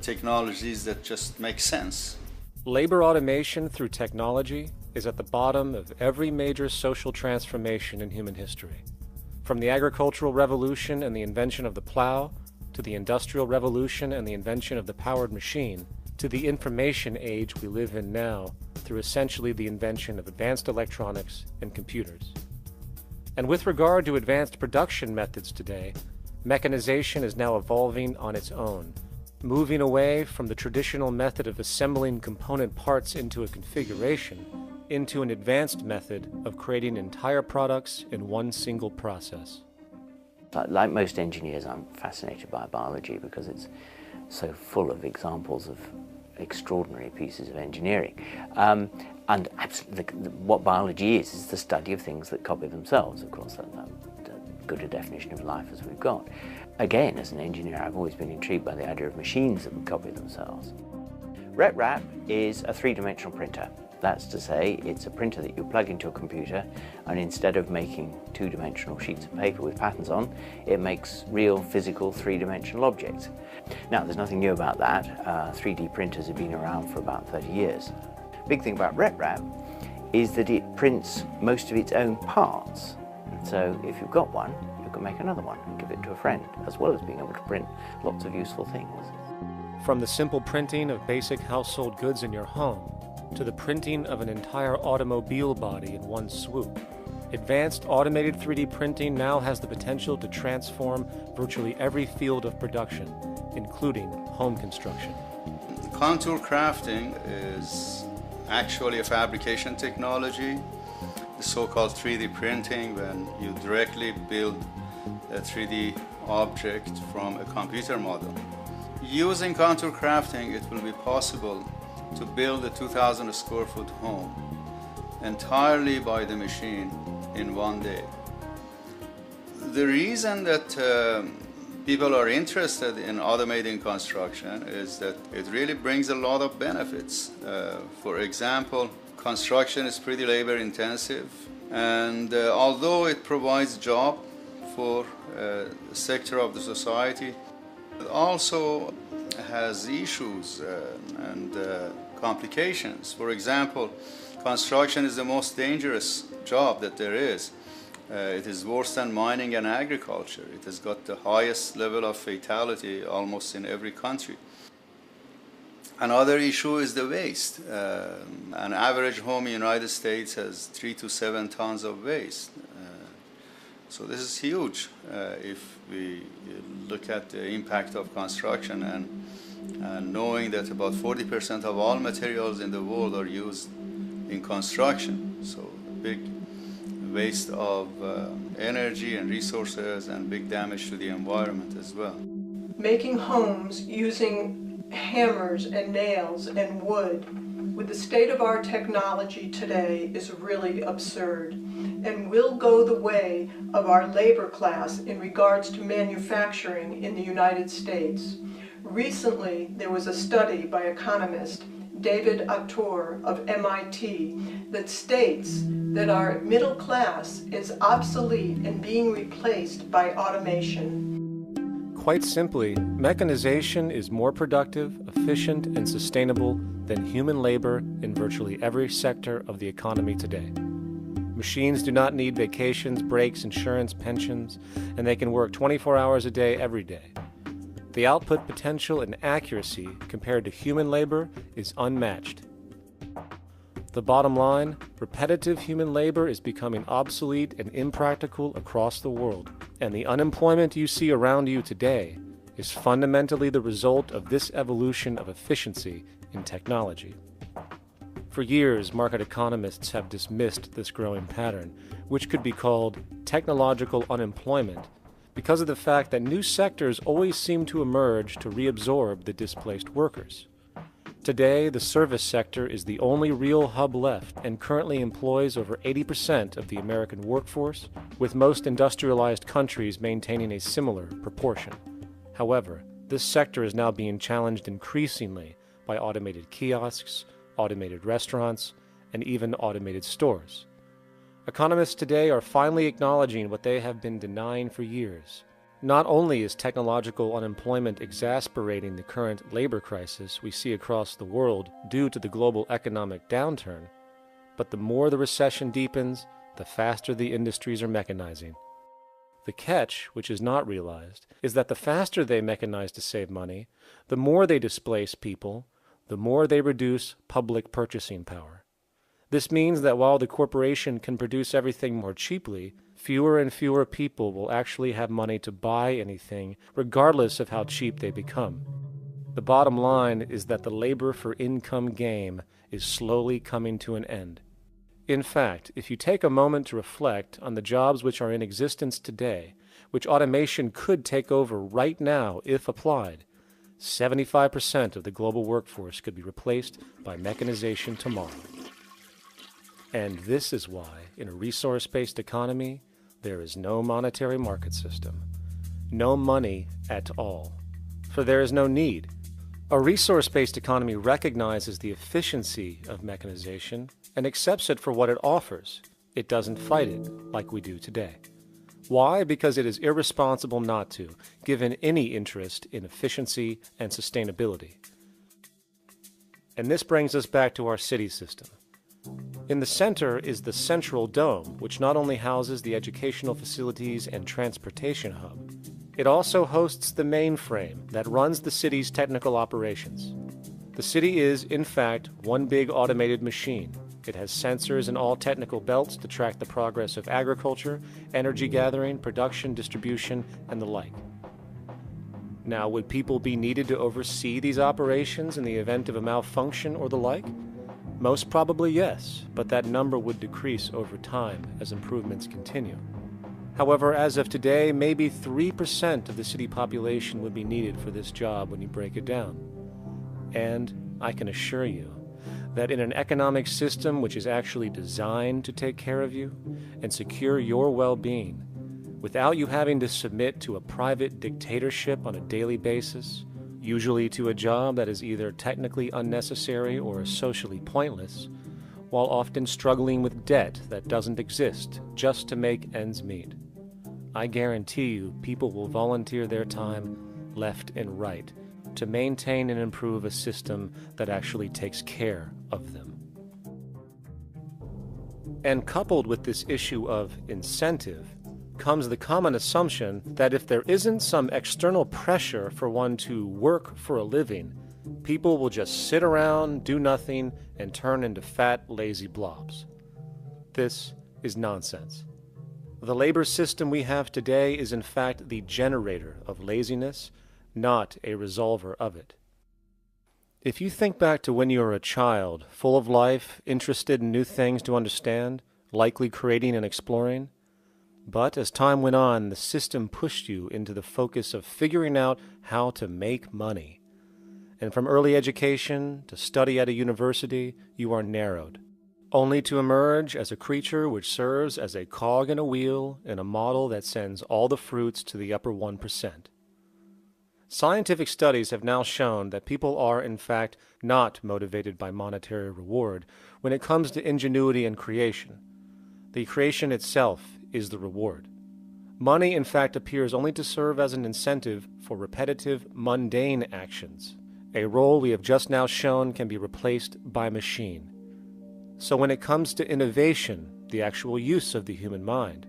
technologies that just make sense. Labor automation through technology is at the bottom of every major social transformation in human history. From the agricultural revolution and the invention of the plow, to the industrial revolution and the invention of the powered machine, to the information age we live in now through essentially the invention of advanced electronics and computers. And with regard to advanced production methods today, mechanization is now evolving on its own, moving away from the traditional method of assembling component parts into a configuration into an advanced method of creating entire products in one single process. Like most engineers, I'm fascinated by biology because it's so full of examples of extraordinary pieces of engineering. And absolutely, what biology is the study of things that copy themselves. Of course, that's good a definition of life as we've got. Again, as an engineer, I've always been intrigued by the idea of machines that would copy themselves. RepRap is a three-dimensional printer. That's to say, it's a printer that you plug into a computer, and instead of making two-dimensional sheets of paper with patterns on, it makes real, physical, three-dimensional objects. Now, there's nothing new about that. 3D printers have been around for about 30 years. Big thing about RepRap is that it prints most of its own parts. So if you've got one, you can make another one and give it to a friend, as well as being able to print lots of useful things. From the simple printing of basic household goods in your home, to the printing of an entire automobile body in one swoop, advanced automated 3D printing now has the potential to transform virtually every field of production, including home construction. Contour crafting is actually a fabrication technology, the so-called 3D printing, when you directly build a 3D object from a computer model. Using contour crafting, it will be possible to build a 2,000 square foot home entirely by the machine in one day. The reason that people are interested in automating construction is that it really brings a lot of benefits. For example, construction is pretty labor intensive, and although it provides job for a sector of the society, it also has issues and complications. For example, construction is the most dangerous job that there is. It is worse than mining and agriculture. It has got the highest level of fatality almost in every country. Another issue is the waste. An average home in the United States has 3 to 7 tons of waste. So this is huge if we look at the impact of construction and knowing that about 40% of all materials in the world are used in construction. So big waste of energy and resources and big damage to the environment as well. Making homes using hammers and nails and wood with the state of our technology today is really absurd and will go the way of our labor class in regards to manufacturing in the United States. Recently, there was a study by economist David Autor of MIT that states that our middle class is obsolete and being replaced by automation. Quite simply, mechanization is more productive, efficient, and sustainable than human labor in virtually every sector of the economy today. Machines do not need vacations, breaks, insurance, pensions, and they can work 24 hours a day every day. The output potential and accuracy compared to human labor is unmatched. The bottom line, repetitive human labor is becoming obsolete and impractical across the world, and the unemployment you see around you today is fundamentally the result of this evolution of efficiency in technology. For years, market economists have dismissed this growing pattern, which could be called technological unemployment, because of the fact that new sectors always seem to emerge to reabsorb the displaced workers. Today, the service sector is the only real hub left and currently employs over 80% of the American workforce, with most industrialized countries maintaining a similar proportion. However, this sector is now being challenged increasingly by automated kiosks, automated restaurants, and even automated stores. Economists today are finally acknowledging what they have been denying for years. Not only is technological unemployment exasperating the current labor crisis we see across the world due to the global economic downturn, but the more the recession deepens, the faster the industries are mechanizing. The catch, which is not realized, is that the faster they mechanize to save money, the more they displace people, the more they reduce public purchasing power. This means that while the corporation can produce everything more cheaply, fewer and fewer people will actually have money to buy anything, regardless of how cheap they become. The bottom line is that the labor for income game is slowly coming to an end. In fact, if you take a moment to reflect on the jobs which are in existence today, which automation could take over right now if applied, 75% of the global workforce could be replaced by mechanization tomorrow. And this is why, in a resource-based economy, there is no monetary market system, no money at all, for there is no need. A resource-based economy recognizes the efficiency of mechanization and accepts it for what it offers. It doesn't fight it like we do today. Why? Because it is irresponsible not to, given any interest in efficiency and sustainability. And this brings us back to our city system. In the center is the central dome, which not only houses the educational facilities and transportation hub, it also hosts the mainframe that runs the city's technical operations. The city is, in fact, one big automated machine. It has sensors in all technical belts to track the progress of agriculture, energy gathering, production, distribution, and the like. Now, would people be needed to oversee these operations in the event of a malfunction or the like? Most probably yes, but that number would decrease over time as improvements continue. However, as of today, maybe 3% of the city population would be needed for this job when you break it down. And I can assure you that in an economic system which is actually designed to take care of you and secure your well-being, without you having to submit to a private dictatorship on a daily basis, usually to a job that is either technically unnecessary or socially pointless, while often struggling with debt that doesn't exist just to make ends meet. I guarantee you people will volunteer their time left and right to maintain and improve a system that actually takes care of them. And coupled with this issue of incentive comes the common assumption that if there isn't some external pressure for one to work for a living, people will just sit around, do nothing, and turn into fat, lazy blobs. This is nonsense. The labor system we have today is in fact the generator of laziness, not a resolver of it. If you think back to when you were a child, full of life, interested in new things to understand, likely creating and exploring, but as time went on, the system pushed you into the focus of figuring out how to make money. And from early education to study at a university, you are narrowed, only to emerge as a creature which serves as a cog in a wheel in a model that sends all the fruits to the upper 1%. Scientific studies have now shown that people are, in fact, not motivated by monetary reward when it comes to ingenuity and creation. The creation itself is the reward. Money, in fact, appears only to serve as an incentive for repetitive, mundane actions, a role we have just now shown can be replaced by machine. So when it comes to innovation, the actual use of the human mind,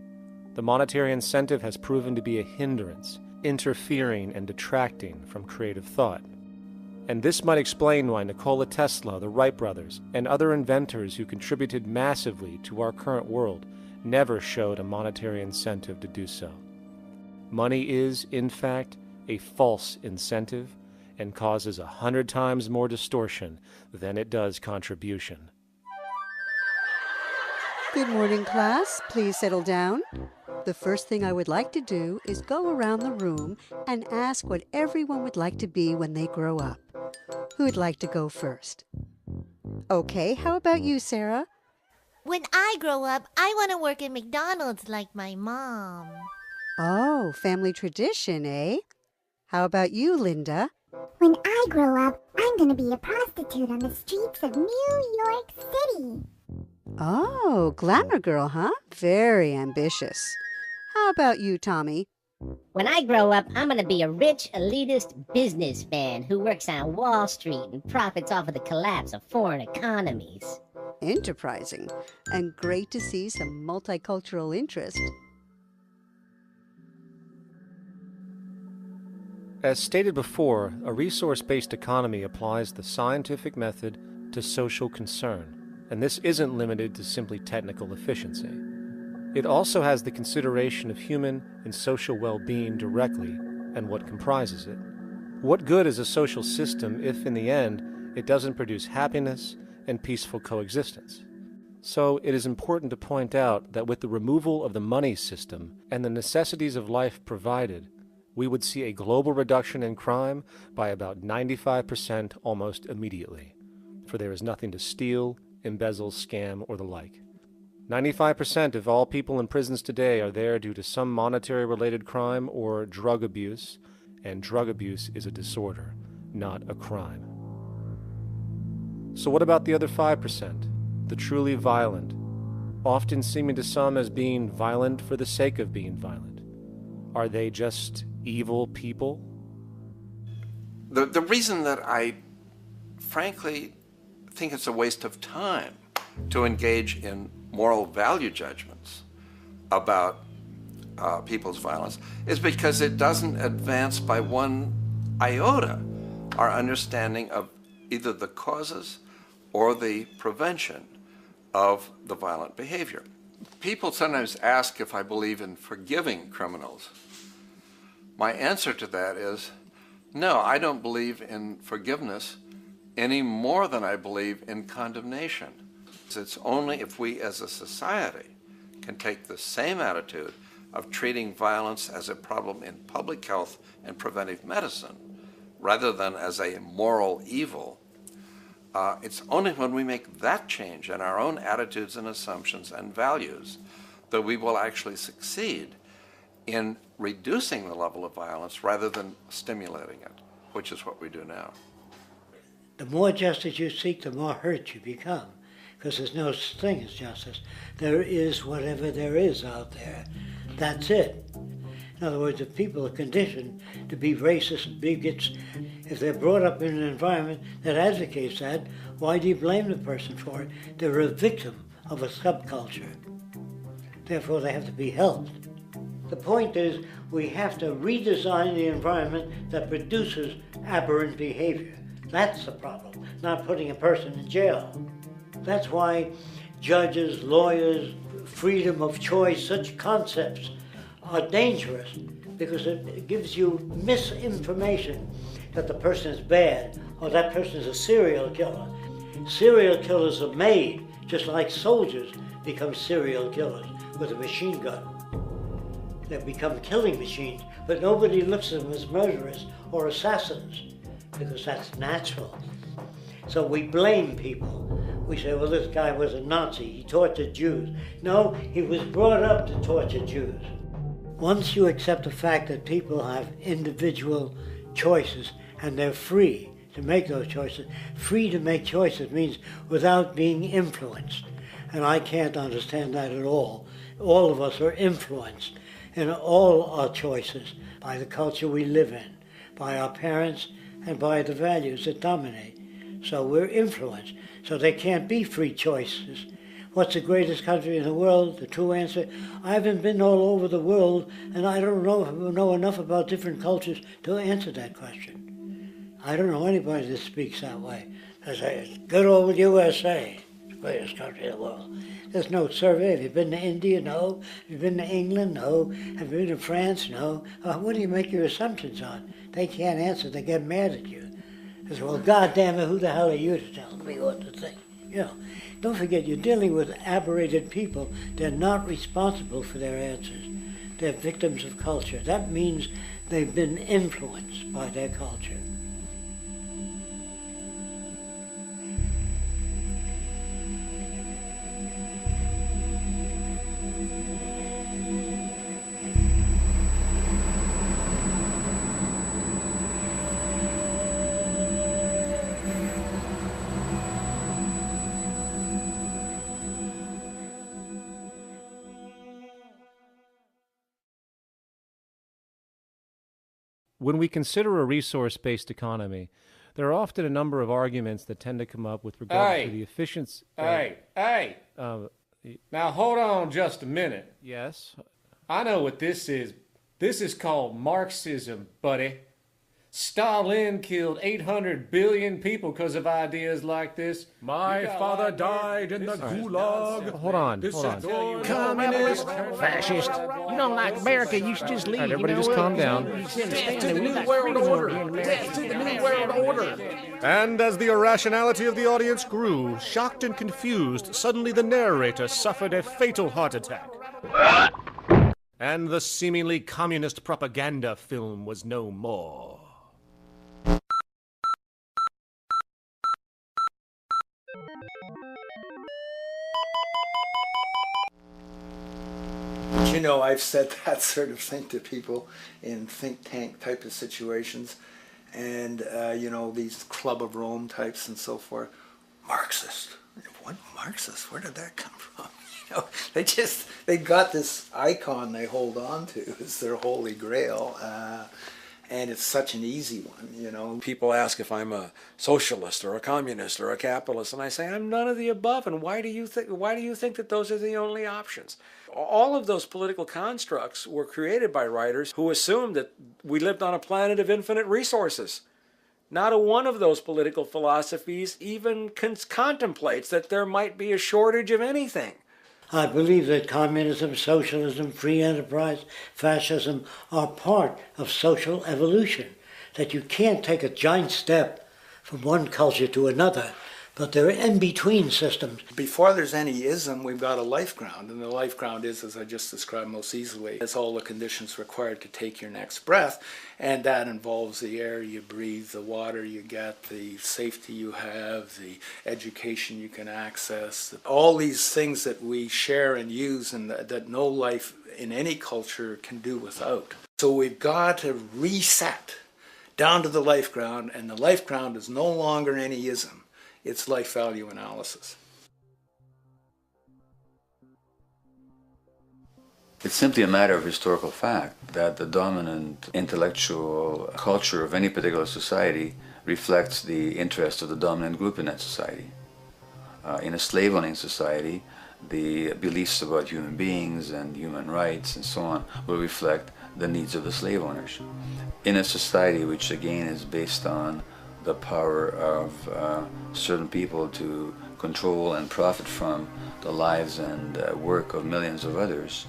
the monetary incentive has proven to be a hindrance, interfering and detracting from creative thought. And this might explain why Nikola Tesla, the Wright brothers, and other inventors who contributed massively to our current world never showed a monetary incentive to do so. Money is, in fact, a false incentive and causes 100 times more distortion than it does contribution. Good morning, class. Please settle down. The first thing I would like to do is go around the room and ask what everyone would like to be when they grow up. Who'd like to go first? Okay, how about you, Sarah? When I grow up, I want to work at McDonald's like my mom. Oh, family tradition, eh? How about you, Linda? When I grow up, I'm going to be a prostitute on the streets of New York City. Oh, glamour girl, huh? Very ambitious. How about you, Tommy? When I grow up, I'm going to be a rich, elitist businessman who works on Wall Street and profits off of the collapse of foreign economies. Enterprising, and great to see some multicultural interest. As stated before, a resource-based economy applies the scientific method to social concern, and this isn't limited to simply technical efficiency. It also has the consideration of human and social well-being directly and what comprises it. What good is a social system if, in the end, it doesn't produce happiness and peaceful coexistence? So it is important to point out that with the removal of the money system and the necessities of life provided, we would see a global reduction in crime by about 95% almost immediately, for there is nothing to steal, embezzle, scam, or the like. 95% of all people in prisons today are there due to some monetary-related crime or drug abuse, and drug abuse is a disorder, not a crime. So what about the other 5%, the truly violent, often seeming to some as being violent for the sake of being violent? Are they just evil people? The reason that I frankly think it's a waste of time to engage in moral value judgments about people's violence is because it doesn't advance by one iota our understanding of either the causes or the prevention of the violent behavior. People sometimes ask if I believe in forgiving criminals. My answer to that is, no, I don't believe in forgiveness any more than I believe in condemnation. It's only if we as a society can take the same attitude of treating violence as a problem in public health and preventive medicine rather than as a moral evil. It's only when we make that change in our own attitudes and assumptions and values that we will actually succeed in reducing the level of violence rather than stimulating it, which is what we do now. The more justice you seek, the more hurt you become, because there's no such thing as justice. There is whatever there is out there. That's it. In other words, if people are conditioned to be racist and bigots, if they're brought up in an environment that advocates that, why do you blame the person for it? They're a victim of a subculture. Therefore, they have to be helped. The point is, we have to redesign the environment that produces aberrant behavior. That's the problem, not putting a person in jail. That's why judges, lawyers, freedom of choice, such concepts are dangerous because it gives you misinformation that the person is bad or that person is a serial killer. Serial killers are made just like soldiers become serial killers with a machine gun. They become killing machines, but nobody looks at them as murderers or assassins because that's natural. So we blame people. We say, well, this guy was a Nazi, he tortured Jews. No, he was brought up to torture Jews. Once you accept the fact that people have individual choices and they're free to make those choices, free to make choices means without being influenced. And I can't understand that at all. All of us are influenced in all our choices by the culture we live in, by our parents, and by the values that dominate. So we're influenced. So there can't be free choices. What's the greatest country in the world? The true answer, I haven't been all over the world, and I don't know enough about different cultures to answer that question. I don't know anybody that speaks that way. They say, good old USA, the greatest country in the world. There's no survey. Have you been to India? No. Have you been to England? No. Have you been to France? No. What do you make your assumptions on? They can't answer. They get mad at you. They say, well, goddamn it, who the hell are you to tell me what to think? You know, don't forget, you're dealing with aberrated people. They're not responsible for their answers. They're victims of culture. That means they've been influenced by their culture. When we consider a resource-based economy, there are often a number of arguments that tend to come up with regard to the efficiency. Hey! Now hold on just a minute. Yes? I know what this is. This is called Marxism, buddy. Stalin killed 800 billion people because of ideas like this. My father died in the gulag. Hold on. Communist, fascist. You don't like America, you should just leave. All right, everybody just calm down. Death to the New World Order. Death to the New World Order. And as the irrationality of the audience grew, shocked and confused, suddenly the narrator suffered a fatal heart attack. And the seemingly communist propaganda film was no more. You know, I've said that sort of thing to people in think tank type of situations, and you know, these Club of Rome types and so forth. Marxist? What Marxist? Where did that come from? You know, they got this icon they hold on to as their holy grail, and it's such an easy one. You know, people ask if I'm a socialist or a communist or a capitalist, and I say I'm none of the above. And why do you think that those are the only options? All of those political constructs were created by writers who assumed that we lived on a planet of infinite resources. Not a one of those political philosophies even contemplates that there might be a shortage of anything. I believe that communism, socialism, free enterprise, fascism are part of social evolution, that you can't take a giant step from one culture to another, but they're in-between systems. Before there's any ism, we've got a life ground, and the life ground is, as I just described most easily, it's all the conditions required to take your next breath, and that involves the air you breathe, the water you get, the safety you have, the education you can access, all these things that we share and use and that no life in any culture can do without. So we've got to reset down to the life ground, and the life ground is no longer any ism. It's life value analysis. It's simply a matter of historical fact that the dominant intellectual culture of any particular society reflects the interest of the dominant group in that society. In a slave-owning society, the beliefs about human beings and human rights and so on will reflect the needs of the slave owners. In a society which again is based on the power of certain people to control and profit from the lives and work of millions of others,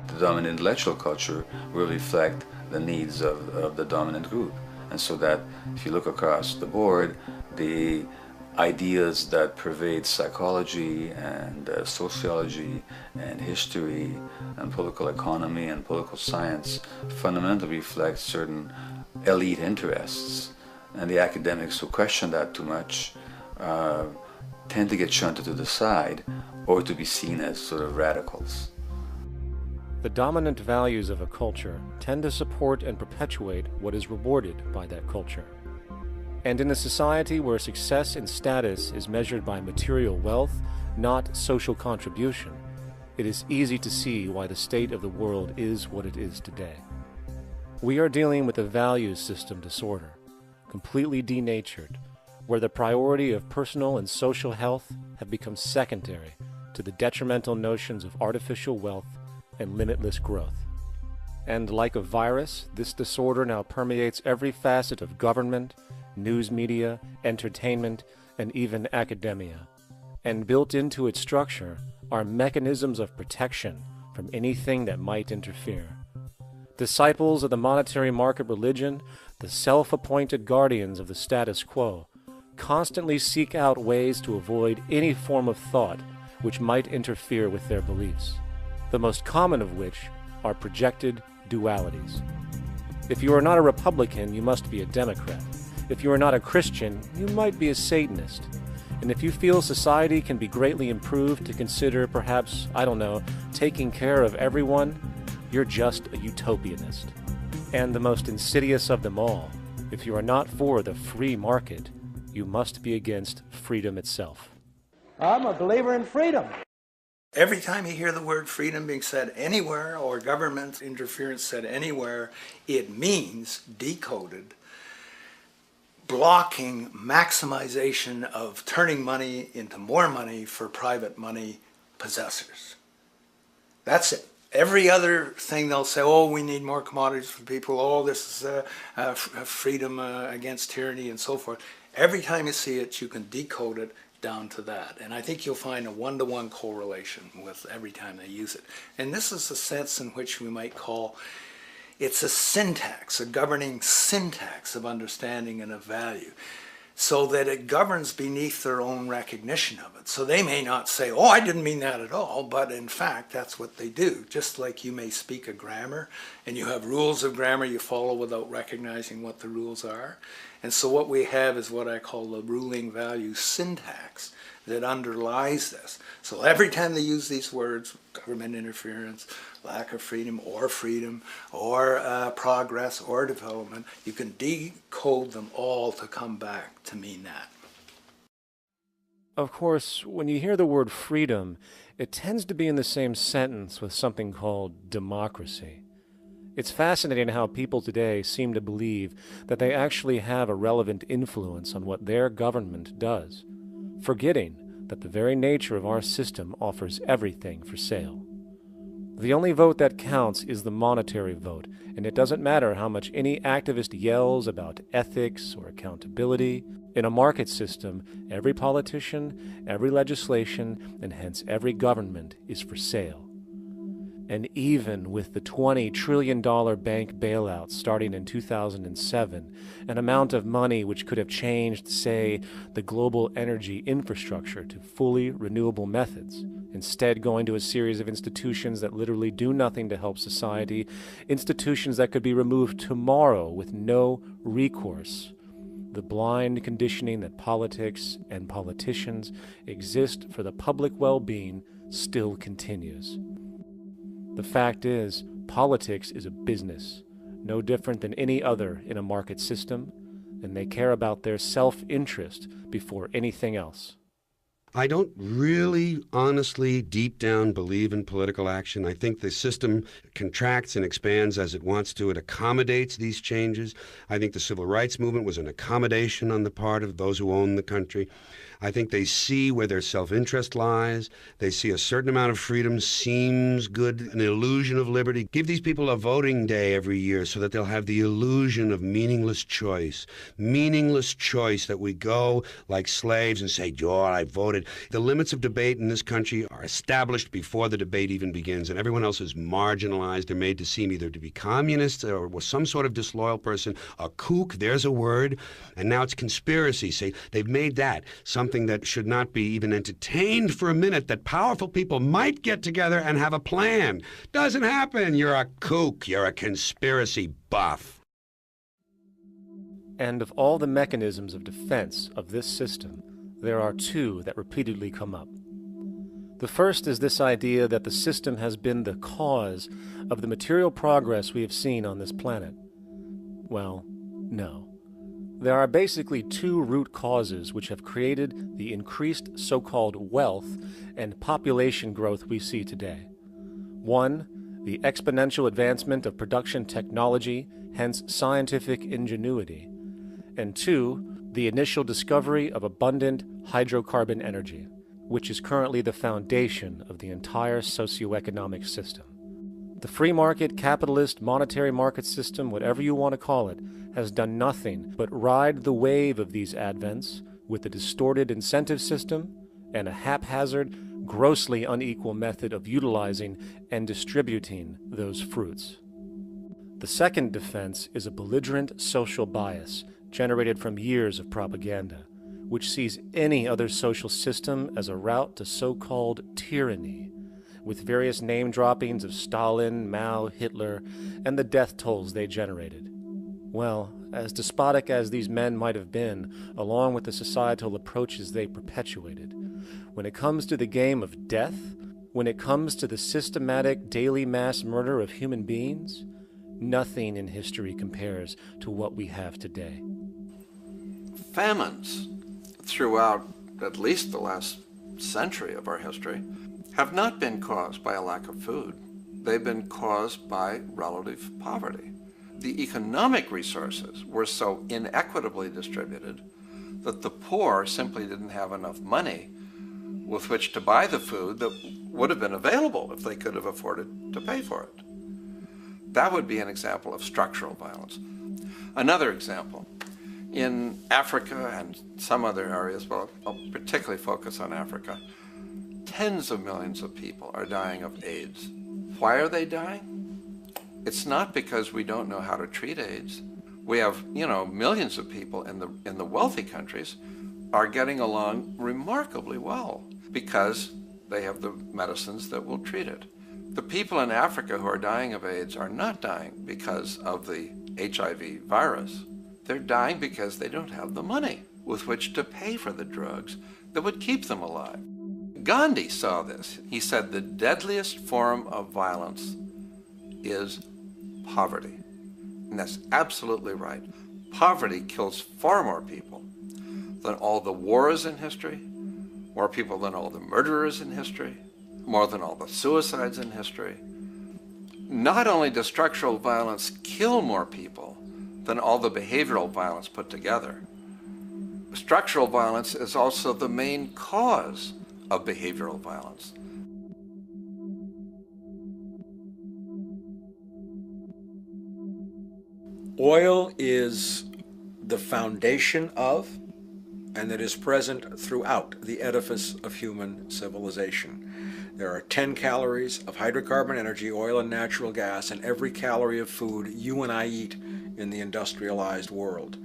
the dominant intellectual culture will reflect the needs of the dominant group. And so that if you look across the board, the ideas that pervade psychology and sociology and history and political economy and political science fundamentally reflect certain elite interests. And the academics who question that too much tend to get shunted to the side or to be seen as sort of radicals. The dominant values of a culture tend to support and perpetuate what is rewarded by that culture. And in a society where success and status is measured by material wealth, not social contribution, it is easy to see why the state of the world is what it is today. We are dealing with a values system disorder, completely denatured, where the priority of personal and social health have become secondary to the detrimental notions of artificial wealth and limitless growth. And like a virus, this disorder now permeates every facet of government, news media, entertainment, and even academia. And built into its structure are mechanisms of protection from anything that might interfere. Disciples of the monetary market religion, the self-appointed guardians of the status quo, constantly seek out ways to avoid any form of thought which might interfere with their beliefs, the most common of which are projected dualities. If you are not a Republican, you must be a Democrat. If you are not a Christian, you might be a Satanist. And if you feel society can be greatly improved to consider perhaps, I don't know, taking care of everyone, you're just a utopianist. And the most insidious of them all, if you are not for the free market, you must be against freedom itself. I'm a believer in freedom. Every time you hear the word freedom being said anywhere or government interference said anywhere, it means, decoded, blocking maximization of turning money into more money for private money possessors. That's it. Every other thing they'll say, oh, we need more commodities for people, oh, this is freedom against tyranny and so forth. Every time you see it, you can decode it down to that. And I think you'll find a one-to-one correlation with every time they use it. And this is a sense in which we might call it's a syntax, a governing syntax of understanding and of value, so that it governs beneath their own recognition of it. So they may not say, oh, I didn't mean that at all, but in fact, that's what they do. Just like you may speak a grammar, and you have rules of grammar you follow without recognizing what the rules are. And so what we have is what I call the ruling value syntax that underlies this. So every time they use these words, government interference, lack of freedom, or progress, or development, you can decode them all to come back to mean that. Of course, when you hear the word freedom, it tends to be in the same sentence with something called democracy. It's fascinating how people today seem to believe that they actually have a relevant influence on what their government does, forgetting that the very nature of our system offers everything for sale. The only vote that counts is the monetary vote, and it doesn't matter how much any activist yells about ethics or accountability. In a market system, every politician, every legislation, and hence every government is for sale. And even with the $20 trillion bank bailout starting in 2007, an amount of money which could have changed, say, the global energy infrastructure to fully renewable methods, instead going to a series of institutions that literally do nothing to help society, institutions that could be removed tomorrow with no recourse. The blind conditioning that politics and politicians exist for the public well-being still continues. The fact is, politics is a business, no different than any other in a market system, and they care about their self-interest before anything else. I don't really, honestly, deep down believe in political action. I think the system contracts and expands as it wants to. It accommodates these changes. I think the civil rights movement was an accommodation on the part of those who own the country. I think they see where their self-interest lies. They see a certain amount of freedom seems good, an illusion of liberty. Give these people a voting day every year so that they'll have the illusion of meaningless choice. Meaningless choice that we go like slaves and say, "Joe, I voted." The limits of debate in this country are established before the debate even begins, and everyone else is marginalized. They're made to seem either to be communists or some sort of disloyal person, a kook, there's a word, and now it's conspiracy. See, they've made that something that should not be even entertained for a minute, that powerful people might get together and have a plan. Doesn't happen. You're a kook. You're a conspiracy buff. And of all the mechanisms of defense of this system, there are two that repeatedly come up. The first is this idea that the system has been the cause of the material progress we have seen on this planet. Well, no. There are basically two root causes which have created the increased so-called wealth and population growth we see today. One, the exponential advancement of production technology, hence scientific ingenuity. And two, the initial discovery of abundant hydrocarbon energy, which is currently the foundation of the entire socioeconomic system. The free market, capitalist, monetary market system, whatever you want to call it, has done nothing but ride the wave of these advents with a distorted incentive system and a haphazard, grossly unequal method of utilizing and distributing those fruits. The second defense is a belligerent social bias generated from years of propaganda, which sees any other social system as a route to so-called tyranny, with various name droppings of Stalin, Mao, Hitler, and the death tolls they generated. Well, as despotic as these men might have been, along with the societal approaches they perpetuated, when it comes to the game of death, when it comes to the systematic daily mass murder of human beings, nothing in history compares to what we have today. Famines throughout at least the last century of our history have not been caused by a lack of food. They've been caused by relative poverty. The economic resources were so inequitably distributed that the poor simply didn't have enough money with which to buy the food that would have been available if they could have afforded to pay for it. That would be an example of structural violence. Another example, in Africa and some other areas, but I'll particularly focus on Africa, tens of millions of people are dying of AIDS. Why are they dying? It's not because we don't know how to treat AIDS. We have, millions of people in the wealthy countries are getting along remarkably well because they have the medicines that will treat it. The people in Africa who are dying of AIDS are not dying because of the HIV virus. They're dying because they don't have the money with which to pay for the drugs that would keep them alive. Gandhi saw this. He said the deadliest form of violence is poverty. And that's absolutely right. Poverty kills far more people than all the wars in history, more people than all the murderers in history, more than all the suicides in history. Not only does structural violence kill more people than all the behavioral violence put together, structural violence is also the main cause of behavioral violence. Oil is the foundation of, and it is present throughout the edifice of human civilization. There are 10 calories of hydrocarbon energy, oil and natural gas, in every calorie of food you and I eat in the industrialized world.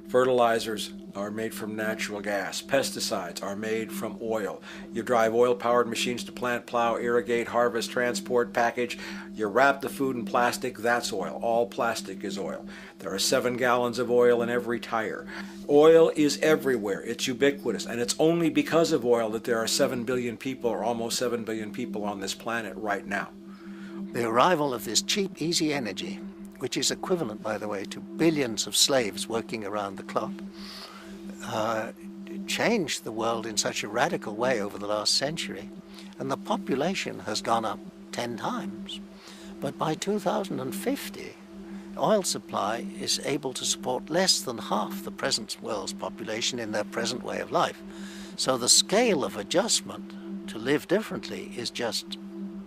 Fertilizers are made from natural gas. Pesticides are made from oil. You drive oil-powered machines to plant, plow, irrigate, harvest, transport, package. You wrap the food in plastic, that's oil. All plastic is oil. There are 7 gallons of oil in every tire. Oil is everywhere. It's ubiquitous. And it's only because of oil that there are 7 billion people, or almost 7 billion people on this planet right now. The arrival of this cheap, easy energy, which is equivalent, by the way, to billions of slaves working around the clock, changed the world in such a radical way over the last century, and the population has gone up 10 times. But by 2050, oil supply is able to support less than half the present world's population in their present way of life. So the scale of adjustment to live differently is just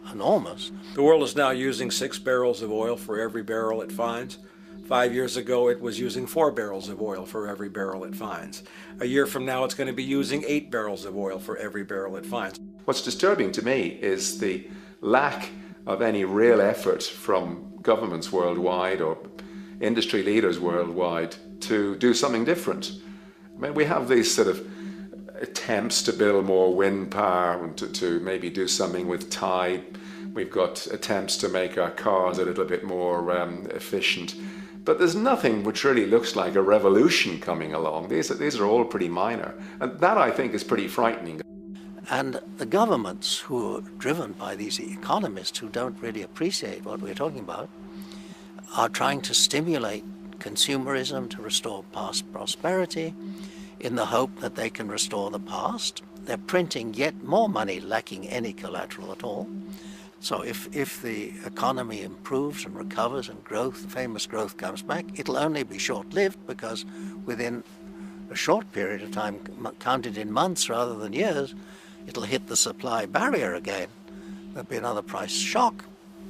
enormous. The world is now using 6 barrels of oil for every barrel it finds. 5 years ago, it was using 4 barrels of oil for every barrel it finds. A year from now, it's going to be using 8 barrels of oil for every barrel it finds. What's disturbing to me is the lack of any real effort from governments worldwide or industry leaders worldwide to do something different. I mean, we have these sort of attempts to build more wind power and to maybe do something with tide. We've got attempts to make our cars a little bit more efficient. But there's nothing which really looks like a revolution coming along. These are all pretty minor. And that, I think, is pretty frightening. And the governments who are driven by these economists who don't really appreciate what we're talking about are trying to stimulate consumerism to restore past prosperity in the hope that they can restore the past. They're printing yet more money lacking any collateral at all. So if the economy improves and recovers and growth, famous growth comes back, it'll only be short-lived because within a short period of time, counted in months rather than years, it'll hit the supply barrier again. There'll be another price shock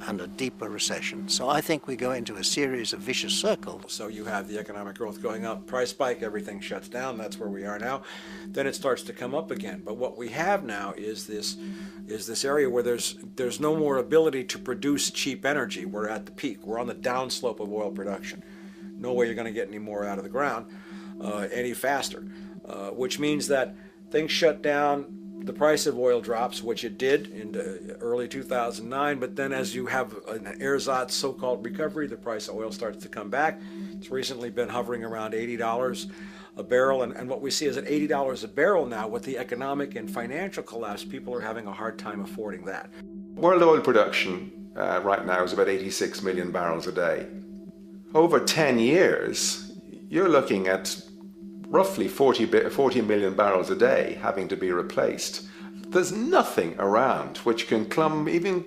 and a deeper recession. So I think we go into a series of vicious circles. So you have the economic growth going up, price spike, everything shuts down, that's where we are now. Then it starts to come up again. But what we have now is this area where there's no more ability to produce cheap energy. We're at the peak. We're on the downslope of oil production. No way you're going to get any more out of the ground any faster, which means that things shut down. The price of oil drops, which it did in early 2009, but then as you have an ersatz so-called recovery, the price of oil starts to come back. It's recently been hovering around $80 a barrel, and what we see is at $80 a barrel now, with the economic and financial collapse, people are having a hard time affording that. World oil production right now is about 86 million barrels a day. Over 10 years, you're looking at roughly 40 million barrels a day having to be replaced. There's nothing around which can come even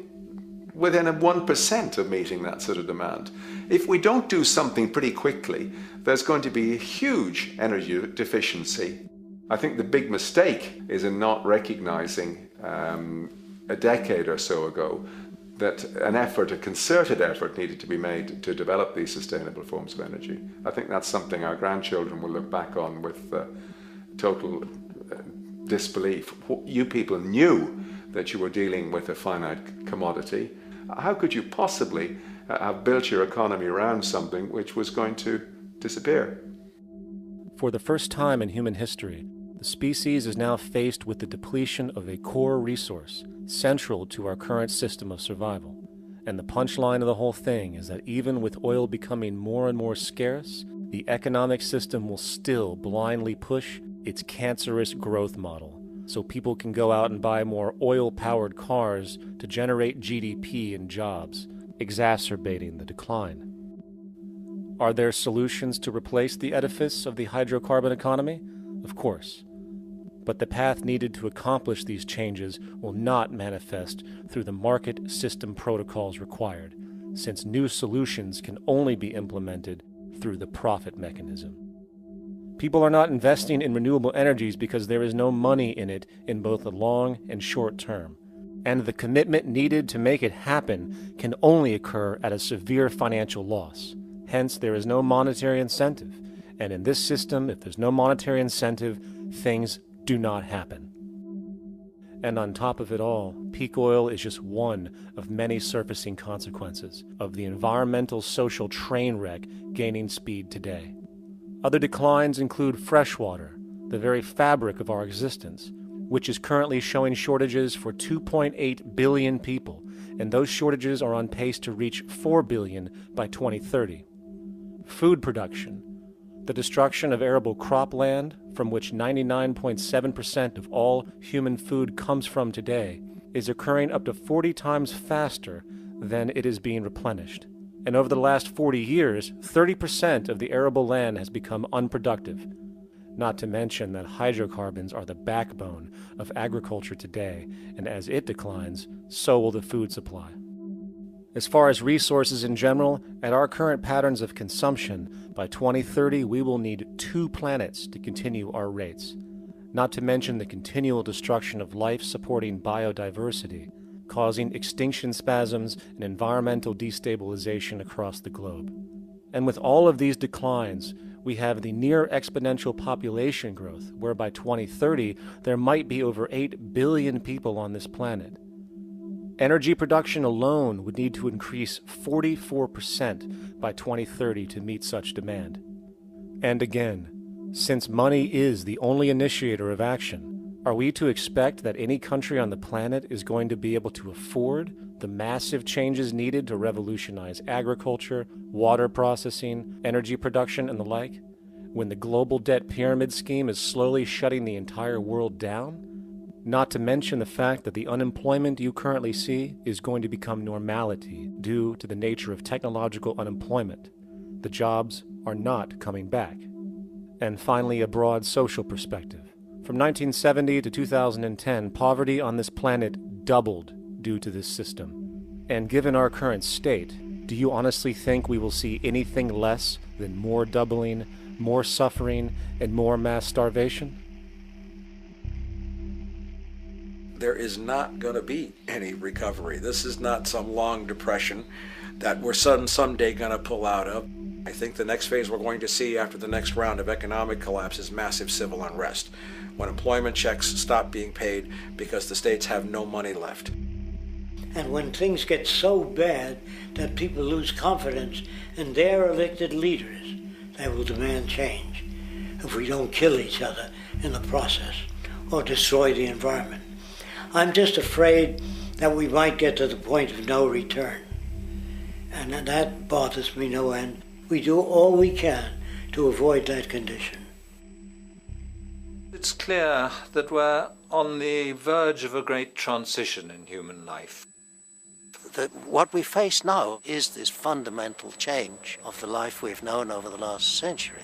within 1% of meeting that sort of demand. If we don't do something pretty quickly, there's going to be a huge energy deficiency. I think the big mistake is in not recognizing a decade or so ago that a concerted effort needed to be made to develop these sustainable forms of energy. I think that's something our grandchildren will look back on with total disbelief. You people knew that you were dealing with a finite commodity. How could you possibly have built your economy around something which was going to disappear? For the first time in human history, the species is now faced with the depletion of a core resource central to our current system of survival. And the punchline of the whole thing is that even with oil becoming more and more scarce, the economic system will still blindly push its cancerous growth model, so people can go out and buy more oil-powered cars to generate GDP and jobs, exacerbating the decline. Are there solutions to replace the edifice of the hydrocarbon economy? Of course. But the path needed to accomplish these changes will not manifest through the market system protocols required, since new solutions can only be implemented through the profit mechanism. People are not investing in renewable energies because there is no money in it in both the long and short term, and the commitment needed to make it happen can only occur at a severe financial loss. Hence, there is no monetary incentive, and in this system, if there's no monetary incentive, things do not happen. And on top of it all, peak oil is just one of many surfacing consequences of the environmental social train wreck gaining speed today. Other declines include freshwater, the very fabric of our existence, which is currently showing shortages for 2.8 billion people, and those shortages are on pace to reach 4 billion by 2030. Food production, the destruction of arable cropland, from which 99.7% of all human food comes from today, is occurring up to 40 times faster than it is being replenished. And over the last 40 years, 30% of the arable land has become unproductive. not to mention that hydrocarbons are the backbone of agriculture today, and as it declines, so will the food supply. As far as resources in general, at our current patterns of consumption, by 2030 we will need 2 planets to continue our rates, not to mention the continual destruction of life-supporting biodiversity, causing extinction spasms and environmental destabilization across the globe. And with all of these declines, we have the near exponential population growth, where by 2030 there might be over 8 billion people on this planet. Energy production alone would need to increase 44% by 2030 to meet such demand. And again, since money is the only initiator of action, are we to expect that any country on the planet is going to be able to afford the massive changes needed to revolutionize agriculture, water processing, energy production, and the like, when the global debt pyramid scheme is slowly shutting the entire world down? Not to mention the fact that the unemployment you currently see is going to become normality due to the nature of technological unemployment. The jobs are not coming back. And finally, a broad social perspective. From 1970 to 2010, poverty on this planet doubled due to this system. And given our current state, do you honestly think we will see anything less than more doubling, more suffering, and more mass starvation? There is not going to be any recovery. This is not some long depression that we're someday going to pull out of. I think the next phase we're going to see after the next round of economic collapse is massive civil unrest, when employment checks stop being paid because the states have no money left. And when things get so bad that people lose confidence in their elected leaders, they will demand change if we don't kill each other in the process or destroy the environment. I'm just afraid that we might get to the point of no return. And that bothers me no end. We do all we can to avoid that condition. It's clear that we're on the verge of a great transition in human life. What we face now is this fundamental change of the life we've known over the last century.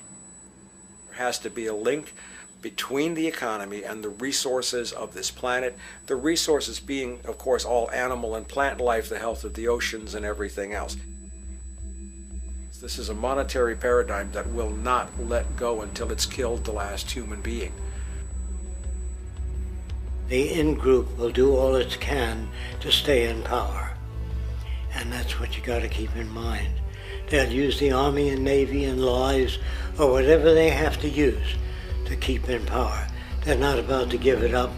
There has to be a link between the economy and the resources of this planet, the resources being, of course, all animal and plant life, the health of the oceans and everything else. This is a monetary paradigm that will not let go until it's killed the last human being. The in-group will do all it can to stay in power. And that's what you got to keep in mind. They'll use the Army and Navy and lies or whatever they have to use to keep in power. They're not about to give it up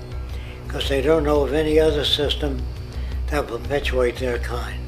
because they don't know of any other system that will perpetuate their kind.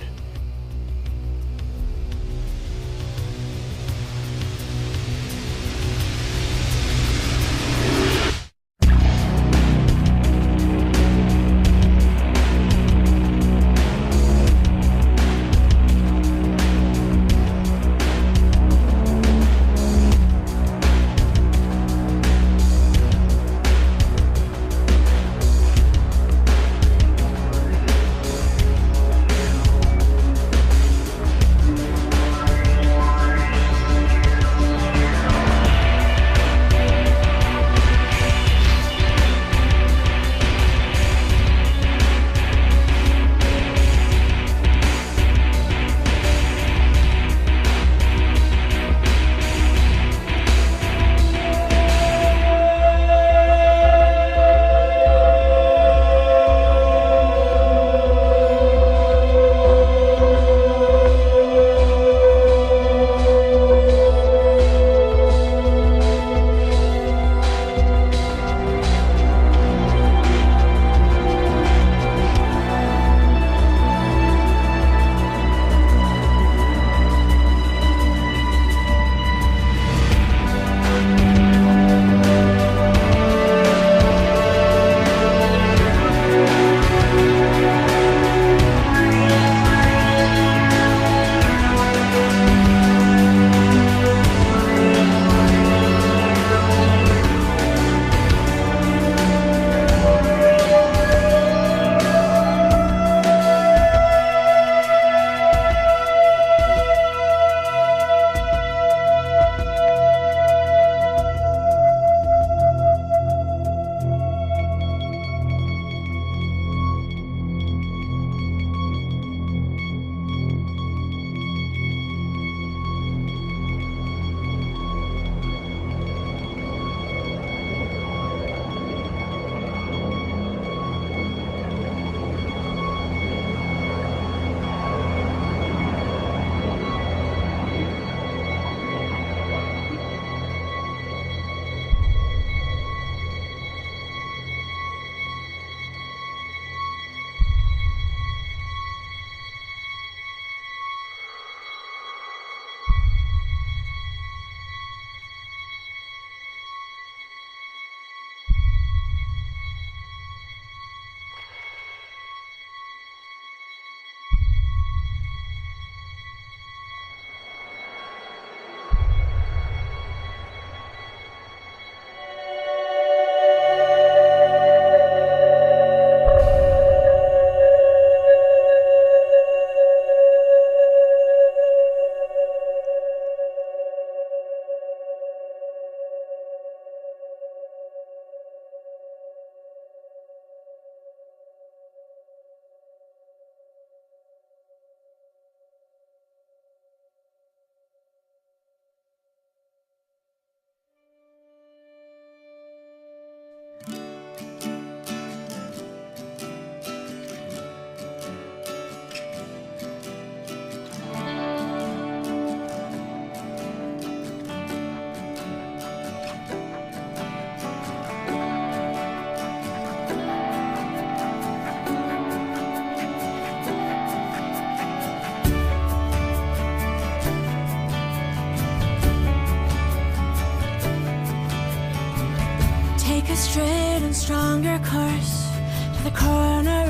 straight and stronger course to the corner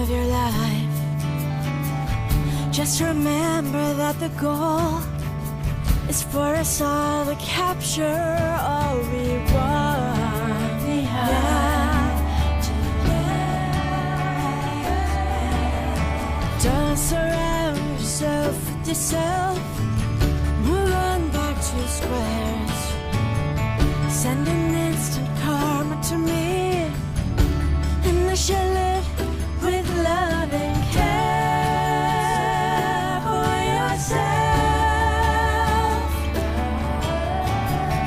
of your life. Just remember that the goal is for us all to capture all we want. Don't surround yourself with yourself. Move on back to squares. Send an instant karma to me, and I shall live with love and care for yourself.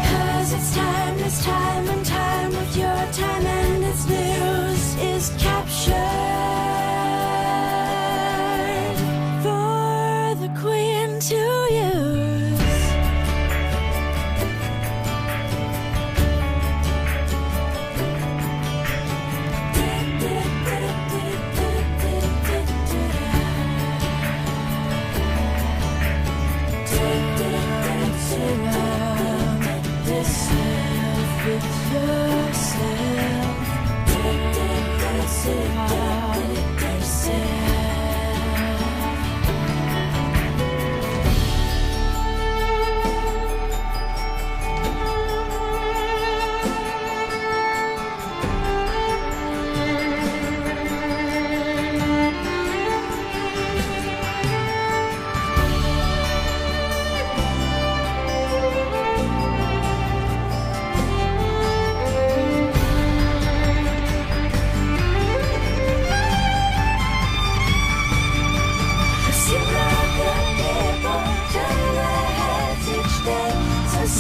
'Cause it's time and time with your time, and its news is captured for the queen to use.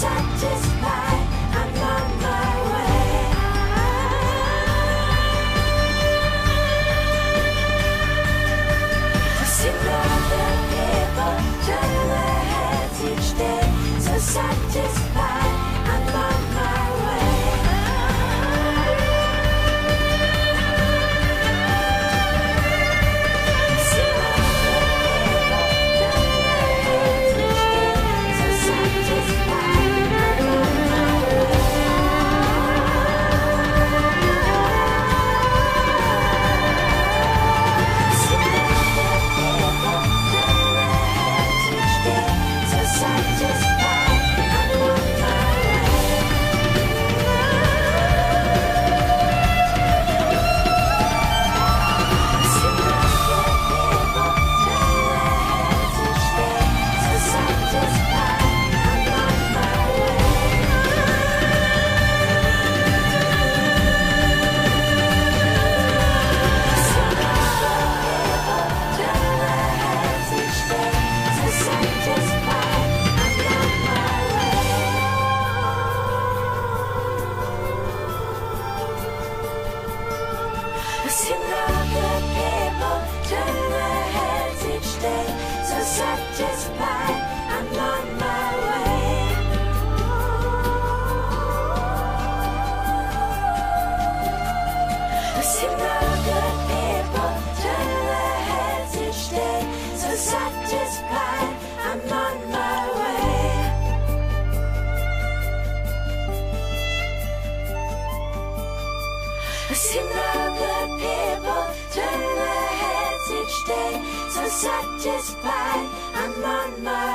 Satisfied, I'm on my way. See other people turn their heads each day. So satisfied, I'm on my way. See other people turn their heads each day. So satisfied. Satisfied, I'm on my way. I see no good people turn their heads each day. So satisfied, I'm on my way. I see no good people turn their heads each day. So satisfied, I'm on my